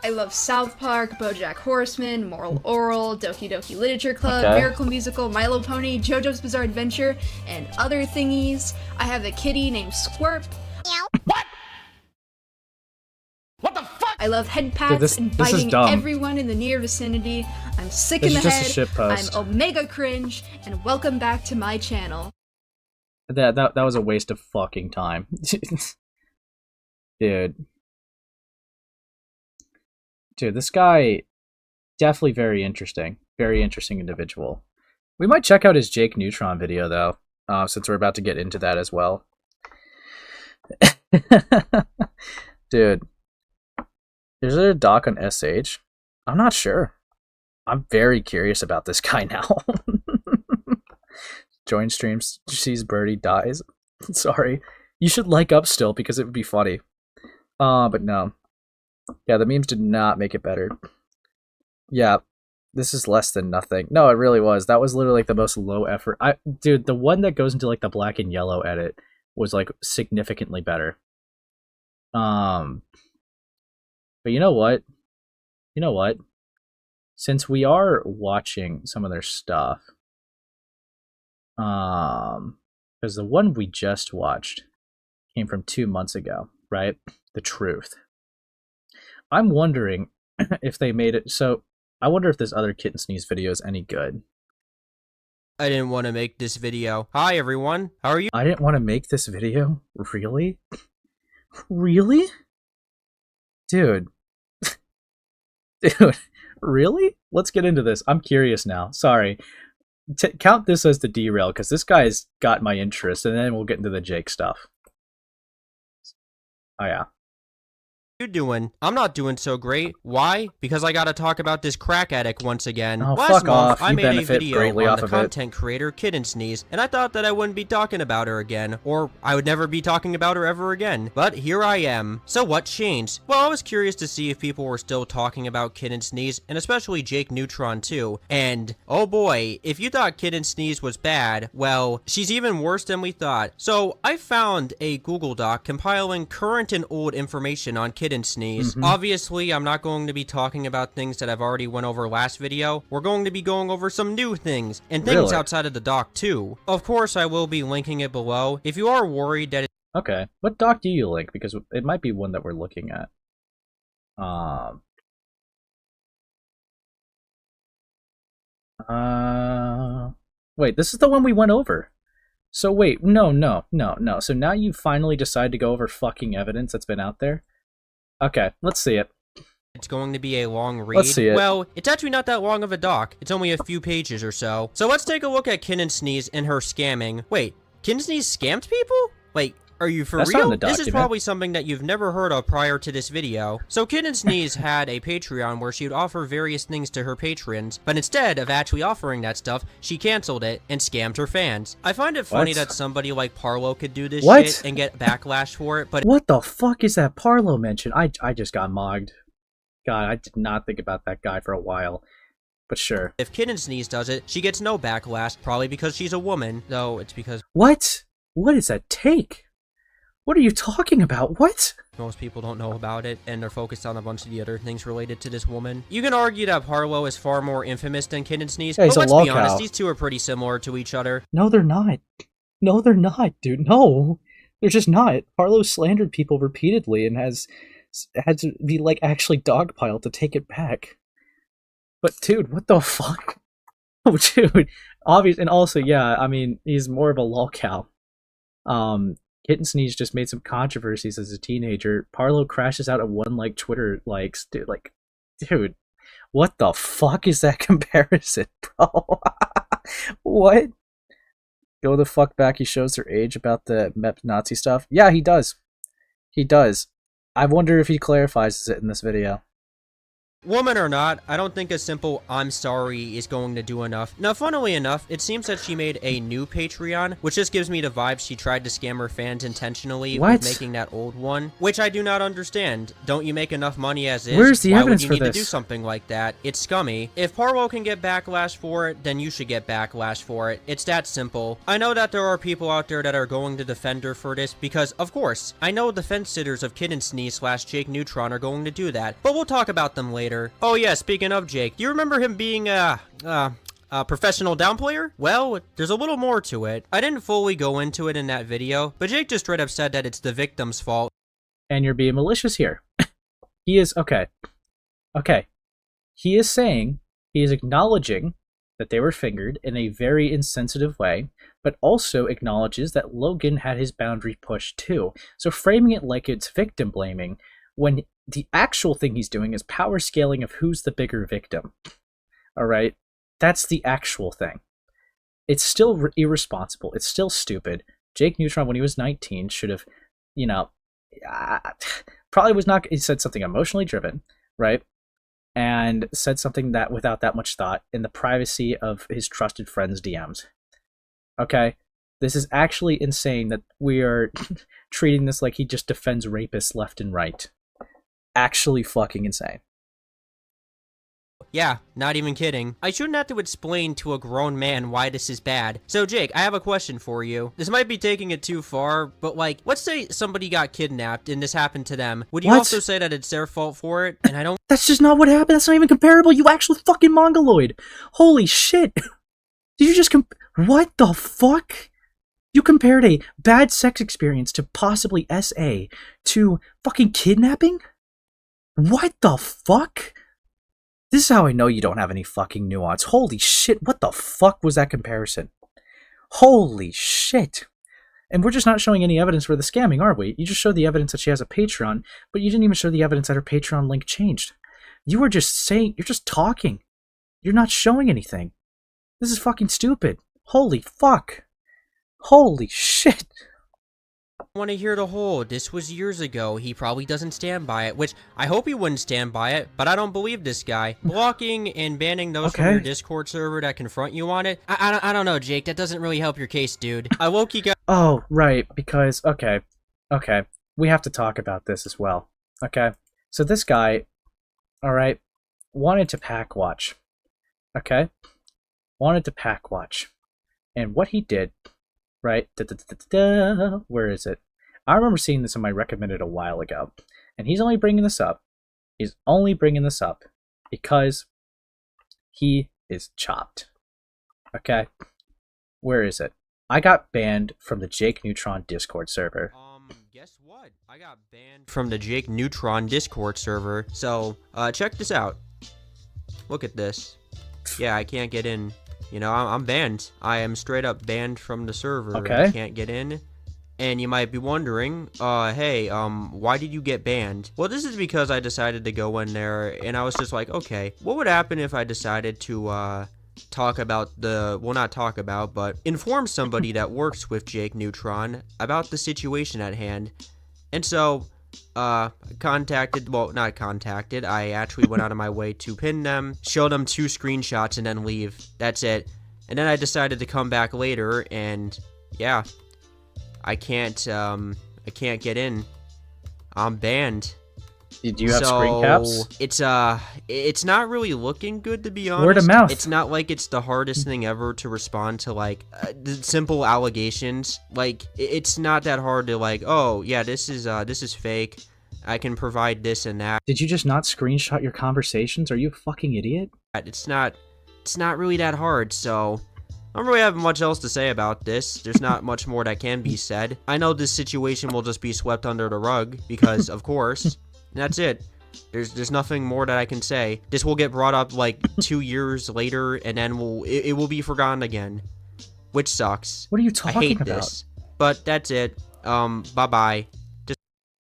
I love South Park, BoJack Horseman, Moral Oral, Doki Doki Literature Club, Miracle Musical, My Little Pony, JoJo's Bizarre Adventure, and other thingies. I have a kitty named Squirp. What? What the fuck? I love head pats and biting everyone in the near vicinity. I'm sick in the head. I'm omega cringe, and welcome back to my channel. That was a waste of fucking time. Dude, this guy, definitely very interesting. Very interesting individual. We might check out his Jakeneutron video, though, since we're about to get into that as well. Dude, is there a doc on SH? I'm not sure. I'm very curious about this guy now. Join streams, sees Birdie, dies. Sorry. You should like up still, because it would be funny. But no. Yeah, the memes did not make it better. Yeah, this is less than nothing. No, it really was. That was literally like the most low effort. Dude, the one that goes into like the black and yellow edit was like significantly better. But you know what? You know what? Since we are watching some of their stuff, because the one we just watched came from 2 months ago, right? The Truth. I'm wondering if they made it so. I wonder if this other Kittensneeze video is any good. I didn't want to make this video. Hi everyone, how are you? I didn't want to make this video? Really? Really? Dude. Dude, really? Let's get into this. I'm curious now. Sorry. Count this as the derail, because this guy's got my interest, and then we'll get into the Jake stuff. Oh yeah. You doing? I'm not doing so great. Why? Because I gotta talk about this crack addict once again. Oh, Last month, off. I made a video on the of content creator Kittensneeze, and I thought that I wouldn't be talking about her again, or I would never be talking about her ever again. But here I am. So what changed? Well, I was curious to see if people were still talking about Kittensneeze, and especially Jakeneutron too. And, oh boy, if you thought Kittensneeze was bad, well, she's even worse than we thought. So, I found a Google Doc compiling current and old information on Kittensneeze. Obviously, I'm not going to be talking about things that I've already went over last video. We're going to be going over some new things, and things outside of the doc too. Of course, I will be linking it below. If you are worried that Okay, what doc do you link? Because it might be one that we're looking at. Wait, this is the one we went over. So wait, no. So now you finally decide to go over fucking evidence that's been out there? Okay, let's see it. it's going to be a long read. Let's see it. Well, it's actually not that long of a doc. It's only a few pages or so. So let's take a look at Kittensneeze and her scamming. Wait, Kittensneeze scammed people? Like, are you for real? This is probably something that you've never heard of prior to this video. So Kittensneeze had a Patreon where she would offer various things to her patrons, but instead of actually offering that stuff, she canceled it and scammed her fans. I find it funny that somebody like Parlo could do this shit and get backlash for it, but what the fuck is that Parlo mention? I just got mogged. God, I did not think about that guy for a while. But sure. If Kittensneeze does it, she gets no backlash, probably because she's a woman, though it's because... What? What is that take? What are you talking about? What? Most people don't know about it, and they're focused on a bunch of the other things related to this woman. You can argue that Parlo is far more infamous than Kittensneeze, but let's be honest, these two are pretty similar to each other. No, they're not. No, they're not, dude. No. They're just not. Parlo slandered people repeatedly and has had to be, like, actually dogpiled to take it back. But, dude, what the fuck? Oh, dude. Obvious, and also, yeah, I mean, he's more of a lolcow. Kittensneeze just made some controversies as a teenager. Parlo crashes out at one like Twitter likes. Dude, like, dude, what the fuck is that comparison, bro? What? Go the fuck back. He shows her age about the MEP Nazi stuff. Yeah, he does. He does. I wonder if he clarifies it in this video. Woman or not, I don't think a simple "I'm sorry" is going to do enough. Now, funnily enough, it seems that she made a new Patreon, which just gives me the vibe she tried to scam her fans intentionally with making that old one, which I do not understand. Don't you make enough money as is? Where's the Why evidence would for you need this? to do something like that? It's scummy. If Parwell can get backlash for it, then you should get backlash for it. It's that simple. I know that there are people out there that are going to defend her for this because, of course, I know the fence sitters of Kittensneeze / Jakeneutron are going to do that, but we'll talk about them later. Oh yeah, speaking of Jake, do you remember him being a professional down player? Well, there's a little more to it. I didn't fully go into it in that video, but Jake just straight up said that it's the victim's fault. And you're being malicious here. He is, okay. He is saying, he is acknowledging that they were fingered in a very insensitive way, but also acknowledges that Logan had his boundary pushed too. So framing it like it's victim blaming, when the actual thing he's doing is power scaling of who's the bigger victim. Alright? That's the actual thing. It's still irresponsible. It's still stupid. Jakeneutron, when he was 19, should have, probably was not, he said something emotionally driven, right? And said something that without that much thought in the privacy of his trusted friends' DMs. Okay? This is actually insane that we are treating this like he just defends rapists left and right. Actually fucking insane. Yeah, not even kidding. I shouldn't have to explain to a grown man why this is bad. So Jake, I have a question for you. This might be taking it too far, but like, let's say somebody got kidnapped and this happened to them. Would you also say that it's their fault for it? And I don't— That's just not what happened. That's not even comparable. You actually fucking mongoloid. Holy shit. Did you just what the fuck? You compared a bad sex experience to possibly SA to fucking kidnapping? What the fuck? This is how I know you don't have any fucking nuance. Holy shit, what the fuck was that comparison? Holy shit. And we're just not showing any evidence for the scamming, are we? You just showed the evidence that she has a Patreon, but you didn't even show the evidence that her Patreon link changed. You were just saying, you're just talking. You're not showing anything. This is fucking stupid. Holy fuck. Holy shit. want to hear the whole "this was years ago, he probably doesn't stand by it," which I hope he wouldn't stand by it, but I don't believe this guy. Blocking and banning those from your Discord server that confront you on it, I don't know, Jake, that doesn't really help your case, dude. I woke you guys— Oh, right, because, okay, we have to talk about this as well, okay? So this guy, alright, wanted to pack watch, okay? Wanted to pack watch. And what he did, right, where is it? I remember seeing this in my recommended a while ago, and he's only bringing this up. He's only bringing this up because he is chopped. Okay? Where is it? I got banned from the Jakeneutron Discord server. Guess what? I got banned from the Jakeneutron Discord server. So, check this out. Look at this. Yeah, I can't get in. You know, I'm banned. I am straight up banned from the server. Okay. I can't get in. And you might be wondering, hey, why did you get banned? Well, this is because I decided to go in there, and I was just like, okay, what would happen if I decided to, talk about the— well, not talk about, but inform somebody that works with Jakeneutron about the situation at hand. And so, contacted— well, not contacted, I actually went out of my way to pin them, show them 2 screenshots, and then leave. That's it. And then I decided to come back later, and yeah, I can't get in. I'm banned. Did you have screen caps? It's not really looking good, to be honest. Word of mouth. It's not like it's the hardest thing ever to respond to, like, simple allegations. Like, it's not that hard to, like, oh, yeah, this is fake. I can provide this and that. Did you just not screenshot your conversations? Are you a fucking idiot? It's not really that hard, so I don't really have much else to say about this. There's not much more that can be said. I know this situation will just be swept under the rug, because, of course, and that's it. There's nothing more that I can say. This will get brought up, like, 2 years later, and then it will be forgotten again. Which sucks. What are you talking I hate about? this. But that's it. Bye-bye.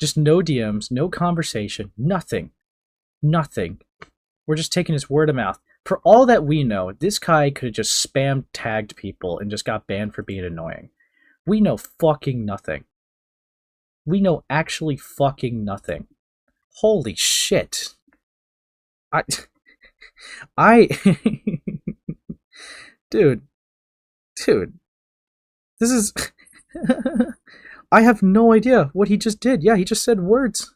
Just no DMs, no conversation, nothing. Nothing. We're just taking his word of mouth. For all that we know, this guy could have just spam tagged people and just got banned for being annoying. We know fucking nothing. We know actually fucking nothing. Holy shit. I, dude, this is, I have no idea what he just did. Yeah, he just said words.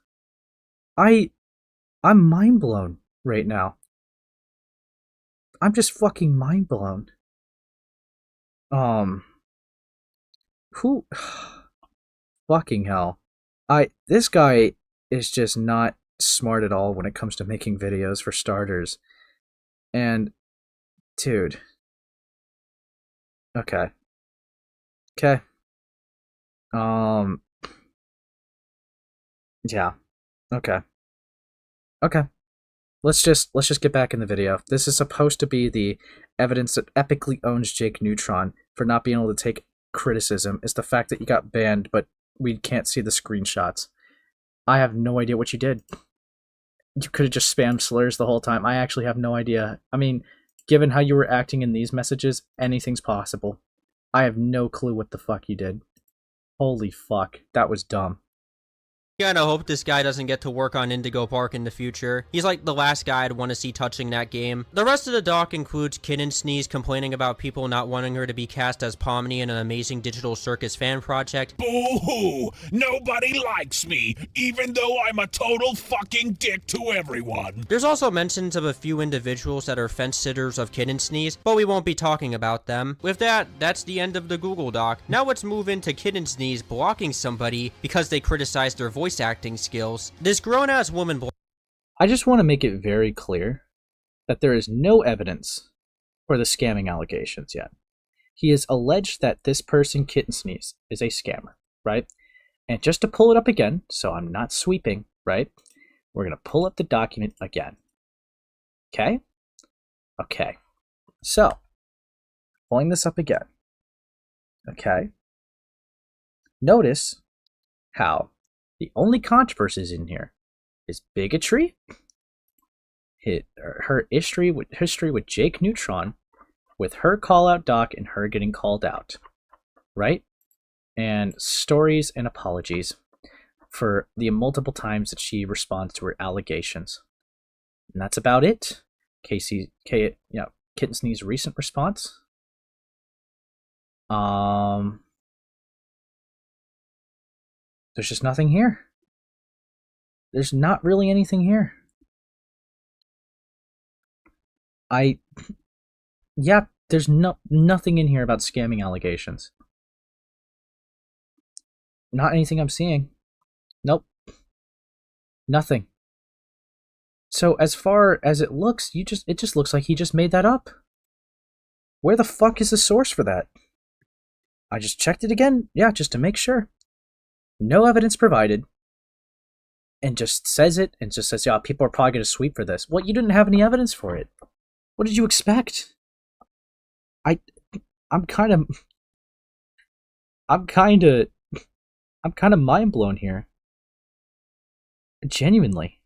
I'm mind blown right now. I'm just fucking mind blown. Who, fucking hell. This guy is just not smart at all when it comes to making videos, for starters. And, dude. Okay. Yeah. Okay. Let's just get back in the video. This is supposed to be the evidence that epically owns Jakeneutron for not being able to take criticism. It's the fact that you got banned, but we can't see the screenshots. I have no idea what you did. You could have just spammed slurs the whole time. I actually have no idea. I mean, given how you were acting in these messages, anything's possible. I have no clue what the fuck you did. Holy fuck. That was dumb. Kinda hope this guy doesn't get to work on Indigo Park in the future. He's like the last guy I'd want to see touching that game. The rest of the doc includes Kittensneeze complaining about people not wanting her to be cast as Pomni in an Amazing Digital Circus fan project. Boo-hoo! Nobody likes me, even though I'm a total fucking dick to everyone. There's also mentions of a few individuals that are fence-sitters of Kittensneeze, but we won't be talking about them. With that, that's the end of the Google Doc. Now let's move into Kittensneeze blocking somebody because they criticized their voice acting skills. This grown-ass woman I just want to make it very clear that there is no evidence for the scamming allegations yet. He has alleged that this person, Kittensneeze, is a scammer, right? And just to pull it up again, so I'm not sweeping, right? We're going to pull up the document again. Okay? Okay. So, pulling this up again. Okay? Notice how the only controversies in here is bigotry, her history with Jakeneutron, with her call-out doc and her getting called out, right? And stories and apologies for the multiple times that she responds to her allegations. And that's about it. Kittensneeze's recent response. There's just nothing here. There's not really anything here. There's nothing in here about scamming allegations. Not anything I'm seeing. Nope. Nothing. So as far as it looks, it just looks like he just made that up. Where the fuck is the source for that? I just checked it again, yeah, just to make sure. No evidence provided, and just says it, and just says, yeah, people are probably going to sweep for this. Well, you didn't have any evidence for it. What did you expect? I'm kind of mind blown here. Genuinely.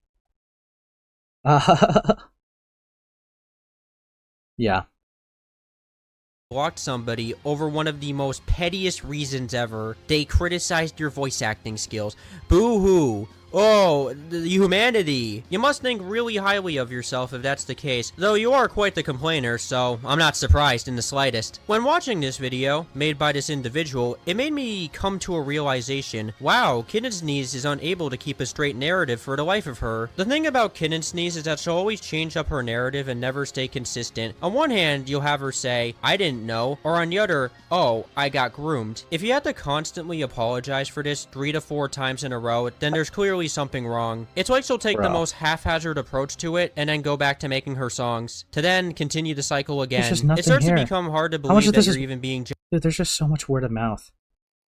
Yeah. Blocked somebody over one of the most pettiest reasons ever. They criticized your voice acting skills. Boo-hoo. Oh, the humanity. You must think really highly of yourself if that's the case, though you are quite the complainer, so I'm not surprised in the slightest. When watching this video, made by this individual, it made me come to a realization, wow, Kittensneeze is unable to keep a straight narrative for the life of her. The thing about Kittensneeze is that she'll always change up her narrative and never stay consistent. On one hand, you'll have her say, I didn't know, or on the other, oh, I got groomed. If you had to constantly apologize for this 3 to 4 times in a row, then there's clearly something wrong. It's like she'll take the most haphazard approach to it and then go back to making her songs, to then continue the cycle again. It starts to become hard to believe that you're even being Dude, there's just so much word of mouth.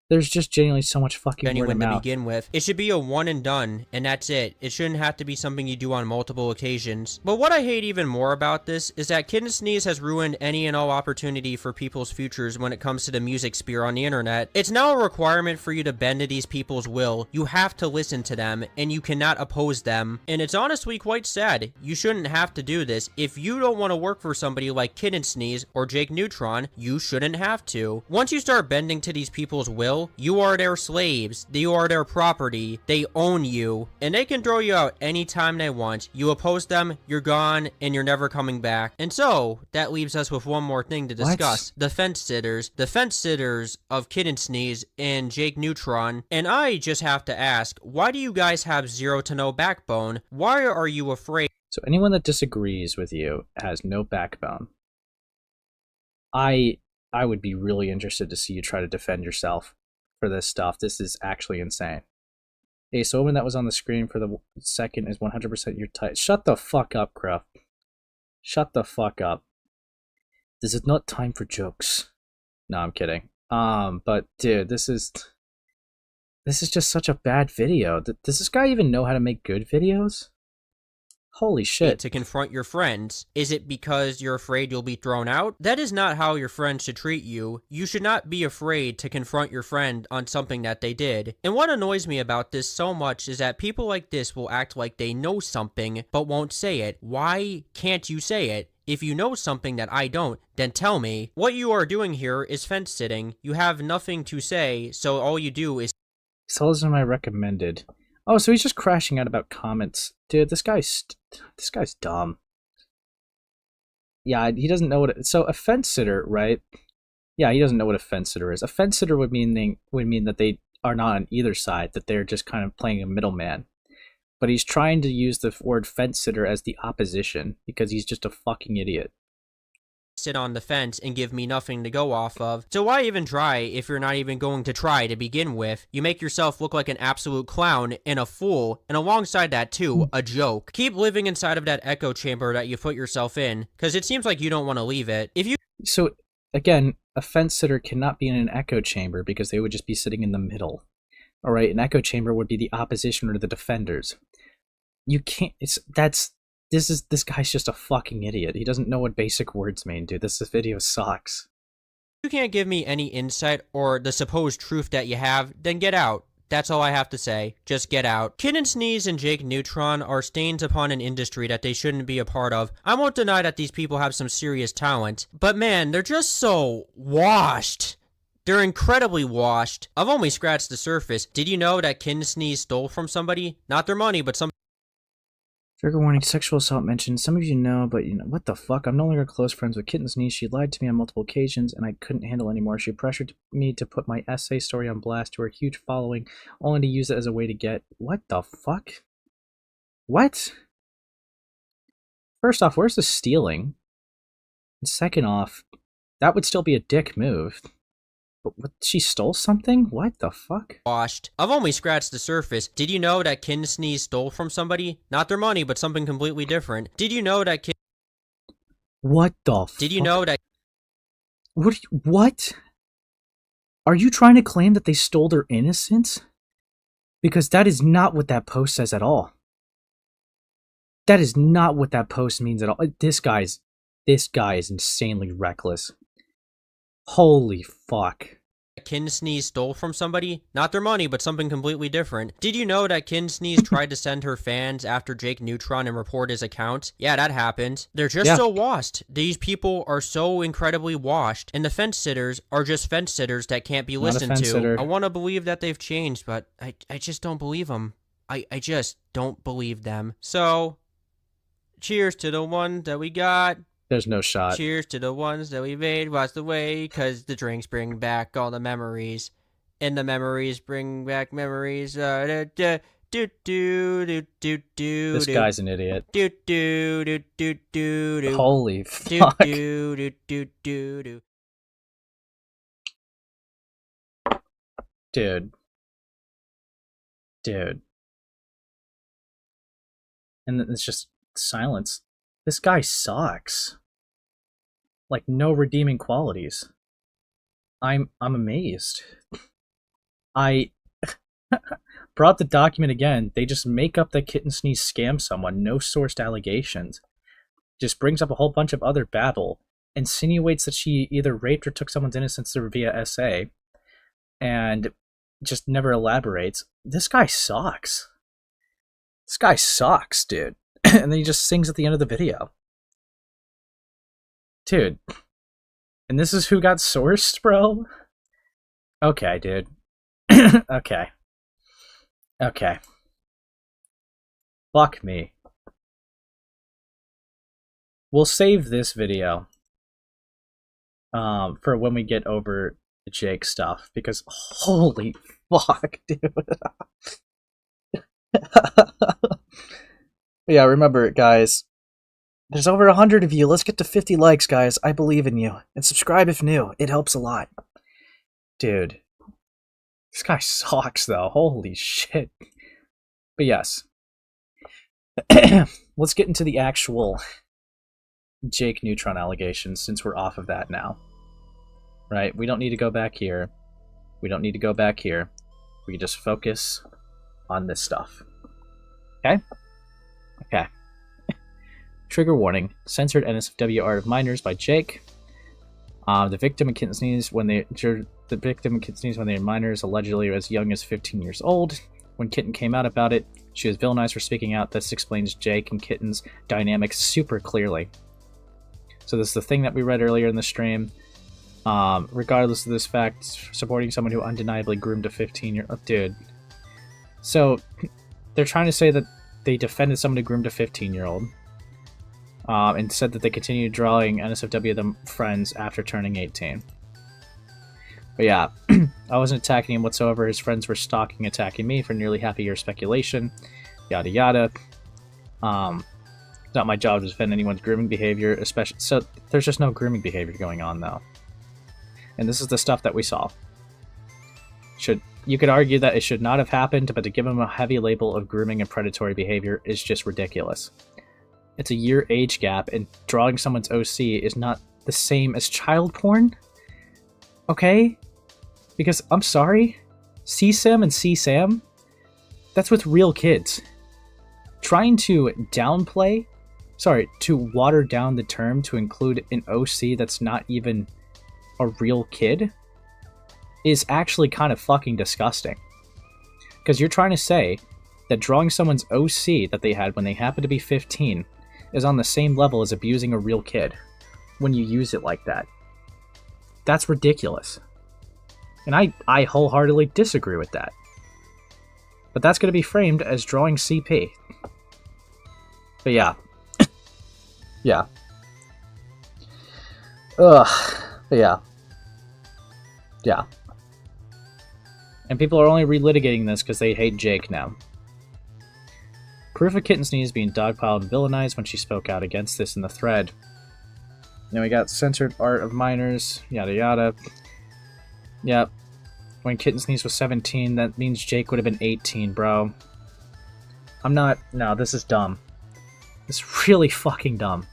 There's just genuinely so much fucking word of genuine to mouth. begin with. It should be a one and done, and that's it. It shouldn't have to be something you do on multiple occasions. But what I hate even more about this is that Kittensneeze has ruined any and all opportunity for people's futures when it comes to the music sphere on the internet. It's now a requirement for you to bend to these people's will. You have to listen to them, and you cannot oppose them. And it's honestly quite sad. You shouldn't have to do this. If you don't want to work for somebody like Kittensneeze or Jakeneutron, you shouldn't have to. Once you start bending to these people's will, will. You are their slaves. You are their property. They own you. And they can throw you out anytime they want. You oppose them, you're gone, and you're never coming back. And so, that leaves us with one more thing to discuss. The fence sitters. The fence sitters of Kittensneeze and Jakeneutron. And I just have to ask, why do you guys have zero to no backbone? Why are you afraid? So anyone that disagrees with you has no backbone. I would be really interested to see you try to defend yourself for this stuff. This is actually insane. Hey, so woman that was on the screen for the second is 100% your type. Shut the fuck up, Gruff. Shut the fuck up. This is not time for jokes. No, I'm kidding. But dude, this is just such a bad video. Does this guy even know how to make good videos? Holy shit. To confront your friends? Is it because you're afraid you'll be thrown out? That is not how your friends should treat you. You should not be afraid to confront your friend on something that they did. And what annoys me about this so much is that people like this will act like they know something, but won't say it. Why can't you say it? If you know something that I don't, then tell me. What you are doing here is fence sitting. You have nothing to say, so all you do is... So those are my recommended. Oh, so he's just crashing out about comments. Dude, this guy's dumb. Yeah, he doesn't know what so a fence sitter, right? Yeah, he doesn't know what a fence sitter is. A fence sitter would mean that they are not on either side, that they're just kind of playing a middleman. But he's trying to use the word fence sitter as the opposition because he's just a fucking idiot. Sit on the fence and give me nothing to go off of. So why even try if you're not even going to try to begin with? You make yourself look like an absolute clown and a fool, and alongside that too, a joke. Keep living inside of that echo chamber that you put yourself in, because it seems like you don't want to leave it. So, again, a fence sitter cannot be in an echo chamber because they would just be sitting in the middle. Alright, an echo chamber would be the opposition or the defenders. You can't, this guy's just a fucking idiot. He doesn't know what basic words mean, dude. This video sucks. If you can't give me any insight or the supposed truth that you have, then get out. That's all I have to say. Just get out. Kittensneeze and Jakeneutron are stains upon an industry that they shouldn't be a part of. I won't deny that these people have some serious talent, but man, they're just so washed. They're incredibly washed. I've only scratched the surface. Did you know that Kittensneeze stole from somebody? Not their money, but some... Trigger warning, sexual assault mentioned. Some of you know, but you know, what the fuck? I'm no longer close friends with Kittensneeze. She lied to me on multiple occasions, and I couldn't handle anymore. She pressured me to put my essay story on blast to her huge following, only to use it as a way to get... What the fuck? What? First off, where's the stealing? And second off, that would still be a dick move. But what, she stole something? What the fuck? Washed. I've only scratched the surface. Did you know that Kittensneeze stole from somebody? Not their money, but something completely different. Did you know that What the fuck? Did you know that... What? Are you trying to claim that they stole their innocence? Because that is not what that post says at all. That is not what that post means at all. This guy is insanely reckless. Holy fuck. Kittensneeze stole from somebody? Not their money, but something completely different. Did you know that Kittensneeze tried to send her fans after Jakeneutron and report his account? Yeah, that happened. They're just so washed. These people are so incredibly washed, and the fence sitters are just fence sitters that can't be listened to. I want to believe that they've changed, but I just don't believe them. I just don't believe them. So, cheers to the one that we got. There's no shot. Cheers to the ones that we made. Watch the way, cause the drinks bring back all the memories, and the memories bring back memories. This guy's an idiot. Holy fuck. Dude. And then it's just silence. This guy sucks. Like, no redeeming qualities. I'm amazed. I brought the document again. They just make up that Kittensneeze scammed someone, no sourced allegations. Just brings up a whole bunch of other babble, insinuates that she either raped or took someone's innocence via SA, and just never elaborates. This guy sucks. This guy sucks, dude. And then he just sings at the end of the video. Dude. And this is who got sourced, bro? Okay, dude. Okay. Okay. Fuck me. We'll save this video for when we get over the Jake stuff, because holy fuck, dude. Yeah, remember, guys, there's over 100 of you. Let's get to 50 likes, guys. I believe in you. And subscribe if new. It helps a lot. Dude. This guy sucks, though. Holy shit. But yes. Let's get into the actual Jakeneutron allegations, since we're off of that now. Right? We don't need to go back here. We don't need to go back here. We can just focus on this stuff. Okay? Okay. Trigger warning. Censored NSFW art of minors by Jake. The victim and Kittensneeze when they were minors, allegedly as young as 15 years old. When Kitten came out about it, she was villainized for speaking out. This explains Jake and Kitten's dynamics super clearly. So this is the thing that we read earlier in the stream. Regardless of this fact, supporting someone who undeniably groomed a 15-year-old dude. So they're trying to say that they defended someone who groomed a 15-year-old. And said that they continued drawing NSFW them friends after turning 18. But yeah, I wasn't attacking him whatsoever. His friends were stalking, attacking me for nearly half a year of speculation. Yada yada. It's not my job to defend anyone's grooming behavior, especially. So there's just no grooming behavior going on, though. And this is the stuff that we saw. You could argue that it should not have happened, but to give him a heavy label of grooming and predatory behavior is just ridiculous. It's a year age gap, and drawing someone's OC is not the same as child porn? Okay? Because, I'm sorry, CSAM and CSAM? That's with real kids. Trying to to water down the term to include an OC that's not even a real kid is actually kind of fucking disgusting. Because you're trying to say that drawing someone's OC that they had when they happened to be 15 is on the same level as abusing a real kid when you use it like that. That's ridiculous. And I wholeheartedly disagree with that. But that's going to be framed as drawing CP. But yeah. Yeah. Ugh. But yeah. Yeah. And people are only relitigating this because they hate Jake now. Proof of Kittensneeze being dogpiled and villainized when she spoke out against this in the thread. Then we got censored art of minors, yada yada. Yep. When Kittensneeze was 17, that means Jake would have been 18, bro. No, this is dumb. This is really fucking dumb.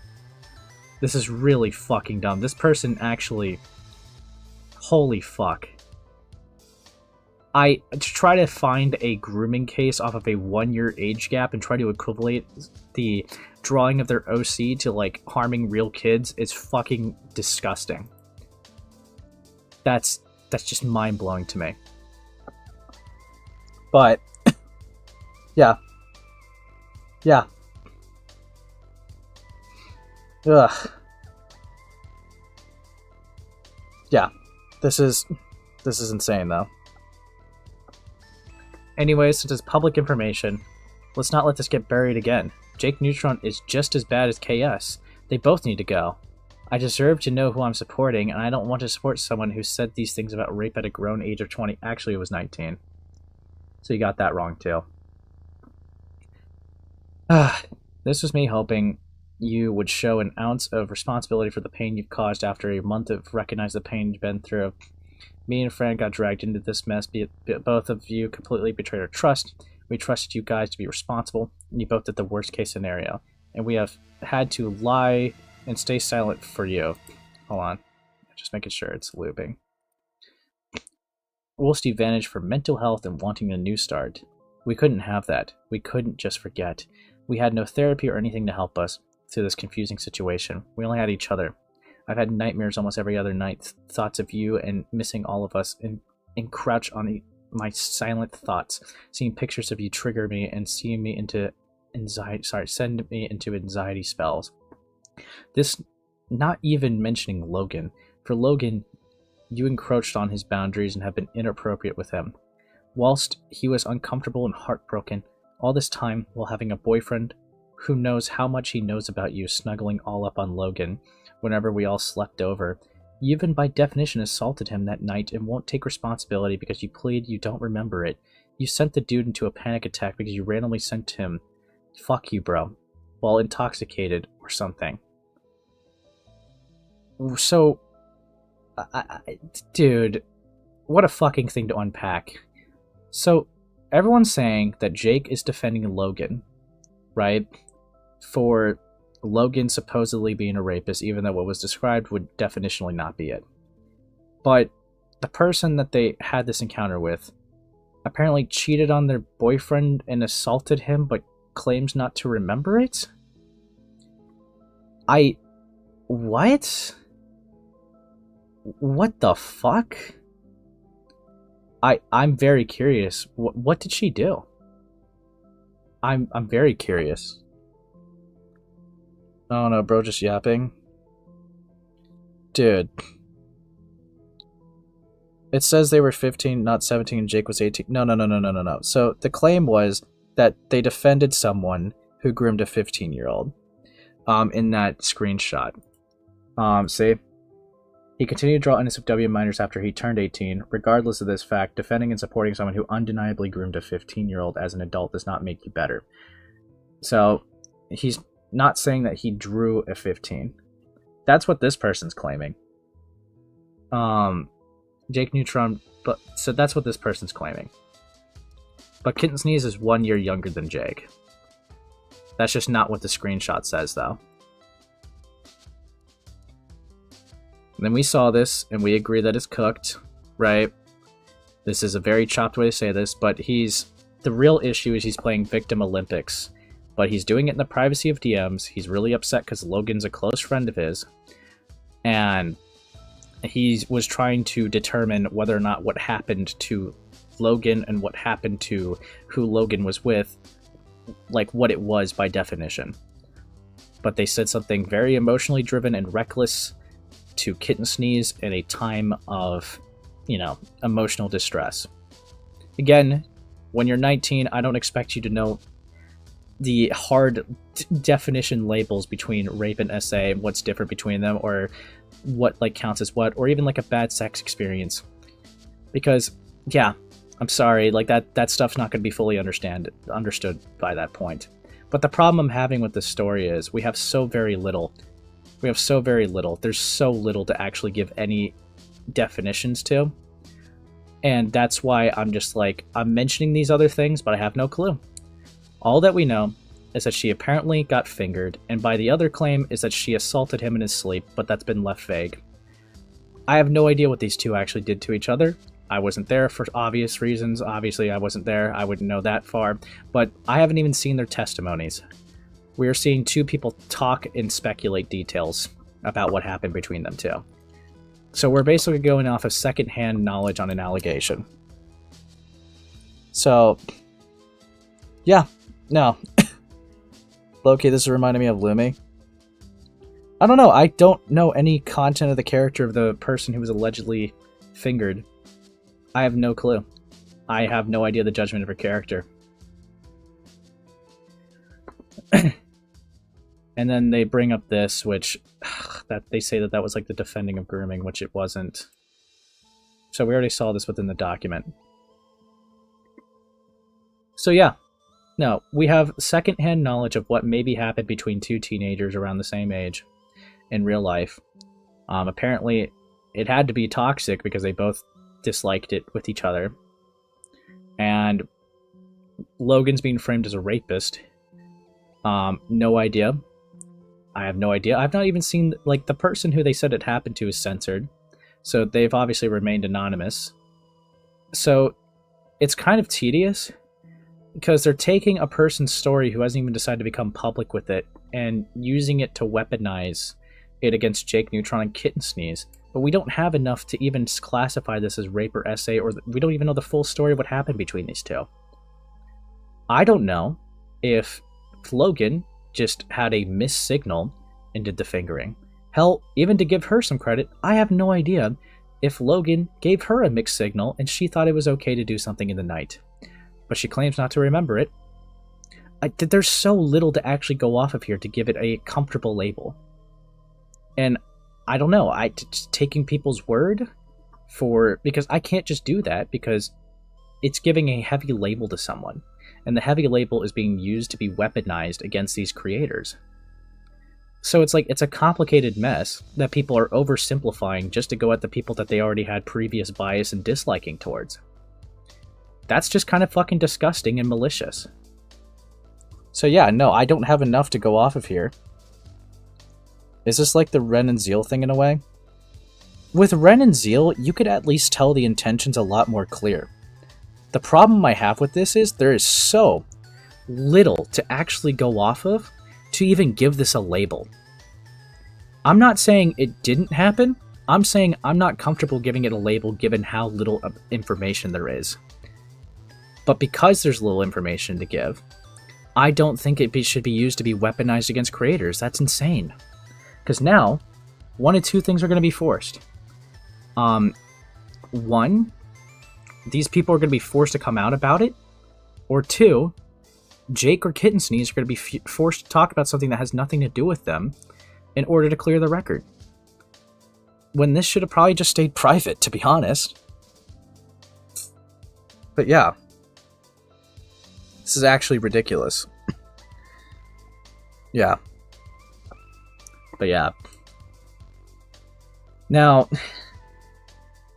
This is really fucking dumb. This person actually... Holy fuck. I try to find a grooming case off of a 1-year age gap and try to equivalent the drawing of their OC to, like, harming real kids is fucking disgusting. That's just mind-blowing to me. But, yeah. Yeah. Ugh. Yeah. This is insane, though. Anyways, since it's public information, let's not let this get buried again. Jakeneutron is just as bad as KS. They both need to go. I deserve to know who I'm supporting, and I don't want to support someone who said these things about rape at a grown age of 20. Actually, it was 19. So you got that wrong, too. This was me hoping you would show an ounce of responsibility for the pain you've caused after a month of recognize the pain you've been through. Me and Fran got dragged into this mess. Both of you completely betrayed our trust. We trusted you guys to be responsible, and you both did the worst case scenario. And we have had to lie and stay silent for you. Hold on. Just making sure it's looping. Wolfstein vanished for mental health and wanting a new start. We couldn't have that. We couldn't just forget. We had no therapy or anything to help us through this confusing situation. We only had each other. I've had nightmares almost every other night. Thoughts of you and missing all of us and encroach on my silent thoughts. Seeing pictures of you trigger me and seeing me into anxiety. Send me into anxiety spells. This, not even mentioning Logan. For Logan, you encroached on his boundaries and have been inappropriate with him. whilst he was uncomfortable and heartbroken, all this time while having a boyfriend who knows how much he knows about you snuggling all up on Logan whenever we all slept over. You even by definition assaulted him that night and won't take responsibility because you plead you don't remember it. You sent the dude into a panic attack because you randomly sent him, "Fuck you, bro," while intoxicated or something. So, dude, what a fucking thing to unpack. So, everyone's saying that Jake is defending Logan, right? For Logan supposedly being a rapist, even though what was described would definitionally not be it. But the person that they had this encounter with apparently cheated on their boyfriend and assaulted him, but claims not to remember it? What? What the fuck? I'm very curious. What did she do? I'm very curious. Oh no, bro, just yapping. Dude. It says they were 15, not 17, and Jake was 18. No. So the claim was that they defended someone who groomed a 15-year-old. In that screenshot. See? He continued to draw NSFW minors after he turned 18. Regardless of this fact, defending and supporting someone who undeniably groomed a 15-year-old as an adult does not make you better. So, he's not saying that he drew a 15. That's what this person's claiming. Jakeneutron, so that's what this person's claiming. But Kittensneeze is 1 year younger than Jake. That's just not what the screenshot says, though. And then we saw this, and we agree that it's cooked, right? This is a very chopped way to say this, but the real issue is he's playing Victim Olympics. But he's doing it in the privacy of DMs. He's really upset because Logan's a close friend of his. And he was trying to determine whether or not what happened to Logan and what happened to who Logan was with, like what it was by definition. But they said something very emotionally driven and reckless to Kittensneeze in a time of, emotional distress. Again, when you're 19, I don't expect you to know the hard definition labels between rape and SA and what's different between them, or what counts as what, or even a bad sex experience. Because, yeah, I'm sorry, that stuff's not going to be fully understood by that point. But the problem I'm having with this story is we have so very little. There's so little to actually give any definitions to. And that's why I'm just I'm mentioning these other things, but I have no clue. All that we know is that she apparently got fingered, and by the other claim is that she assaulted him in his sleep, but that's been left vague. I have no idea what these two actually did to each other. I wasn't there for obvious reasons. Obviously, I wasn't there. I wouldn't know that far. But I haven't even seen their testimonies. We are seeing two people talk and speculate details about what happened between them two. So we're basically going off of secondhand knowledge on an allegation. So, yeah, no. Low-key, this is reminding me of Lumi. I don't know, I don't know any content of the character of the person who was allegedly fingered. I have no clue. I have no idea the judgment of her character. And then they bring up this, which that they say that was the defending of grooming, which it wasn't. So we already saw this within the document. So yeah, no, we have secondhand knowledge of what maybe happened between two teenagers around the same age in real life. Apparently, it had to be toxic because they both disliked it with each other. And Logan's being framed as a rapist. No idea. I have no idea. I've not even seen, the person who they said it happened to is censored. So they've obviously remained anonymous. So it's kind of tedious because they're taking a person's story who hasn't even decided to become public with it and using it to weaponize it against Jakeneutron and Kittensneeze. But we don't have enough to even classify this as rape or SA, or we don't even know the full story of what happened between these two. I don't know if Logan just had a missed signal and did the fingering. Hell, even to give her some credit, I have no idea if Logan gave her a mixed signal and she thought it was okay to do something in the night, but she claims not to remember it. There's so little to actually go off of here to give it a comfortable label. And I don't know, just taking people's word because I can't just do that, because it's giving a heavy label to someone, and the heavy label is being used to be weaponized against these creators. So it's like, it's a complicated mess that people are oversimplifying just to go at the people that they already had previous bias and disliking towards. That's just kind of fucking disgusting and malicious. So yeah, no, I don't have enough to go off of here. Is this like the Ren and Zeal thing in a way? With Ren and Zeal, you could at least tell the intentions a lot more clear. The problem I have with this is there is so little to actually go off of to even give this a label. I'm not saying it didn't happen, I'm saying I'm not comfortable giving it a label given how little information there is. But because there's little information to give, I don't think it should be used to be weaponized against creators. That's insane. Because now, one of two things are going to be forced. One, these people are going to be forced to come out about it. Or two, Jake or Kittensneeze are going to be forced to talk about something that has nothing to do with them in order to clear the record. When this should have probably just stayed private, to be honest. But yeah. This is actually ridiculous. Yeah. But yeah. Now,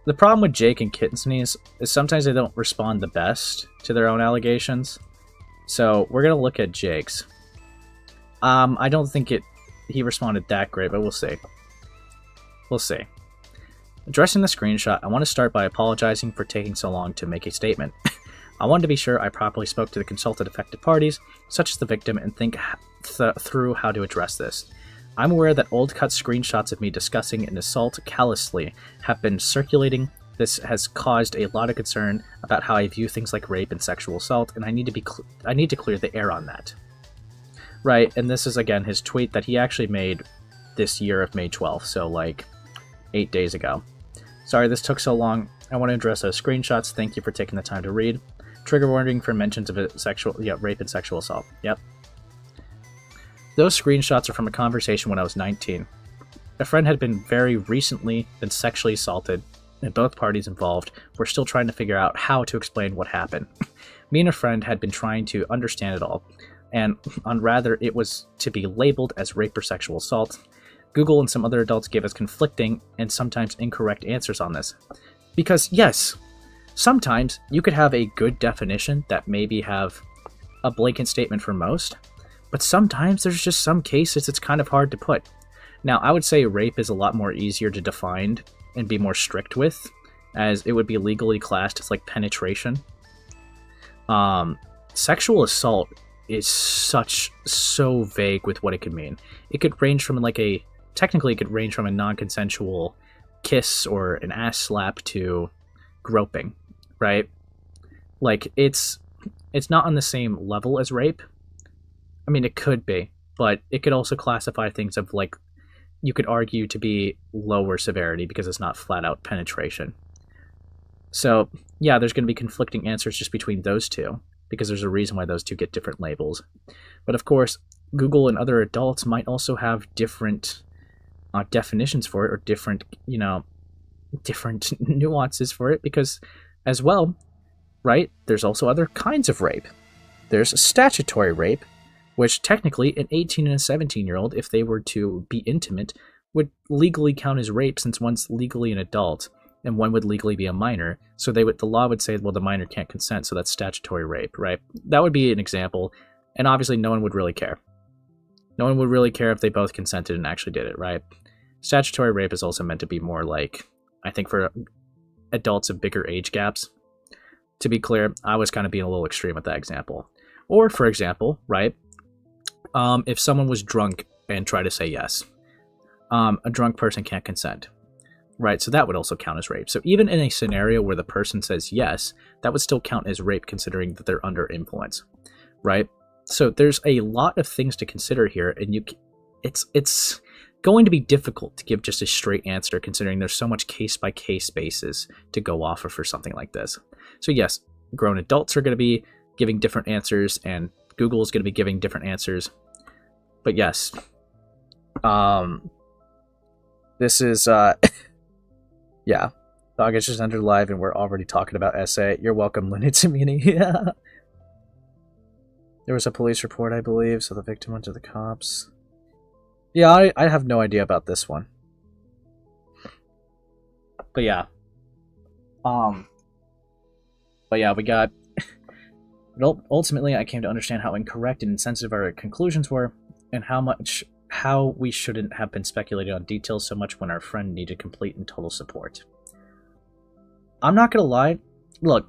the problem with Jake and Kittensneeze is sometimes they don't respond the best to their own allegations. So we're going to look at Jake's. I don't think he responded that great, but we'll see. We'll see. Addressing the screenshot, I want to start by apologizing for taking so long to make a statement. I wanted to be sure I properly spoke to the consulted affected parties, such as the victim, and think through how to address this. I'm aware that old cut screenshots of me discussing an assault callously have been circulating. This has caused a lot of concern about how I view things like rape and sexual assault, and I need to clear the air on that. Right, and this is again his tweet that he actually made this year of May 12th, so like 8 days ago. Sorry this took so long. I want to address those screenshots. Thank you for taking the time to read. Trigger warning for mentions of rape and sexual assault. Yep. Those screenshots are from a conversation when I was 19. A friend had been very recently been sexually assaulted, and both parties involved were still trying to figure out how to explain what happened. Me and a friend had been trying to understand it all, and on rather it was to be labeled as rape or sexual assault. Google and some other adults gave us conflicting and sometimes incorrect answers on this. Because yes, sometimes you could have a good definition that maybe have a blanket statement for most, but sometimes there's just some cases it's kind of hard to put. Now, I would say rape is a lot more easier to define and be more strict with, as it would be legally classed as like penetration. Sexual assault is so vague with what it could mean. It could range from technically it could range from a non-consensual kiss or an ass slap to groping, right? Like, it's not on the same level as rape. I mean, it could be, but it could also classify things of, like, you could argue to be lower severity because it's not flat-out penetration. So, yeah, there's going to be conflicting answers just between those two, because there's a reason why those two get different labels. But, of course, Google and other adults might also have different definitions for it, or different nuances for it, because, as well, right, there's also other kinds of rape. There's statutory rape, which technically an 18 and a 17-year-old, if they were to be intimate, would legally count as rape, since one's legally an adult and one would legally be a minor. So the law would say, well, the minor can't consent, so that's statutory rape, right? That would be an example, and obviously no one would really care. No one would really care if they both consented and actually did it, right? Statutory rape is also meant to be more like, I think, for adults of bigger age gaps. To be clear, I was kind of being a little extreme with that example. Or, for example, right, if someone was drunk and tried to say yes, a drunk person can't consent, right? So that would also count as rape. So even in a scenario where the person says yes, that would still count as rape, considering that they're under influence, right? So there's a lot of things to consider here, and it's going to be difficult to give just a straight answer, considering there's so much case-by-case basis to go off of for something like this. So yes, grown adults are going to be giving different answers, and Google is going to be giving different answers. But yes, this is, yeah, August just entered live, and we're already talking about essay. You're welcome, Lunatic Mini. Yeah. There was a police report, I believe, so the victim went to the cops. Yeah, I have no idea about this one. But yeah. But yeah, we got... Ultimately, I came to understand how incorrect and insensitive our conclusions were, and how we shouldn't have been speculating on details so much when our friend needed complete and total support. I'm not gonna lie. Look,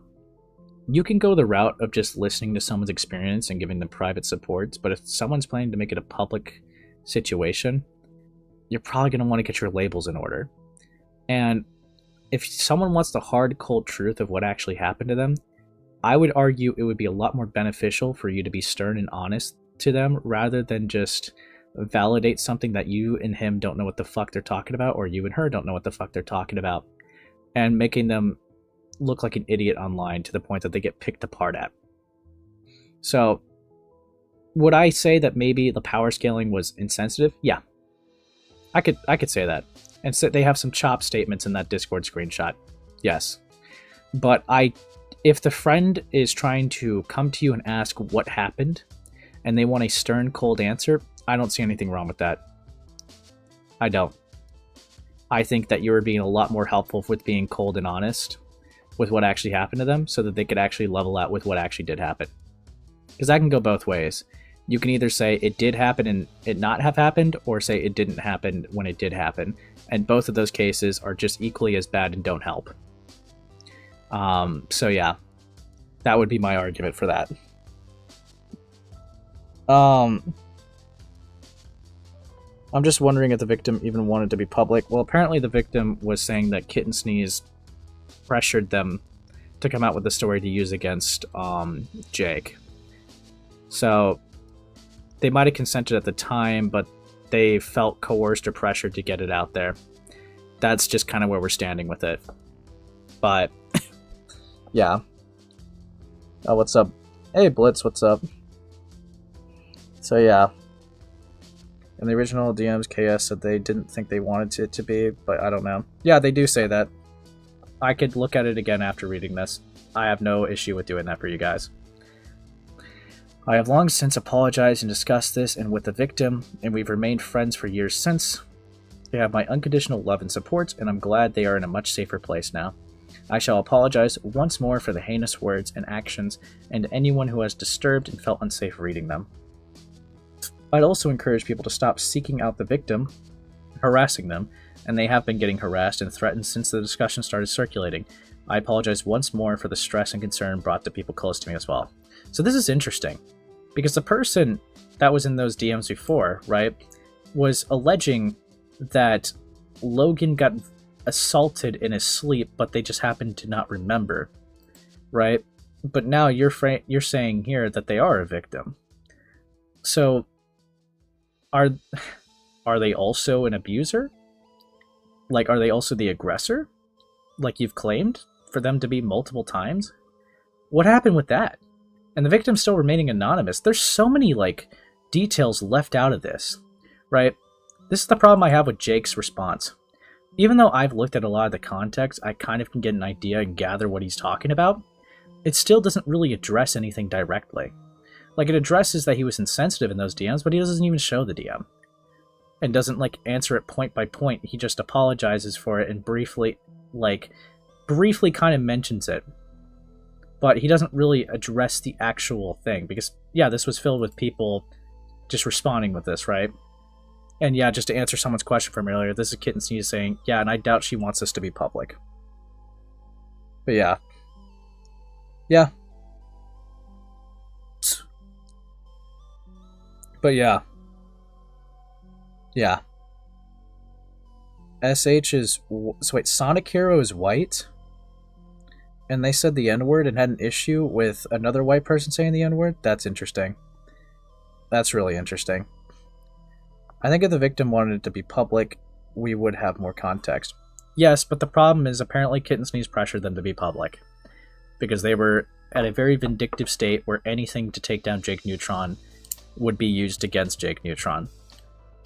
you can go the route of just listening to someone's experience and giving them private supports, but if someone's planning to make it a public situation, you're probably going to want to get your labels in order. And if someone wants the hard, cold truth of what actually happened to them, I would argue it would be a lot more beneficial for you to be stern and honest to them rather than just validate something that you and him don't know what the fuck they're talking about, or you and her don't know what the fuck they're talking about, and making them look like an idiot online to the point that they get picked apart at. So, would I say that maybe the power scaling was insensitive? Yeah. I could say that. And so they have some chop statements in that Discord screenshot. Yes. But if the friend is trying to come to you and ask what happened, and they want a stern, cold answer, I don't see anything wrong with that. I don't. I think that you were being a lot more helpful with being cold and honest with what actually happened to them, so that they could actually level out with what actually did happen. Because that can go both ways. You can either say it did happen and it not have happened, or say it didn't happen when it did happen. And both of those cases are just equally as bad and don't help. So yeah, that would be my argument for that. I'm just wondering if the victim even wanted to be public. Well, apparently the victim was saying that Kittensneeze pressured them to come out with a story to use against Jake. So they might have consented at the time, but they felt coerced or pressured to get it out there. That's just kind of where we're standing with it. But yeah. Oh, what's up? Hey, Blitz, what's up? So yeah. In the original DMs, KS said they didn't think they wanted it to be, but I don't know. Yeah, they do say that. I could look at it again after reading this. I have no issue with doing that for you guys. I have long since apologized and discussed this and with the victim, and we've remained friends for years since. They have my unconditional love and support, and I'm glad they are in a much safer place now. I shall apologize once more for the heinous words and actions, and anyone who has disturbed and felt unsafe reading them. I'd also encourage people to stop seeking out the victim, harassing them, and they have been getting harassed and threatened since the discussion started circulating. I apologize once more for the stress and concern brought to people close to me as well. So this is interesting, because the person that was in those DMs before, right, was alleging that Logan got assaulted in his sleep, but they just happened to not remember, right? But now you're saying here that they are a victim. So are they also an abuser? Like, are they also the aggressor? Like you've claimed for them to be multiple times? What happened with that? And the victim's still remaining anonymous. There's so many, like, details left out of this, right? This is the problem I have with Jake's response. Even though I've looked at a lot of the context, I kind of can get an idea and gather what he's talking about, it still doesn't really address anything directly. Like, it addresses that he was insensitive in those DMs, but he doesn't even show the DM. And doesn't, like, answer it point by point. He just apologizes for it and briefly kind of mentions it. But he doesn't really address the actual thing, because, yeah, this was filled with people just responding with this, right? And yeah, just to answer someone's question from earlier, this is Kittensneeze saying, yeah, and I doubt she wants this to be public. But yeah. Yeah. But yeah. Yeah. SH is... So wait, Sonic Hero is white? And they said the N-word and had an issue with another white person saying the N-word? That's interesting. That's really interesting. I think if the victim wanted it to be public, we would have more context. Yes, but the problem is apparently Kittensneeze pressured them to be public. Because they were at a very vindictive state where anything to take down Jakeneutron would be used against Jakeneutron.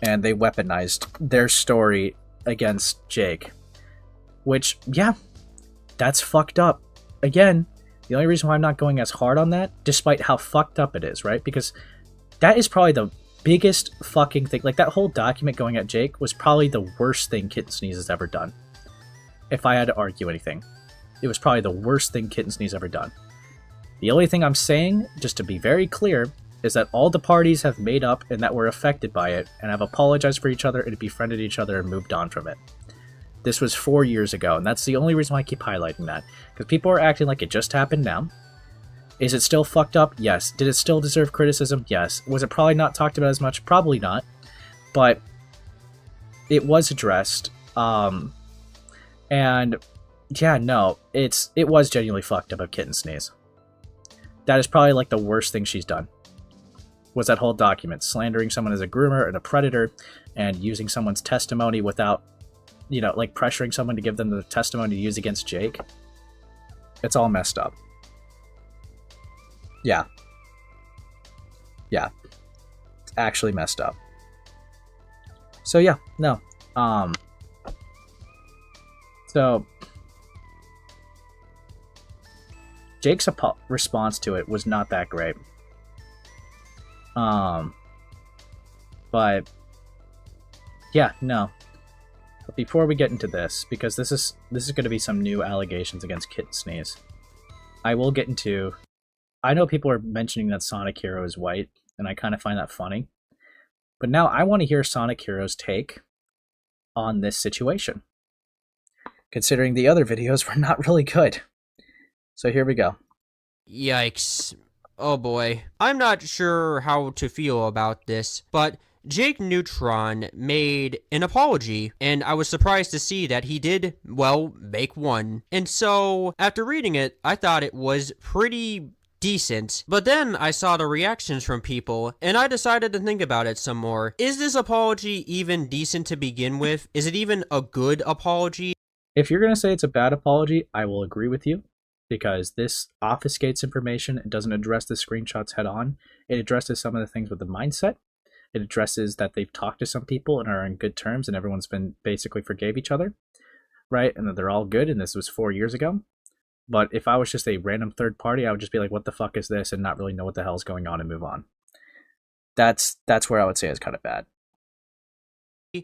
And they weaponized their story against Jake. Which, yeah, that's fucked up. Again, the only reason why I'm not going as hard on that, despite how fucked up it is, right? Because that is probably the biggest fucking thing. Like, that whole document going at Jake was probably the worst thing Kittensneeze has ever done. If I had to argue anything. It was probably the worst thing Kittensneeze ever done. The only thing I'm saying, just to be very clear, is that all the parties have made up and that were affected by it, and have apologized for each other and befriended each other and moved on from it. This was 4 years ago, and that's the only reason why I keep highlighting that. Because people are acting like it just happened now. Is it still fucked up? Yes. Did it still deserve criticism? Yes. Was it probably not talked about as much? Probably not. But it was addressed. And yeah, no, it was genuinely fucked up of Kittensneeze. That is probably like the worst thing she's done. Was that whole document. Slandering someone as a groomer and a predator, and using someone's testimony without, you know, like pressuring someone to give them the testimony to use against Jake. It's all messed up. Yeah. Yeah. It's actually messed up. So yeah, no. So Jake's response to it was not that great. But yeah, no. But before we get into this, because this is going to be some new allegations against Kittensneeze, I will get into. I know people are mentioning that Sonic Hero is white, and I kind of find that funny. But now I want to hear Sonic Hero's take on this situation, considering the other videos were not really good. So here we go. Yikes. Oh boy. I'm not sure how to feel about this, but Jakeneutron made an apology, and I was surprised to see that he did, well, make one. And so, after reading it, I thought it was pretty decent. But then I saw the reactions from people, and I decided to think about it some more. Is this apology even decent to begin with? Is it even a good apology? If you're going to say it's a bad apology, I will agree with you, because this obfuscates information. It doesn't address the screenshots head on. It addresses some of the things with the mindset. It addresses that they've talked to some people and are in good terms, and everyone's been basically forgave each other, right? And that they're all good, and this was 4 years ago. But if I was just a random third party, I would just be like, what the fuck is this? And not really know what the hell's going on and move on. That's where I would say it's kind of bad.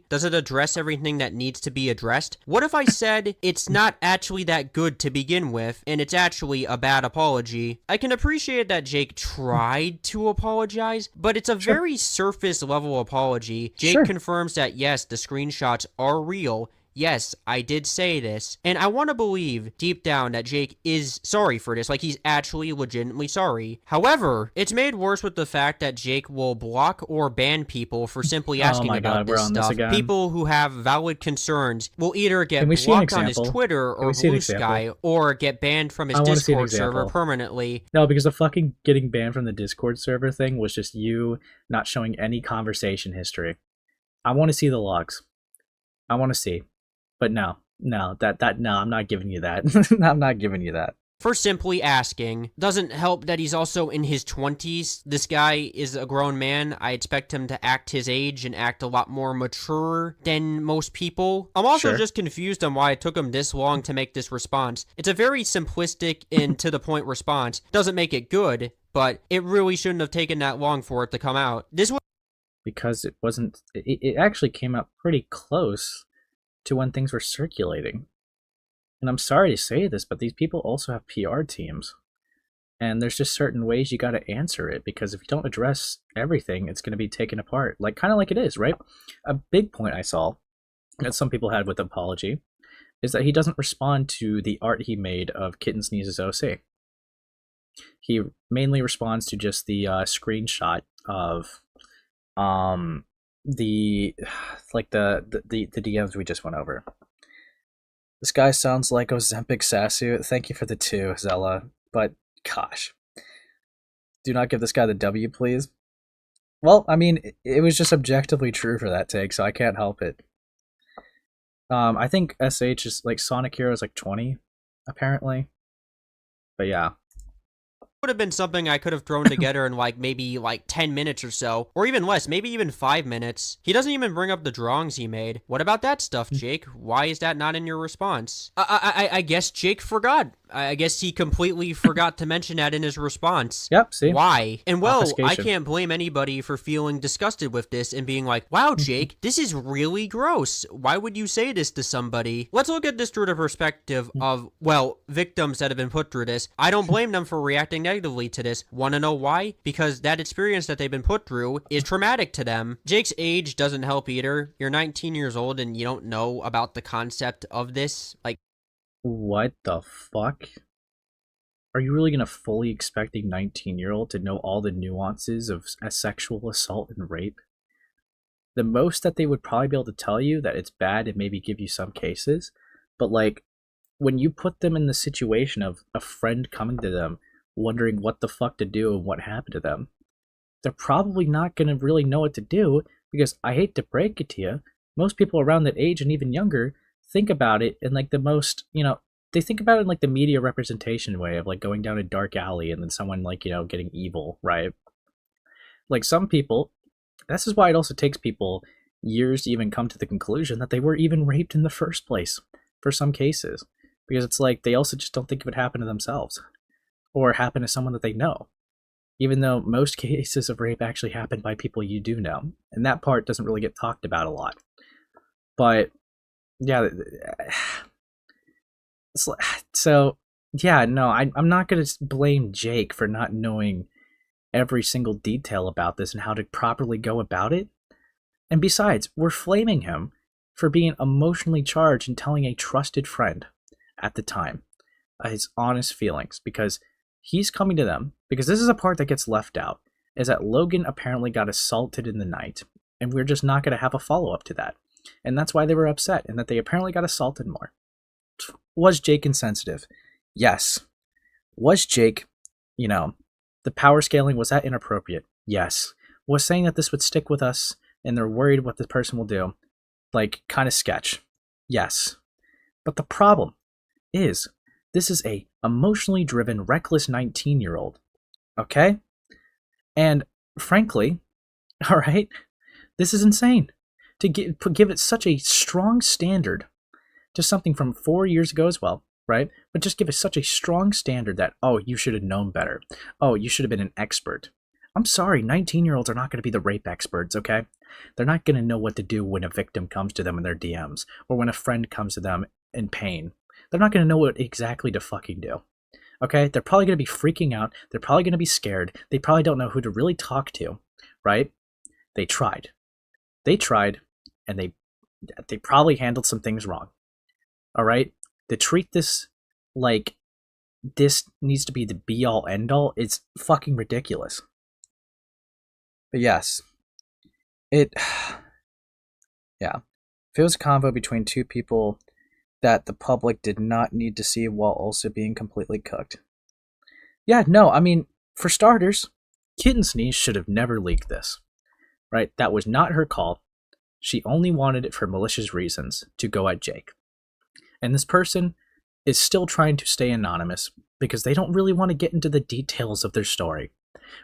Does it address everything that needs to be addressed? What if I said it's not actually that good to begin with, and it's actually a bad apology? I can appreciate that Jake tried to apologize, but it's a very surface level apology. Jake confirms that yes, the screenshots are real. Yes, I did say this, and I want to believe deep down that Jake is sorry for this, like he's actually legitimately sorry. However, it's made worse with the fact that Jake will block or ban people for simply asking about this stuff. People who have valid concerns will either get blocked on his Twitter or Blue Sky, or get banned from his Discord server permanently. No, because the fucking getting banned from the Discord server thing was just you not showing any conversation history. I want to see the logs. I want to see. But no, I'm not giving you that. I'm not giving you that. For simply asking. Doesn't help that he's also in his 20s. This guy is a grown man. I expect him to act his age and act a lot more mature than most people. I'm also just confused on why it took him this long to make this response. It's a very simplistic and to-the-point response. Doesn't make it good, but it really shouldn't have taken that long for it to come out. Because it wasn't... It actually came out pretty close to when things were circulating. And I'm sorry to say this, but these people also have PR teams. And there's just certain ways you got to answer it, because if you don't address everything, it's going to be taken apart. Like, kind of like it is, right? A big point I saw that some people had with the apology is that he doesn't respond to the art he made of Kittensneeze's OC. He mainly responds to just the screenshot of the DMs we just went over. This guy sounds like Ozempic Sasu. Thank you for the 2, Zella. But gosh, do not give this guy the W, please. Well, I mean, it was just objectively true for that take, so I can't help it. I think SH is like Sonic Hero is like 20, apparently. But yeah. Would have been something I could have thrown together in like maybe like 10 minutes or so, or even less, maybe even 5 minutes. He doesn't even bring up the drawings he made. What about that stuff, Jake? Why is that not in your response? I guess Jake forgot. I guess he completely forgot to mention that in his response. Yep, see? Why? And well, I Obfuscation. can't blame anybody for feeling disgusted with this and being like, wow, Jake, this is really gross. Why would you say this to somebody? Let's look at this through the perspective of, well, victims that have been put through this. I don't blame them for reacting negatively to this. Want to know why? Because that experience that they've been put through is traumatic to them. Jake's age doesn't help either. You're 19 years old and you don't know about the concept of this. Like, What the fuck? Are you really gonna fully expect a 19-year-old to know all the nuances of a sexual assault and rape? The most that they would probably be able to tell you that it's bad and maybe give you some cases, but like, when you put them in the situation of a friend coming to them, wondering what the fuck to do and what happened to them, they're probably not gonna really know what to do, because I hate to break it to you, most people around that age and even younger think about it in like the most, they think about it in like the media representation way of like going down a dark alley and then someone like, getting evil, right? Like some people, this is why it also takes people years to even come to the conclusion that they were even raped in the first place for some cases. Because it's like they also just don't think of it happen to themselves or happen to someone that they know. Even though most cases of rape actually happen by people you do know. And that part doesn't really get talked about a lot. But yeah, so yeah, no, I'm not going to blame Jake for not knowing every single detail about this and how to properly go about it. And besides, we're flaming him for being emotionally charged and telling a trusted friend at the time his honest feelings, because he's coming to them, because this is a part that gets left out, is that Logan apparently got assaulted in the night, and we're just not going to have a follow-up to that. And that's why they were upset, and that they apparently got assaulted more. Was Jake insensitive? Yes. Was Jake, the power scaling, was that inappropriate? Yes. Was saying that this would stick with us, and they're worried what the person will do, like, kind of sketch? Yes. But the problem is, this is a emotionally driven, reckless 19-year-old. Okay? And, frankly, alright, this is insane. To give it such a strong standard to something from 4 years ago as well, right? But just give it such a strong standard that, oh, you should have known better. Oh, you should have been an expert. I'm sorry, 19-year-olds are not going to be the rape experts, okay? They're not going to know what to do when a victim comes to them in their DMs, or when a friend comes to them in pain. They're not going to know what exactly to fucking do, okay? They're probably going to be freaking out. They're probably going to be scared. They probably don't know who to really talk to, right? They tried, and they probably handled some things wrong. All right? To treat this like this needs to be the be-all, end-all, it's fucking ridiculous. But yes, yeah. If it was a convo between two people that the public did not need to see while also being completely cooked. Yeah, no, I mean, for starters, Kittensneeze should have never leaked this. Right? That was not her call. She only wanted it for malicious reasons, to go at Jake. And this person is still trying to stay anonymous because they don't really want to get into the details of their story,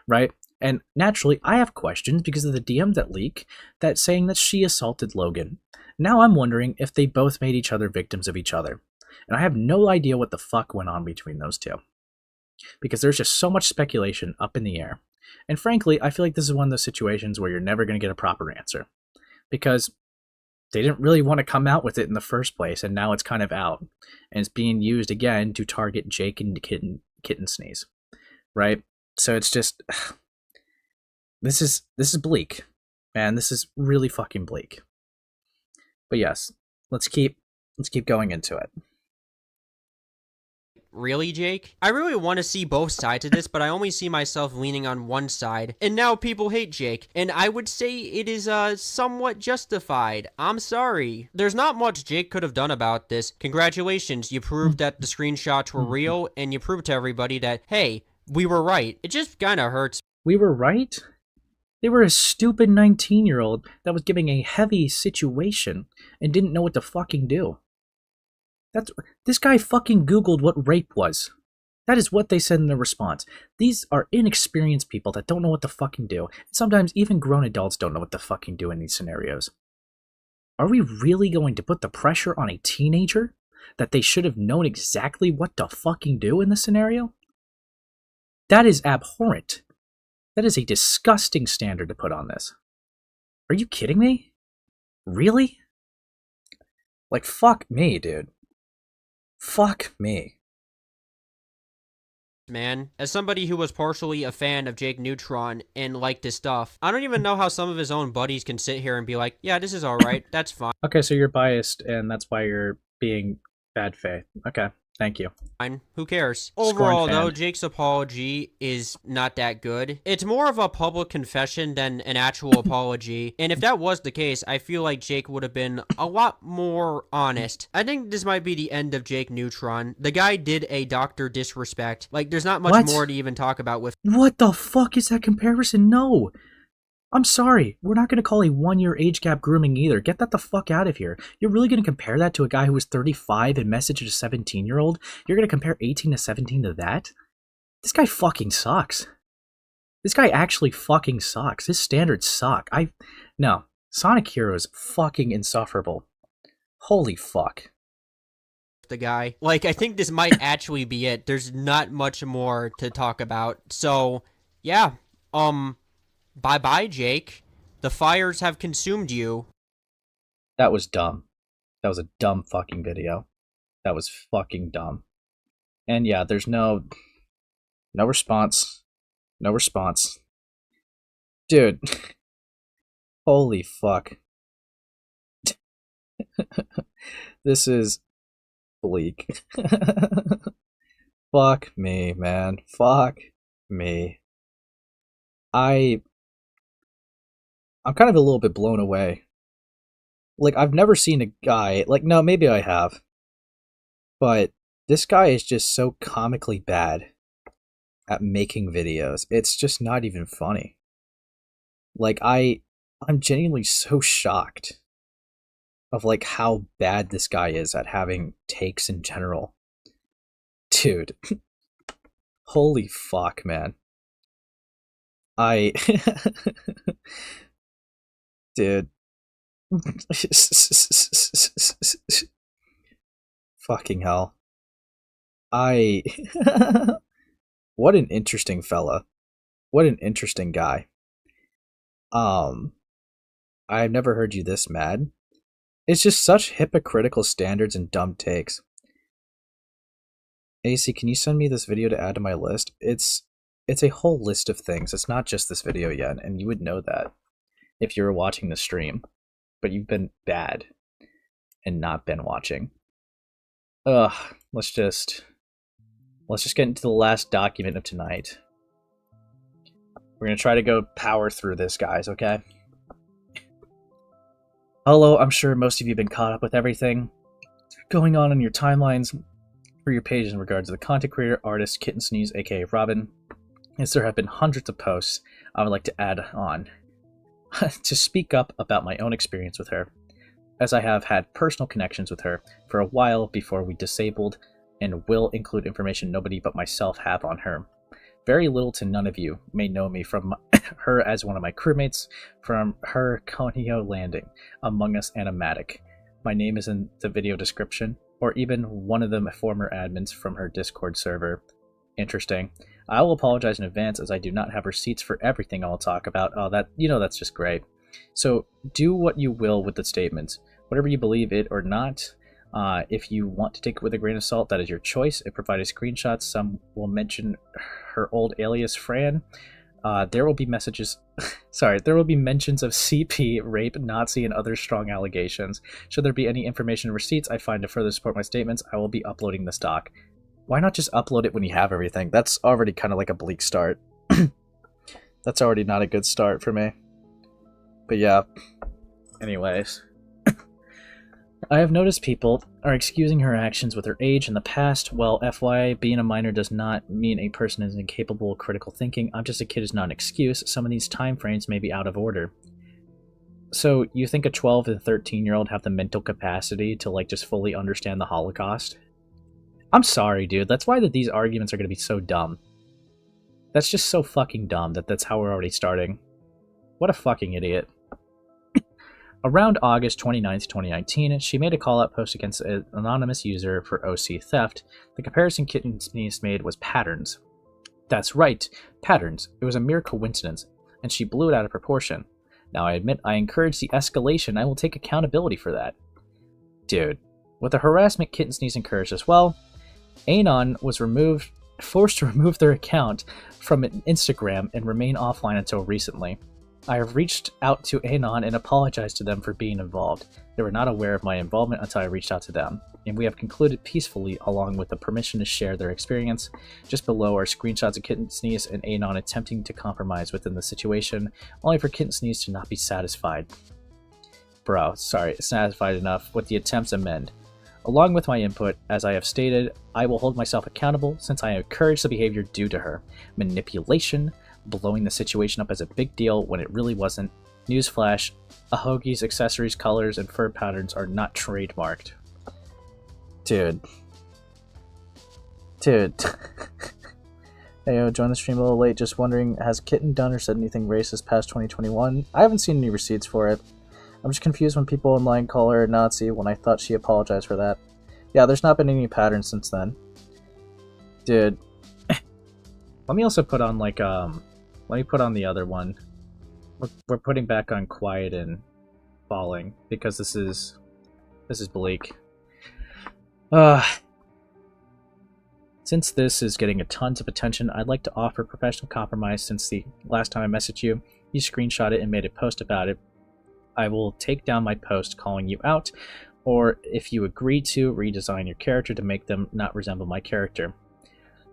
right? And naturally, I have questions because of the DM that leak that saying that she assaulted Logan. Now I'm wondering if they both made each other victims of each other. And I have no idea what the fuck went on between those two. Because there's just so much speculation up in the air. And frankly, I feel like this is one of those situations where you're never going to get a proper answer. Because they didn't really want to come out with it in the first place, and now it's kind of out. And it's being used again to target Jake and Kittensneeze. Right? So it's just... This is bleak. Man, this is really fucking bleak. But yes, let's keep going into it. Really, Jake? I really want to see both sides of this, but I only see myself leaning on one side. And now people hate Jake, and I would say it is somewhat justified. I'm sorry. There's not much Jake could have done about this. Congratulations, you proved that the screenshots were real, and you proved to everybody that, hey, we were right. It just kind of hurts. We were right? They were a stupid 19-year-old that was giving a heavy situation and didn't know what to fucking do. This guy fucking Googled what rape was. That is what they said in their response. These are inexperienced people that don't know what to fucking do. Sometimes even grown adults don't know what to fucking do in these scenarios. Are we really going to put the pressure on a teenager that they should have known exactly what to fucking do in this scenario? That is abhorrent. That is a disgusting standard to put on this. Are you kidding me? Really? Like, fuck me, dude. Fuck me. Man, as somebody who was partially a fan of Jakeneutron and liked his stuff, I don't even know how some of his own buddies can sit here and be like, yeah, this is alright, that's fine. Okay, so you're biased, and that's why you're being bad faith. Okay, thank you. Who cares? Scorn Overall, fan. though, Jake's apology is not that good. It's more of a public confession than an actual apology, and if that was the case, I feel like Jake would have been a lot more honest. I think this might be the end of Jakeneutron. The guy did a doctor disrespect. Like, there's not much What? more to even talk about with. What the fuck is that comparison? No! I'm sorry, we're not going to call a 1-year age gap grooming either. Get that the fuck out of here. You're really going to compare that to a guy who was 35 and messaged a 17-year-old? You're going to compare 18 to 17 to that? This guy fucking sucks. This guy actually fucking sucks. His standards suck. No. Sonic Hero is fucking insufferable. Holy fuck. The guy. Like, I think this might actually be it. There's not much more to talk about. So, yeah. Bye-bye, Jake. The fires have consumed you. That was dumb. That was a dumb fucking video. That was fucking dumb. And yeah, there's no response. No response. Dude. Holy fuck. This is bleak. Fuck me, man. Fuck me. I'm kind of a little bit blown away. Like, I've never seen a guy, like, no, maybe I have, but this guy is just so comically bad at making videos. It's just not even funny. Like, I'm genuinely so shocked of, like, how bad this guy is at having takes in general. Dude. Holy fuck, man. Dude. Fucking hell. What an interesting fella. What an interesting guy. I've never heard you this mad. It's just such hypocritical standards and dumb takes. AC, can you send me this video to add to my list? It's a whole list of things. It's not just this video yet, and you would know that if you were watching the stream, but you've been bad and not been watching. Ugh, let's just get into the last document of tonight. We're gonna try to go power through this, guys, okay? Hello, I'm sure most of you have been caught up with everything going on your timelines for your pages in regards to the content creator, artist, Kittensneeze, aka Robin. As there have been hundreds of posts, I would like to add on to speak up about my own experience with her, as I have had personal connections with her for a while before we disabled, and will include information nobody but myself have on her. Very little to none of you may know me from her as one of my crewmates from her Conio landing, Among Us animatic. My name is in the video description, or even one of the former admins from her Discord server. Interesting. I will apologize in advance as I do not have receipts for everything I'll talk about. Oh, that's just great. So do what you will with the statements. Whatever you believe it or not, if you want to take it with a grain of salt, that is your choice. It provided screenshots. Some will mention her old alias Fran. There will be messages. There will be mentions of CP, rape, Nazi, and other strong allegations. Should there be any information or receipts I find to further support my statements, I will be uploading this doc. Why not just upload it when you have everything? That's already kind of like a bleak start. That's already not a good start for me. But yeah. Anyways. I have noticed people are excusing her actions with her age in the past. Well, FYI, being a minor does not mean a person is incapable of critical thinking. I'm just a kid is not an excuse. Some of these time frames may be out of order. So, you think a 12 and 13-year-old have the mental capacity to, like, just fully understand the Holocaust? I'm sorry, dude. That's why these arguments are going to be so dumb. That's just so fucking dumb that's how we're already starting. What a fucking idiot. Around August 29th, 2019, she made a call-out post against an anonymous user for OC theft. The comparison Kittensneeze made was patterns. That's right, patterns. It was a mere coincidence, and she blew it out of proportion. Now I admit I encouraged the escalation. I will take accountability for that. Dude, with the harassment Kittensneeze encouraged as well, Anon was forced to remove their account from Instagram and remain offline until recently. I have reached out to Anon and apologized to them for being involved. They were not aware of my involvement until I reached out to them, and we have concluded peacefully along with the permission to share their experience. Just below are screenshots of Kittensneeze and Anon attempting to compromise within the situation, only for Kittensneeze to not be satisfied. Bro, sorry, satisfied enough with the attempts amend. Along with my input, as I have stated, I will hold myself accountable since I encouraged the behavior due to her. Manipulation, blowing the situation up as a big deal when it really wasn't. Newsflash, Ahogi's accessories, colors, and fur patterns are not trademarked. Dude. Hey, yo, joined the stream a little late, just wondering, has Kitten done or said anything racist past 2021? I haven't seen any receipts for it. I'm just confused when people online call her a Nazi when I thought she apologized for that. Yeah, there's not been any patterns since then. Dude. Let me also put on, like, let me put on the other one. We're putting back on quiet and falling, because this is bleak. Since this is getting tons of attention, I'd like to offer professional compromise. Since the last time I messaged you, you screenshot it and made a post about it. I will take down my post calling you out, or if you agree to, redesign your character to make them not resemble my character.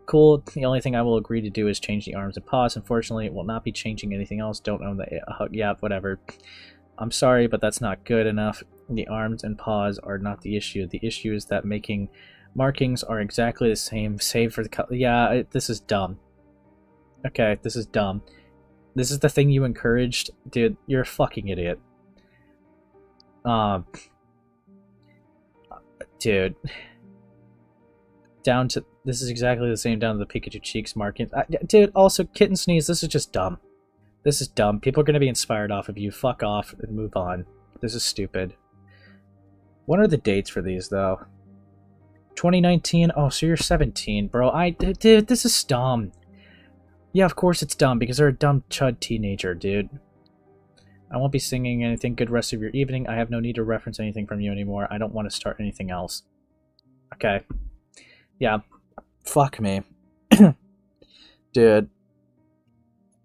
Cool, the only thing I will agree to do is change the arms and paws. Unfortunately, it will not be changing anything else. Don't own the yeah, whatever. I'm sorry, but that's not good enough. The arms and paws are not the issue. The issue is that making markings are exactly the same, save for the yeah, this is dumb. Okay, this is dumb. This is the thing you encouraged? Dude, you're a fucking idiot. Dude. Down to... This is exactly the same down to the Pikachu cheeks marking. Dude, also, Kittensneeze, this is just dumb. This is dumb. People are going to be inspired off of you. Fuck off and move on. This is stupid. What are the dates for these, though? 2019? Oh, so you're 17, bro. Dude, this is dumb. Yeah, of course it's dumb, because they're a dumb chud teenager, dude. I won't be singing anything. Good rest of your evening. I have no need to reference anything from you anymore. I don't want to start anything else. Okay. Yeah. Fuck me. Dude.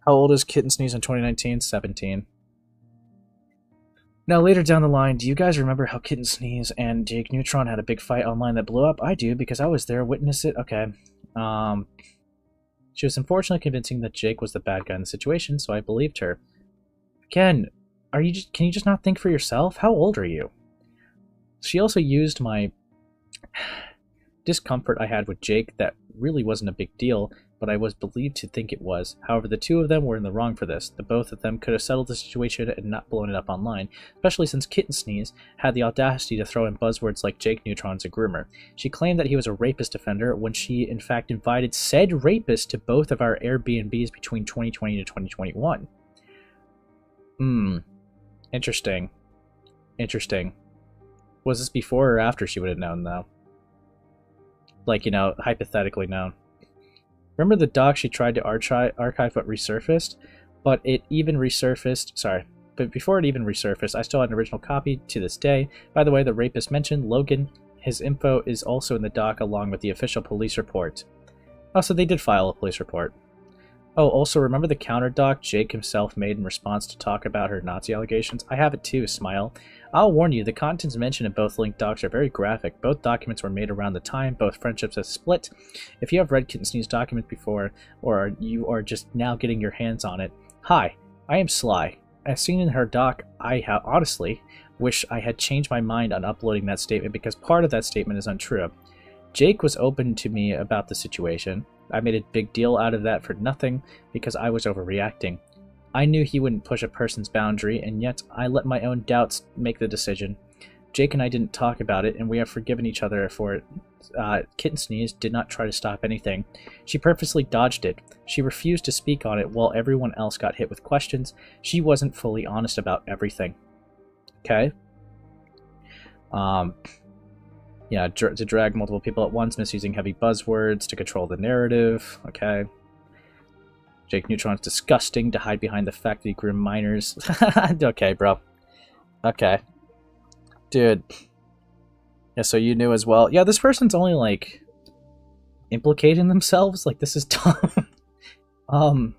How old is Kittensneeze in 2019? 17. Now, later down the line, do you guys remember how Kittensneeze and Jakeneutron had a big fight online that blew up? I do, because I was there, witnessed it. Okay. She was unfortunately convincing that Jake was the bad guy in the situation, so I believed her. Again, can you just not think for yourself? How old are you? She also used my discomfort I had with Jake that really wasn't a big deal, but I was believed to think it was. However, the two of them were in the wrong for this. The both of them could have settled the situation and not blown it up online, especially since Kittensneeze had the audacity to throw in buzzwords like Jakeneutron's a groomer. She claimed that he was a rapist offender when she in fact invited said rapist to both of our Airbnbs between 2020 to 2021. Interesting. Interesting. Was this before or after she would have known, though? Like, you know, hypothetically known. Remember the doc she tried to archive but resurfaced? But before it even resurfaced, I still had an original copy to this day. By the way, the rapist mentioned, Logan, his info is also in the doc along with the official police report. Oh, so they did file a police report. Oh, also, remember the counter doc Jake himself made in response to talk about her Nazi allegations? I have it too, Smile. I'll warn you, the contents mentioned in both linked docs are very graphic. Both documents were made around the time both friendships have split. If you have read Kittensneeze documents before, or you are just now getting your hands on it, hi, I am Sly. As seen in her doc, honestly, Wish I had changed my mind on uploading that statement because part of that statement is untrue. Jake was open to me about the situation. I made a big deal out of that for nothing because I was overreacting. I knew he wouldn't push a person's boundary, and yet I let my own doubts make the decision. Jake and I didn't talk about it, and we have forgiven each other for it. Kittensneeze did not try to stop anything. She purposely dodged it. She refused to speak on it while everyone else got hit with questions. She wasn't fully honest about everything. Okay? Yeah, to drag multiple people at once, misusing heavy buzzwords to control the narrative. Okay. Jakeneutron's disgusting to hide behind the fact that he groomed minors. Okay, bro. Okay. Dude. Yeah, so you knew as well. Yeah, this person's only, like, implicating themselves. Like, this is dumb. I'm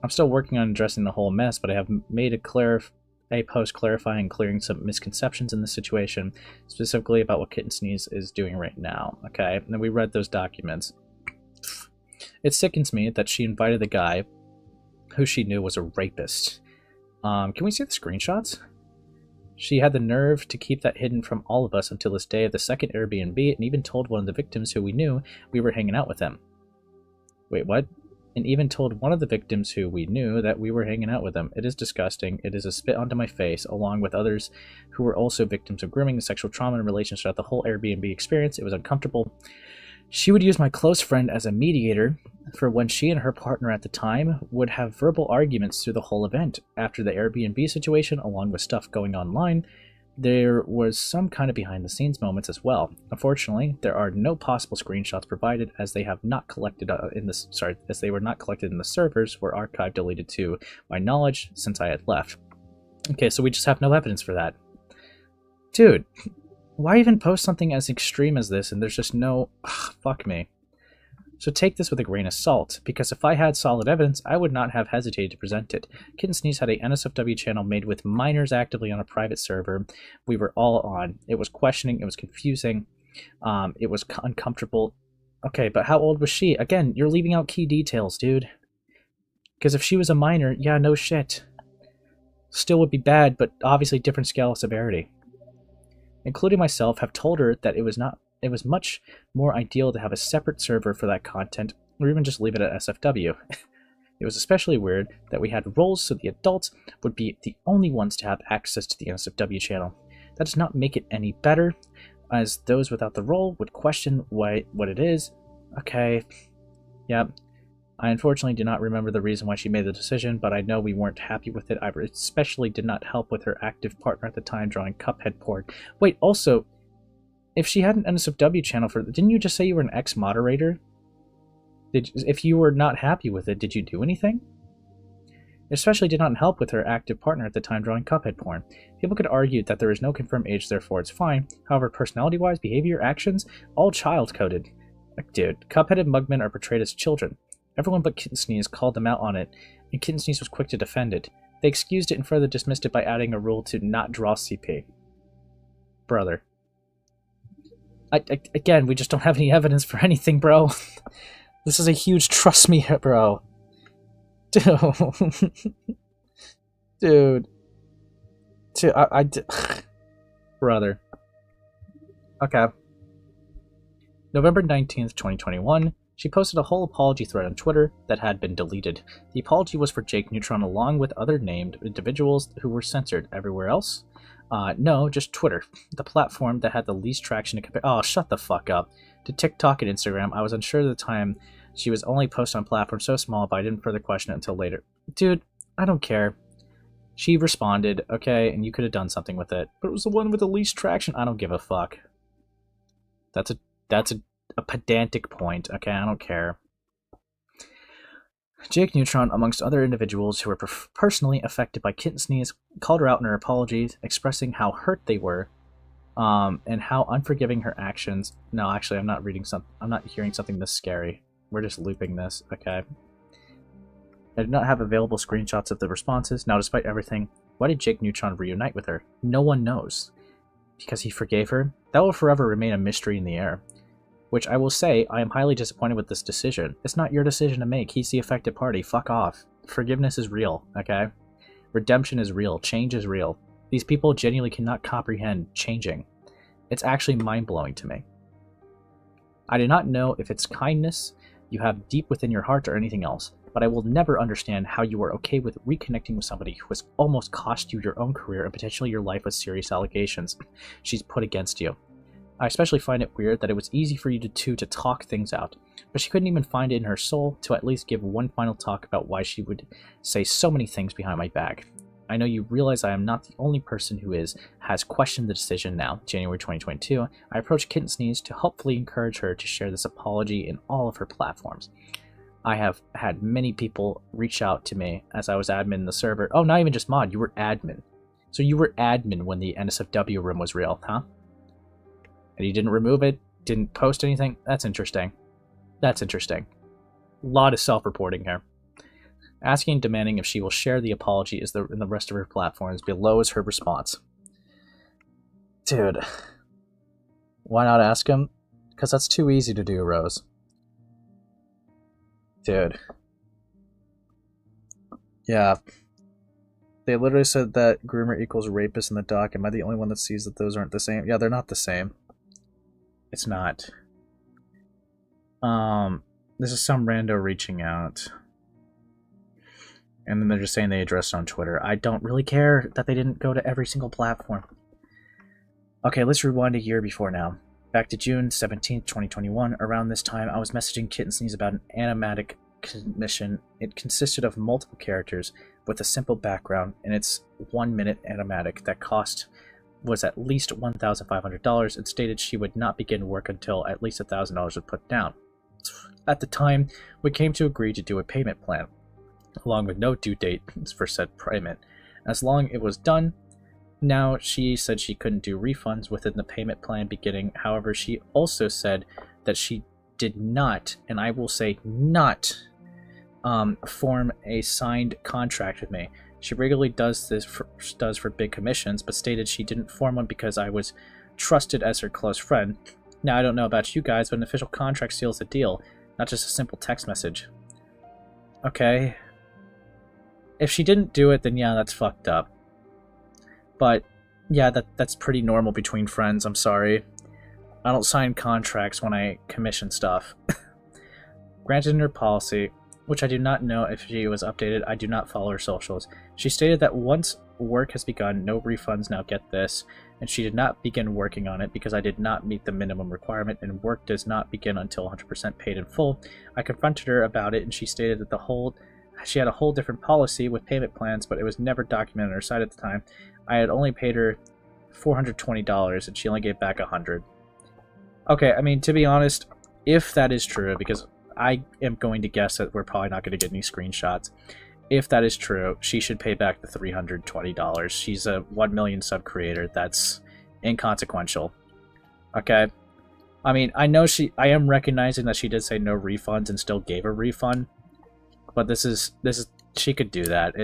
still working on addressing the whole mess, but I have made a post clarifying and clearing some misconceptions in this situation, specifically about what Kittensneeze is doing right now. Okay, and then we read those documents. It sickens me that she invited the guy who she knew was a rapist. Can we see the screenshots? She had the nerve to keep that hidden from all of us until this day of the second Airbnb, and even told one of the victims who we knew we were hanging out with him. Wait, what? And even told one of the victims who we knew that we were hanging out with him. It is disgusting. It is a spit onto my face, along with others who were also victims of grooming and sexual trauma in relation to the whole Airbnb experience. It was uncomfortable. She would use my close friend as a mediator for when she and her partner at the time would have verbal arguments through the whole event. After the Airbnb situation, along with stuff going online, there was some kind of behind-the-scenes moments as well. Unfortunately, there are no possible screenshots provided, as they have not collected as they were not collected in the servers, were archived deleted to my knowledge since I had left. Okay, so we just have no evidence for that. Dude, why even post something as extreme as this and there's just no... Ugh, fuck me. So take this with a grain of salt, because if I had solid evidence, I would not have hesitated to present it. Kittensneeze had a NSFW channel made with minors actively on a private server. We were all on. It was questioning, it was confusing, it was uncomfortable. Okay, but how old was she? Again, you're leaving out key details, dude. Because if she was a minor, yeah, no shit. Still would be bad, but obviously different scale of severity. Including myself, have told her that it was much more ideal to have a separate server for that content, or even just leave it at SFW. It was especially weird that we had roles so the adults would be the only ones to have access to the NSFW channel. That does not make it any better, as those without the role would question what it is. Okay, yep. I unfortunately do not remember the reason why she made the decision, but I know we weren't happy with it. I especially did not help with her active partner at the time drawing Cuphead porn. Wait, also, if she had an NSFW channel didn't you just say you were an ex-moderator? If you were not happy with it, did you do anything? It especially did not help with her active partner at the time drawing Cuphead porn. People could argue that there is no confirmed age, therefore it's fine. However, personality-wise, behavior, actions, all child-coded. Dude, Cuphead and Mugman are portrayed as children. Everyone but Kittensneeze called them out on it, and Kittensneeze was quick to defend it. They excused it and further dismissed it by adding a rule to not draw CP. Brother. Again, we just don't have any evidence for anything, bro. This is a huge trust me, bro. Dude. Brother. Okay. November 19th, 2021. She posted a whole apology thread on Twitter that had been deleted. The apology was for Jakeneutron along with other named individuals who were censored. Everywhere else? No, just Twitter. The platform that had the least traction to compare— Oh, shut the fuck up. To TikTok and Instagram, I was unsure at the time she was only posted on platforms so small, but I didn't further question it until later. Dude, I don't care. She responded, okay, and you could have done something with it. But it was the one with the least traction. I don't give a fuck. That's a pedantic point, okay? I don't care. Jakeneutron, amongst other individuals who were personally affected by Kittensneeze, called her out in her apologies, expressing how hurt they were, and how unforgiving her actions. No, actually, I'm not hearing something this scary. We're just looping this, okay? I did not have available screenshots of the responses. Now, despite everything, why did Jakeneutron reunite with her? No one knows. Because he forgave her? That will forever remain a mystery in the air. Which I will say, I am highly disappointed with this decision. It's not your decision to make. He's the affected party. Fuck off. Forgiveness is real, okay? Redemption is real. Change is real. These people genuinely cannot comprehend changing. It's actually mind-blowing to me. I do not know if it's kindness you have deep within your heart or anything else, but I will never understand how you are okay with reconnecting with somebody who has almost cost you your own career and potentially your life with serious allegations she's put against you. I especially find it weird that it was easy for you two to talk things out, but she couldn't even find it in her soul to at least give one final talk about why she would say so many things behind my back. I know you realize I am not the only person who has questioned the decision now, January 2022. I approached Kittensneeze to hopefully encourage her to share this apology in all of her platforms. I have had many people reach out to me as I was admin in the server. Oh, not even just mod, you were admin. So you were admin when the NSFW room was real, huh? And you didn't remove it? Didn't post anything? That's interesting. That's interesting. A lot of self-reporting here. Asking and demanding if she will share the apology in the rest of her platforms below is her response. Dude. Why not ask him? Because that's too easy to do, Rose. Dude. Yeah. They literally said that groomer equals rapist in the doc. Am I the only one that sees that those aren't the same? Yeah, they're not the same. It's not. This is some rando reaching out. And then they're just saying they addressed it on Twitter. I don't really care that they didn't go to every single platform. Okay, let's rewind a year before now. Back to June 17th, 2021. Around this time, I was messaging Kittensneeze about an animatic commission. It consisted of multiple characters with a simple background, and it's 1-minute animatic that was at least $1,500 and stated she would not begin work until at least $1,000 was put down. At the time, we came to agree to do a payment plan, along with no due date for said payment. As long as it was done, now she said she couldn't do refunds within the payment plan beginning. However, she also said that she did not, and I will say not, form a signed contract with me. She regularly does for big commissions, but stated she didn't form one because I was trusted as her close friend. Now, I don't know about you guys, but an official contract seals the deal, not just a simple text message. Okay. If she didn't do it, then yeah, that's fucked up. But yeah, that's pretty normal between friends, I'm sorry. I don't sign contracts when I commission stuff. Granted, in her policy, which I do not know if she was updated, I do not follow her socials. She stated that once work has begun, no refunds, now get this, and she did not begin working on it because I did not meet the minimum requirement and work does not begin until 100% paid in full. I confronted her about it and she stated that she had a whole different policy with payment plans, but it was never documented on her site at the time. I had only paid her $420 and she only gave back $100. Okay, I mean, to be honest, if that is true, because I am going to guess that we're probably not going to get any screenshots. If that is true, she should pay back the $320. She's a 1 million sub creator. That's inconsequential. Okay? I mean, I am recognizing that she did say no refunds and still gave a refund. But this is she could do that.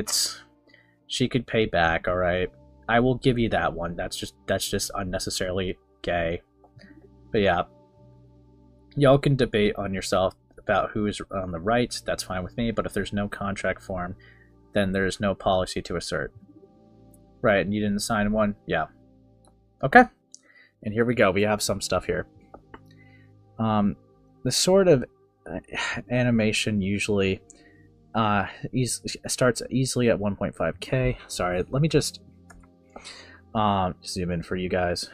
She could pay back, alright? I will give you that one. That's just unnecessarily gay. But yeah. Y'all can debate on yourself about who is on the right. That's fine with me, but if there's no contract form, then there's no policy to assert. Right, and you didn't sign one? Yeah. Okay. And here we go. We have some stuff here. The sort of animation usually starts easily at 1.5K. Sorry, let me just zoom in for you guys.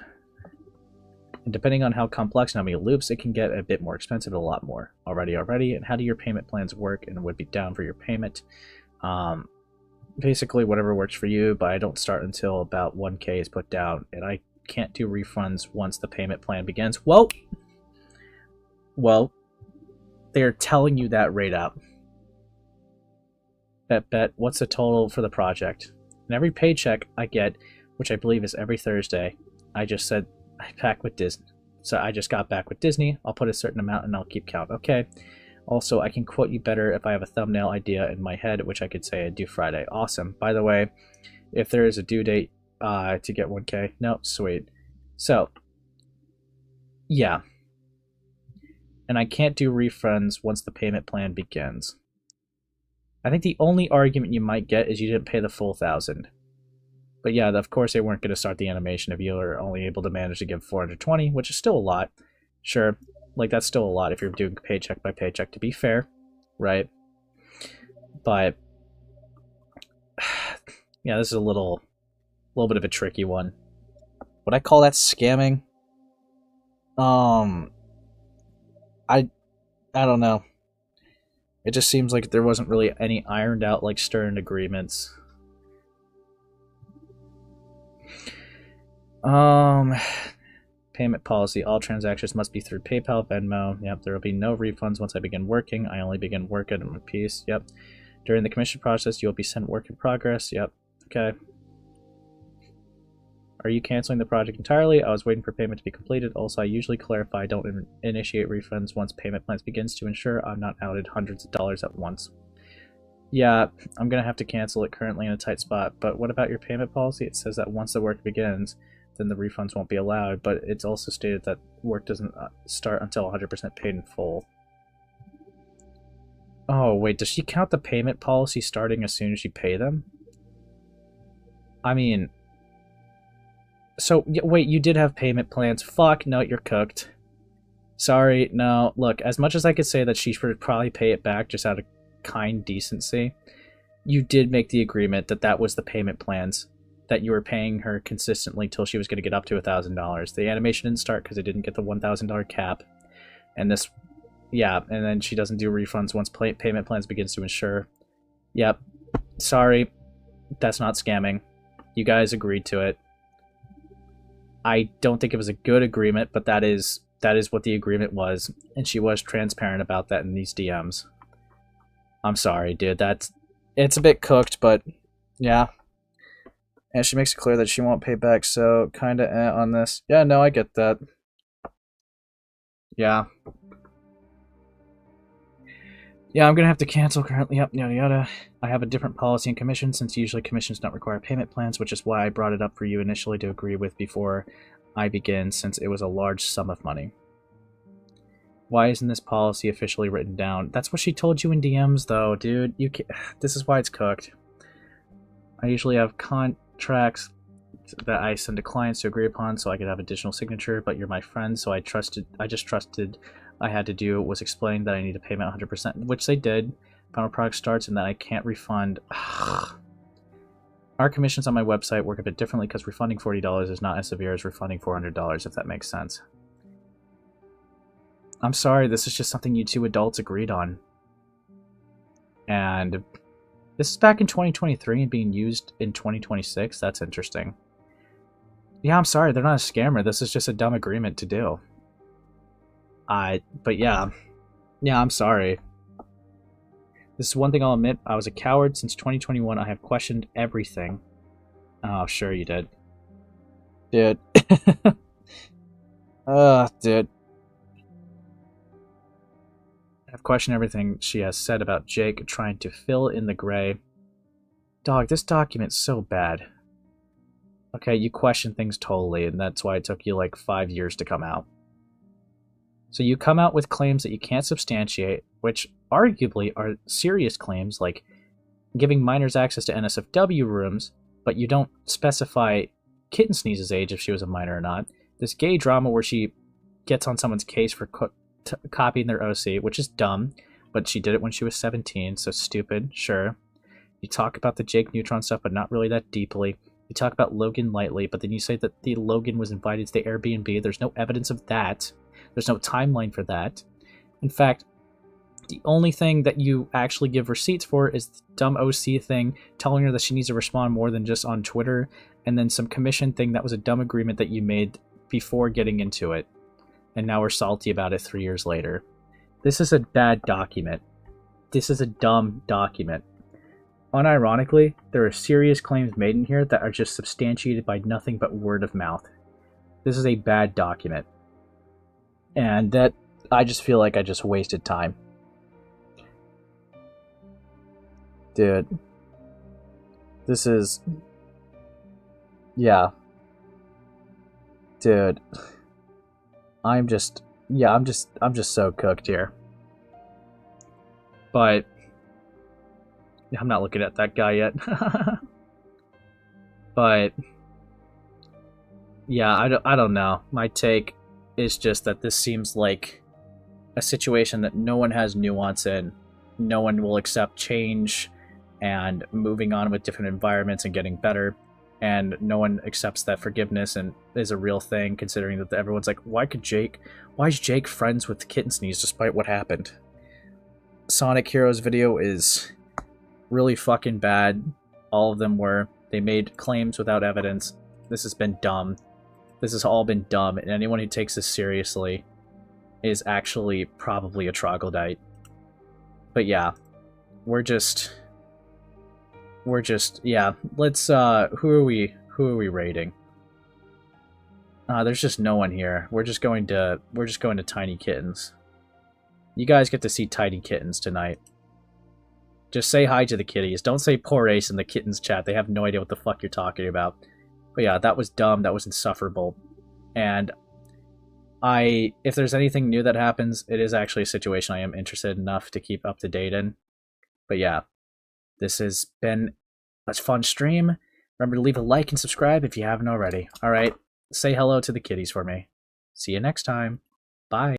And depending on how complex and how many loops, it can get a bit more expensive, a lot more. Already. And how do your payment plans work and would be down for your payment? Basically, whatever works for you, but I don't start until about 1K is put down, and I can't do refunds once the payment plan begins. Well, they're telling you that right up. Bet, what's the total for the project? And every paycheck I get, which I believe is every Thursday, I just said, I pack with Disney. So I just got back with Disney. I'll put a certain amount and I'll keep count. Okay. Also, I can quote you better if I have a thumbnail idea in my head, which I could say I do Friday. Awesome. By the way, if there is a due date to get 1K, no, sweet. So, yeah. And I can't do refunds once the payment plan begins. I think the only argument you might get is you didn't pay the full 1,000. But yeah, of course they weren't going to start the animation if you were only able to manage to give 420, which is still a lot. Sure, like that's still a lot if you're doing paycheck by paycheck, to be fair, right? But yeah, this is a little bit of a tricky one. Would I call that scamming? I don't know. It just seems like there wasn't really any ironed out, like, stern agreements. Payment policy. All transactions must be through PayPal, Venmo. Yep, there will be no refunds once I begin working. I only begin work at a piece. Yep. During the commission process, you will be sent work in progress. Yep. Okay. Are you canceling the project entirely? I was waiting for payment to be completed. Also, I usually clarify I don't initiate refunds once payment plans begins to ensure I'm not outed hundreds of dollars at once. Yeah, I'm going to have to cancel it currently in a tight spot, but what about your payment policy? It says that once the work begins, then the refunds won't be allowed, but it's also stated that work doesn't start until 100% paid in full. Oh, wait, does she count the payment policy starting as soon as you pay them? I mean... So, wait, you did have payment plans. Fuck, no, you're cooked. Sorry, no. Look, as much as I could say that she should probably pay it back just out of kind decency, you did make the agreement that that was the payment plans, that you were paying her consistently till she was going to get up to $1,000. The animation didn't start because it didn't get the $1,000 cap. And this, yeah, and then she doesn't do refunds once payment plans begins to ensure. Yep. Sorry, that's not scamming. You guys agreed to it. I don't think it was a good agreement, but that is what the agreement was, and she was transparent about that in these DMs. I'm sorry, dude. It's a bit cooked, but yeah. And she makes it clear that she won't pay back, so kind of on this. Yeah, no, I get that. Yeah. Yeah, I'm gonna have to cancel currently. Yep, yada yada. I have a different policy and commission, since usually commissions don't require payment plans, which is why I brought it up for you initially to agree with before I begin, since it was a large sum of money. Why isn't this policy officially written down? That's what she told you in DMs, though, dude. You can't, this is why it's cooked. I usually have contracts that I send to clients to agree upon, so I could have additional signature. But you're my friend, so I just trusted. I had to do was explain that I need a payment 100%, which they did. Final product starts and that I can't refund. Our commissions on my website work a bit differently because refunding $40 is not as severe as refunding $400, if that makes sense. I'm sorry, this is just something you two adults agreed on. And this is back in 2023 and being used in 2026. That's interesting. Yeah, I'm sorry, they're not a scammer. This is just a dumb agreement to do. But yeah. Yeah, I'm sorry. This is one thing I'll admit. I was a coward since 2021. I have questioned everything. Oh, sure you did. Dude. Dude. I've questioned everything she has said about Jake trying to fill in the gray. Dog, this document's so bad. Okay, you question things totally, and that's why it took you like 5 years to come out. So you come out with claims that you can't substantiate, which arguably are serious claims, like giving minors access to NSFW rooms, but you don't specify Kittensneeze's age if she was a minor or not. This gay drama where she gets on someone's case for copying their OC, which is dumb, but she did it when she was 17, so stupid, sure. You talk about the Jakeneutron stuff, but not really that deeply. You talk about Logan lightly, but then you say that the Logan was invited to the Airbnb. There's no evidence of that. There's no timeline for that. In fact, the only thing that you actually give receipts for is the dumb OC thing, telling her that she needs to respond more than just on Twitter, and then some commission thing that was a dumb agreement that you made before getting into it. And now we're salty about it 3 years later. This is a bad document. This is a dumb document. Unironically, there are serious claims made in here that are just substantiated by nothing but word of mouth. This is a bad document. And that, I just feel like I just wasted time. Dude. This is... Yeah. Dude. I'm just so cooked here. But... I'm not looking at that guy yet. But yeah, I don't know. My take is just that this seems like a situation that no one has nuance in. No one will accept change and moving on with different environments and getting better. And no one accepts that forgiveness and is a real thing, considering that everyone's like, why is Jake friends with Kittensneeze despite what happened? Sonic Heroes video is really fucking bad. All of them were. They made claims without evidence. This has been dumb. This has all been dumb, and anyone who takes this seriously is actually probably a troglodyte. But yeah, we're just yeah, let's who are we rating? There's just no one here. We're just going to Tiny Kittens. You guys get to see Tiny Kittens tonight. Just say hi to the kitties. Don't say poor Ace in the kittens chat. They have no idea what the fuck you're talking about. But yeah, that was dumb. That was insufferable. And if there's anything new that happens, it is actually a situation I am interested enough to keep up to date in. But yeah, this has been a fun stream. Remember to leave a like and subscribe if you haven't already. Alright, say hello to the kitties for me. See you next time. Bye.